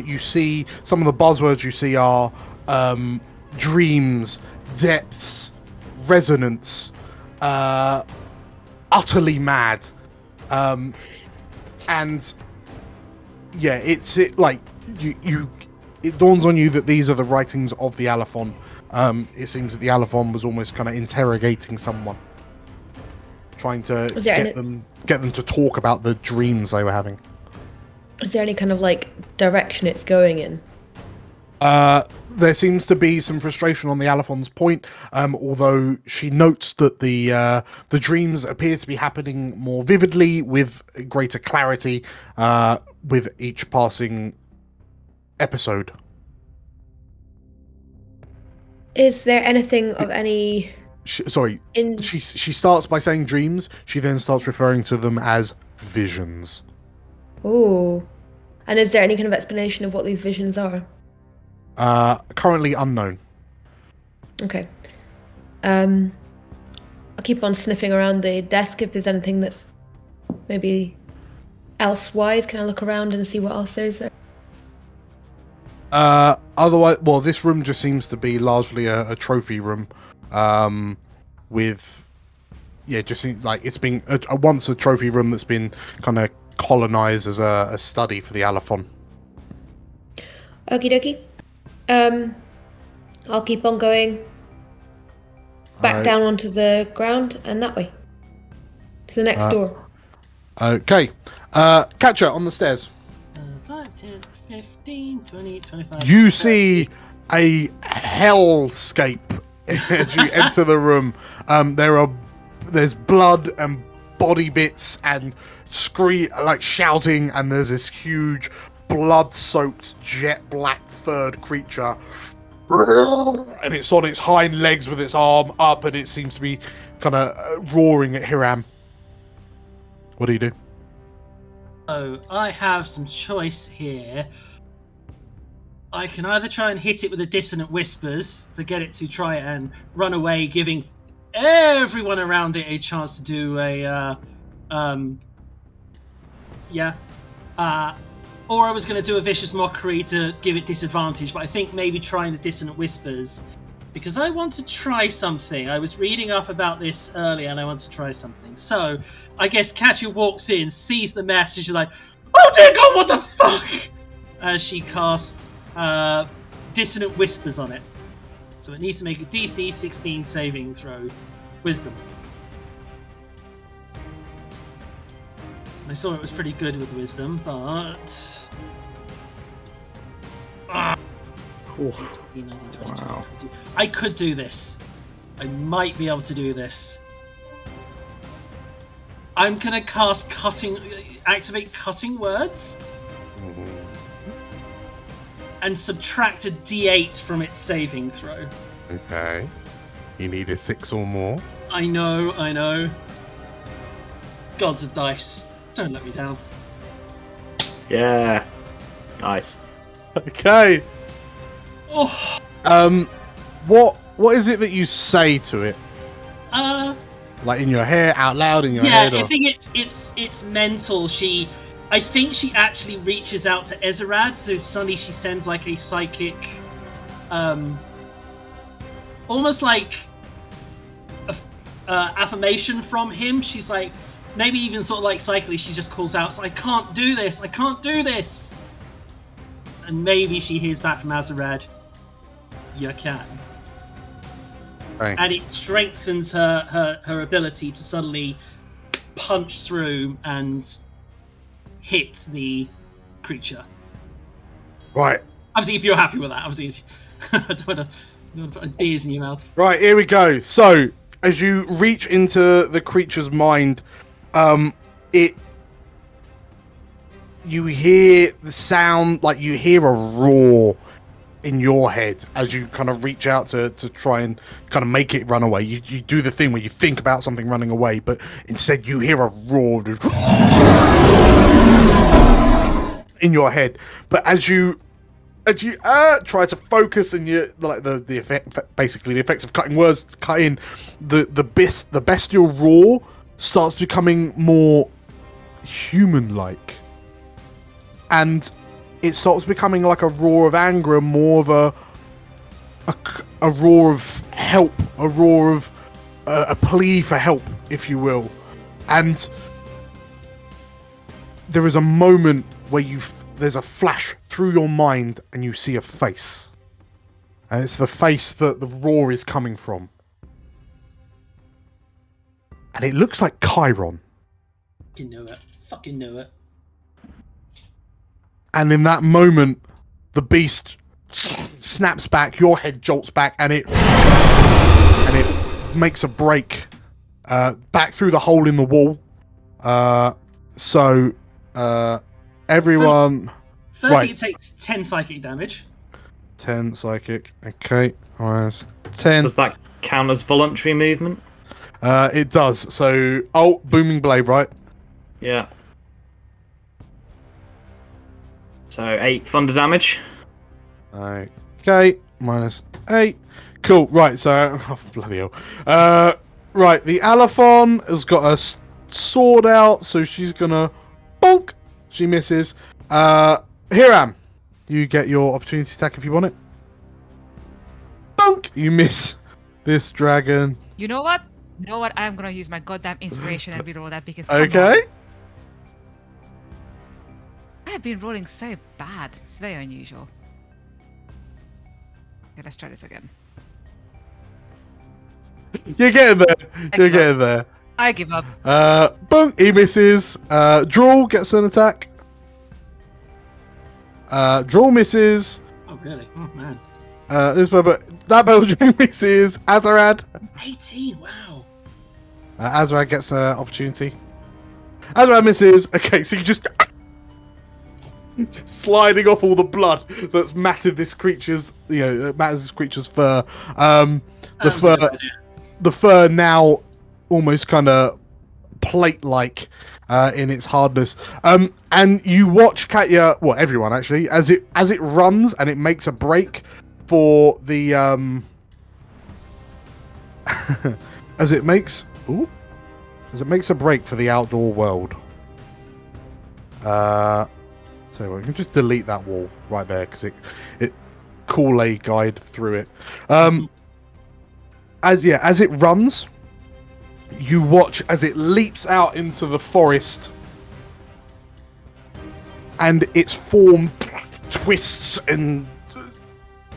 You see some of the buzzwords you see are dreams, depths, resonance, utterly mad, and yeah, it dawns on you that these are the writings of the Allophon. It seems that the Allophon was almost kind of interrogating someone, trying to get them to talk about the dreams they were having. Is there any kind of like direction it's going in? There seems to be some frustration on the Allophon's point, although she notes that the dreams appear to be happening more vividly, with greater clarity, with each passing episode. Is there anything of any... She starts by saying dreams, she then starts referring to them as visions. Ooh. And is there any kind of explanation of what these visions are? Currently unknown. Okay. I'll keep on sniffing around the desk if there's anything that's maybe elsewise. Can I look around and see what else there is there? Otherwise, well, this room just seems to be largely a trophy room, just seems like it's been once a trophy room that's been kind of colonized as a study for the Allophon. Okie dokie. I'll keep on going back down onto the ground and that way to the next door. Okay. Katya on the stairs. 5, 10, 15, 20, 25. You see a hellscape as you enter the room. There's blood and body bits and shouting, and there's this huge blood-soaked, jet-black furred creature, and it's on its hind legs with its arm up, and it seems to be kind of roaring at Hiram. What do you do? Oh, I have some choice here. I can either try and hit it with the dissonant whispers to get it to try and run away, giving everyone around it a chance to do or I was going to do a vicious mockery to give it disadvantage, but I think maybe trying the dissonant whispers, because I want to try something. I was reading up about this earlier, and I want to try something. So, I guess Katya walks in, sees the mess, and she's like, "Oh dear God, what the fuck?" As she casts dissonant whispers on it. So it needs to make a DC 16 saving throw. Wisdom. I saw it was pretty good with wisdom, but... 18, 19, 20, Wow. 22. I could do this. I might be able to do this. I'm gonna cast activate cutting words, and subtract a D8 from its saving throw. Okay. You need a 6 or more. I know. Gods of dice, don't let me down. Yeah. Nice. Okay. Oh. What is it that you say to it? Like in your hair, out loud, in your head? Yeah, I think it's mental. I think she actually reaches out to Ezerad, so suddenly she sends like a psychic, almost like affirmation from him. She's like, maybe even sort of like psychically, she just calls out, I can't do this, I can't do this. And maybe she hears back from Ezerad, you can. Right. And it strengthens her ability to suddenly punch through and hit the creature. Right. Obviously, if you're happy with that, obviously, I don't want to put beers in your mouth. Right, here we go. So, as you reach into the creature's mind, you hear the sound, like you hear a roar in your head as you kind of reach out to try and kind of make it run away. You do the thing where you think about something running away, but instead you hear a roar in your head. But as you try to focus, and you like the effect, basically the effects of cutting words cut in, the bestial roar starts becoming more human-like, and it starts becoming like a roar of anger, and more of a roar of help, a roar of a plea for help, if you will. And there is a moment where there's a flash through your mind, and you see a face, and it's the face that the roar is coming from, and it looks like Chiron. Fucking know it. And in that moment, the beast snaps back, your head jolts back, and it makes a break back through the hole in the wall. Everyone... Firstly, right. It takes 10 psychic damage. 10 psychic. Okay. Minus 10. Does that count as voluntary movement? It does. So, Booming Blade, right? Yeah. So 8 thunder damage. Okay, minus 8. Cool. Right. So, bloody hell. Right. The Alaphon has got a sword out, so she's gonna bonk. She misses. Hiram, you get your opportunity attack if you want it. Bonk. You miss this dragon. You know what? I'm gonna use my goddamn inspiration and reroll that because. Okay. I've been rolling so bad. It's very unusual. Okay, let's try this again. You're getting there. I give up. Boom! He misses. Drawl gets an attack. Drawl misses. Oh really? Oh man. That Belgian misses. Azarad. 18. Wow. Azarad gets an opportunity. Azarad misses. Okay, so you just sliding off all the blood that's matted this creature's, matters this creature's fur. The fur now almost kind of plate-like in its hardness. And you watch Katya, well, everyone actually, as it runs and it makes a break for the as it makes a break for the outdoor world. So we can just delete that wall right there because it Kool-Aid guide through it. As it runs, you watch as it leaps out into the forest, and its form twists, and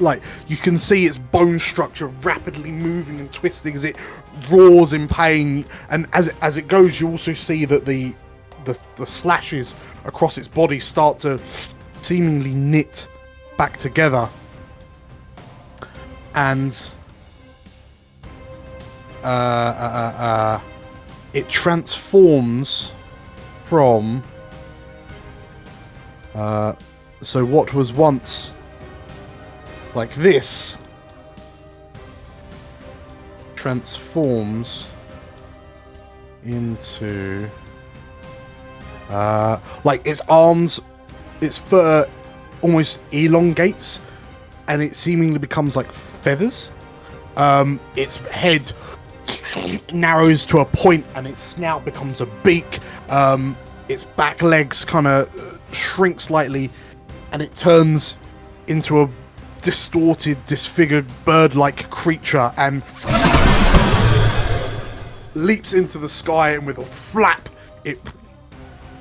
like you can see its bone structure rapidly moving and twisting as it roars in pain. And as it goes, you also see that the slashes across its body start to seemingly knit back together, and it transforms from so what was once like this transforms into like its arms, its fur almost elongates and it seemingly becomes like feathers. Its head narrows to a point and its snout becomes a beak. Its back legs kind of shrink slightly and it turns into a distorted, disfigured bird-like creature and leaps into the sky, and with a flap it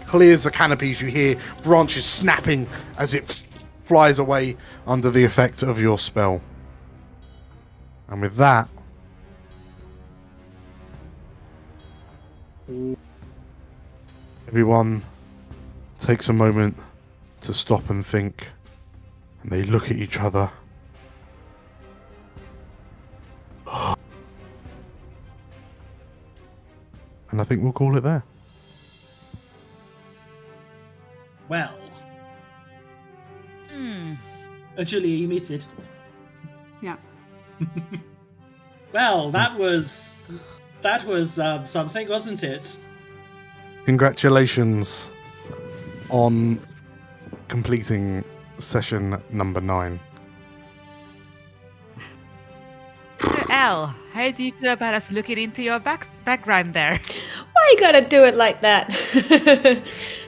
clears the canopies. You hear branches snapping as it flies away under the effect of your spell. And with that, everyone takes a moment to stop and think, and they look at each other. And I think we'll call it there. Well. Julia, you muted. Yeah. Well, that was something, wasn't it? Congratulations on completing session number 9. So, Elle, how do you feel about us looking into your background there? Why you gotta do it like that?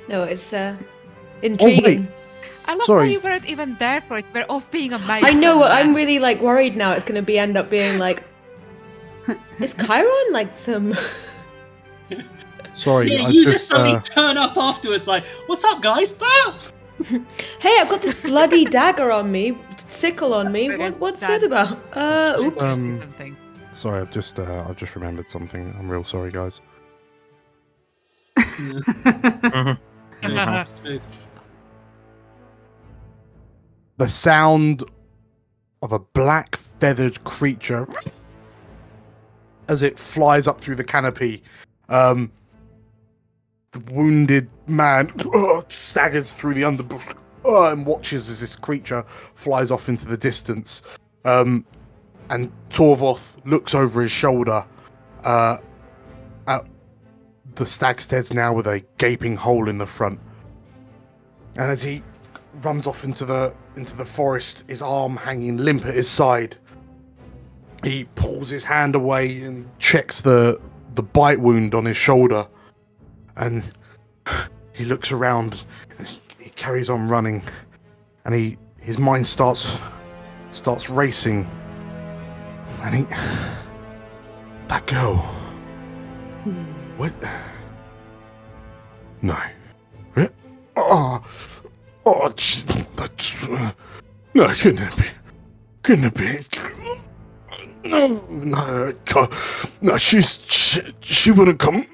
No, it's intriguing. wait. I love Sorry. how you weren't even there for it. We're off being amazing. I know. I'm really like worried now. It's gonna end up being like, is Chiron like some? Sorry, Yeah, I you just suddenly turn up afterwards like, what's up, guys? Ah! Hey, I've got this bloody dagger on me, sickle on me. What's that about? Oops. Something. sorry, I've just remembered something. I'm real sorry, guys. The sound of a black feathered creature as it flies up through the canopy. The wounded man staggers through the underbrush and watches as this creature flies off into the distance. And Torvoff looks over his shoulder at the Stag Steads now with a gaping hole in the front. And as he runs off into the forest, his arm hanging limp at his side, he pulls his hand away and checks the bite wound on his shoulder. And he looks around, and he carries on running, and his mind starts racing. And that girl, what? No. That's no, couldn't it be? No, she wouldn't come.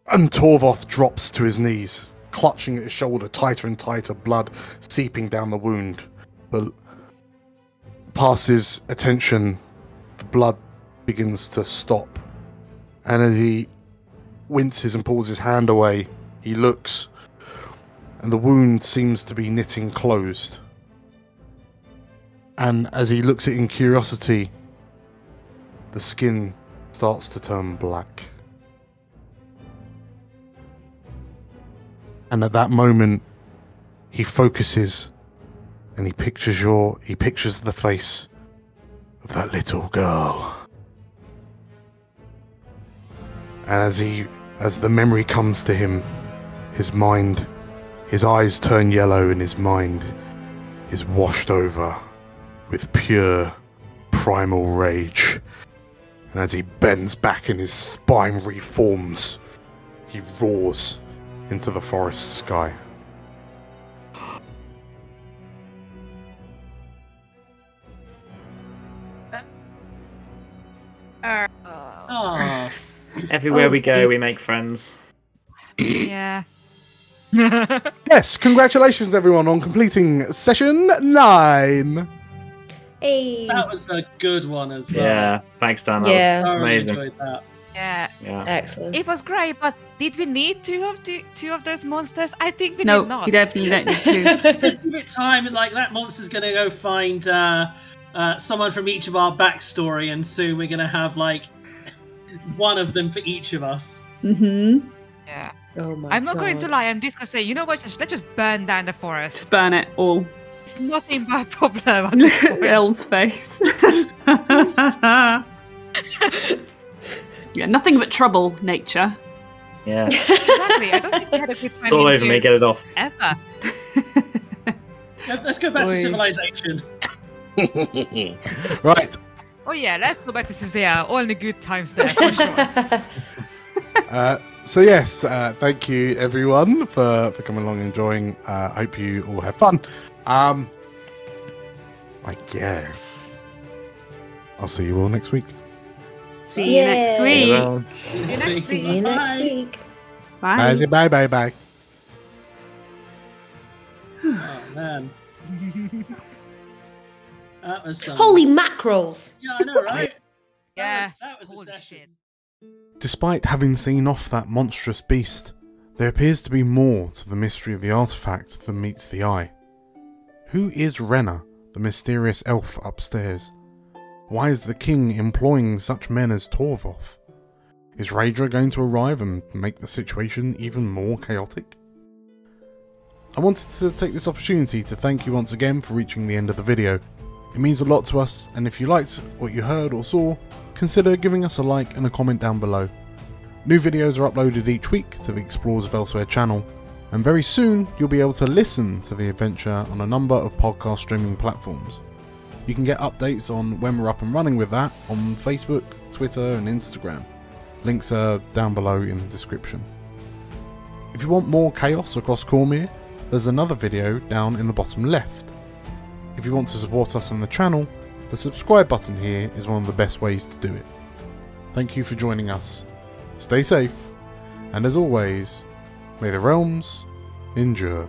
And Torvoff drops to his knees, clutching at his shoulder tighter and tighter, blood seeping down the wound. But past his attention, the blood begins to stop. And as he winces and pulls his hand away, he looks, and the wound seems to be knitting closed. And as he looks at it in curiosity, the skin starts to turn black. And at that moment, he focuses and he pictures the face of that little girl. And as the memory comes to him, his eyes turn yellow and his mind is washed over with pure primal rage. And as he bends back and his spine reforms, he roars into the forest sky. Everywhere we go, we make friends. Yeah. Yes, congratulations everyone on completing session 9. Hey. That was a good one as well. Yeah, thanks Dan, that Yeah. was Thoroughly amazing. enjoyed that. Yeah. Excellent. It was great, but did we need two of those monsters? I think we No, did not. you definitely don't need to. Just give it time. Like that monster's gonna go find someone from each of our backstory, and soon we're gonna have like one of them for each of us. Mm-hmm. Yeah. Oh my I'm not going to God. lie. I'm just gonna say, you know what? Let's just burn down the forest. Just burn it all. It's nothing but a problem. at Look this at point. Elle's face. Yeah, nothing but trouble, nature. Yeah. Exactly. I don't think we had a good time. It's all in over here me, get it off. Ever. Let's go back to Oi. civilization. Right. Oh yeah, let's go back to Suzia. All in the good times there, for sure. So yes, thank you everyone for coming along and enjoying. Hope you all had fun. I guess I'll see you all next week. See you next Yay. week. Well, See you next week. Bye. Bye. Oh man. That was Holy mackerels! Yeah, I know, right? Yeah. That was a Holy session. shit. Despite having seen off that monstrous beast, there appears to be more to the mystery of the artifact than meets the eye. Who is Renna, the mysterious elf upstairs? Why is the king employing such men as Torvoff? Is Raedra going to arrive and make the situation even more chaotic? I wanted to take this opportunity to thank you once again for reaching the end of the video. It means a lot to us, and if you liked what you heard or saw, consider giving us a like and a comment down below. New videos are uploaded each week to the Explorers of Elsewhere channel, and very soon you'll be able to listen to the adventure on a number of podcast streaming platforms. You can get updates on when we're up and running with that on Facebook, Twitter and Instagram. Links are down below in the description. If you want more chaos across Cormyr, there's another video down in the bottom left. If you want to support us on the channel, the subscribe button here is one of the best ways to do it. Thank you for joining us. Stay safe, and as always, may the realms endure.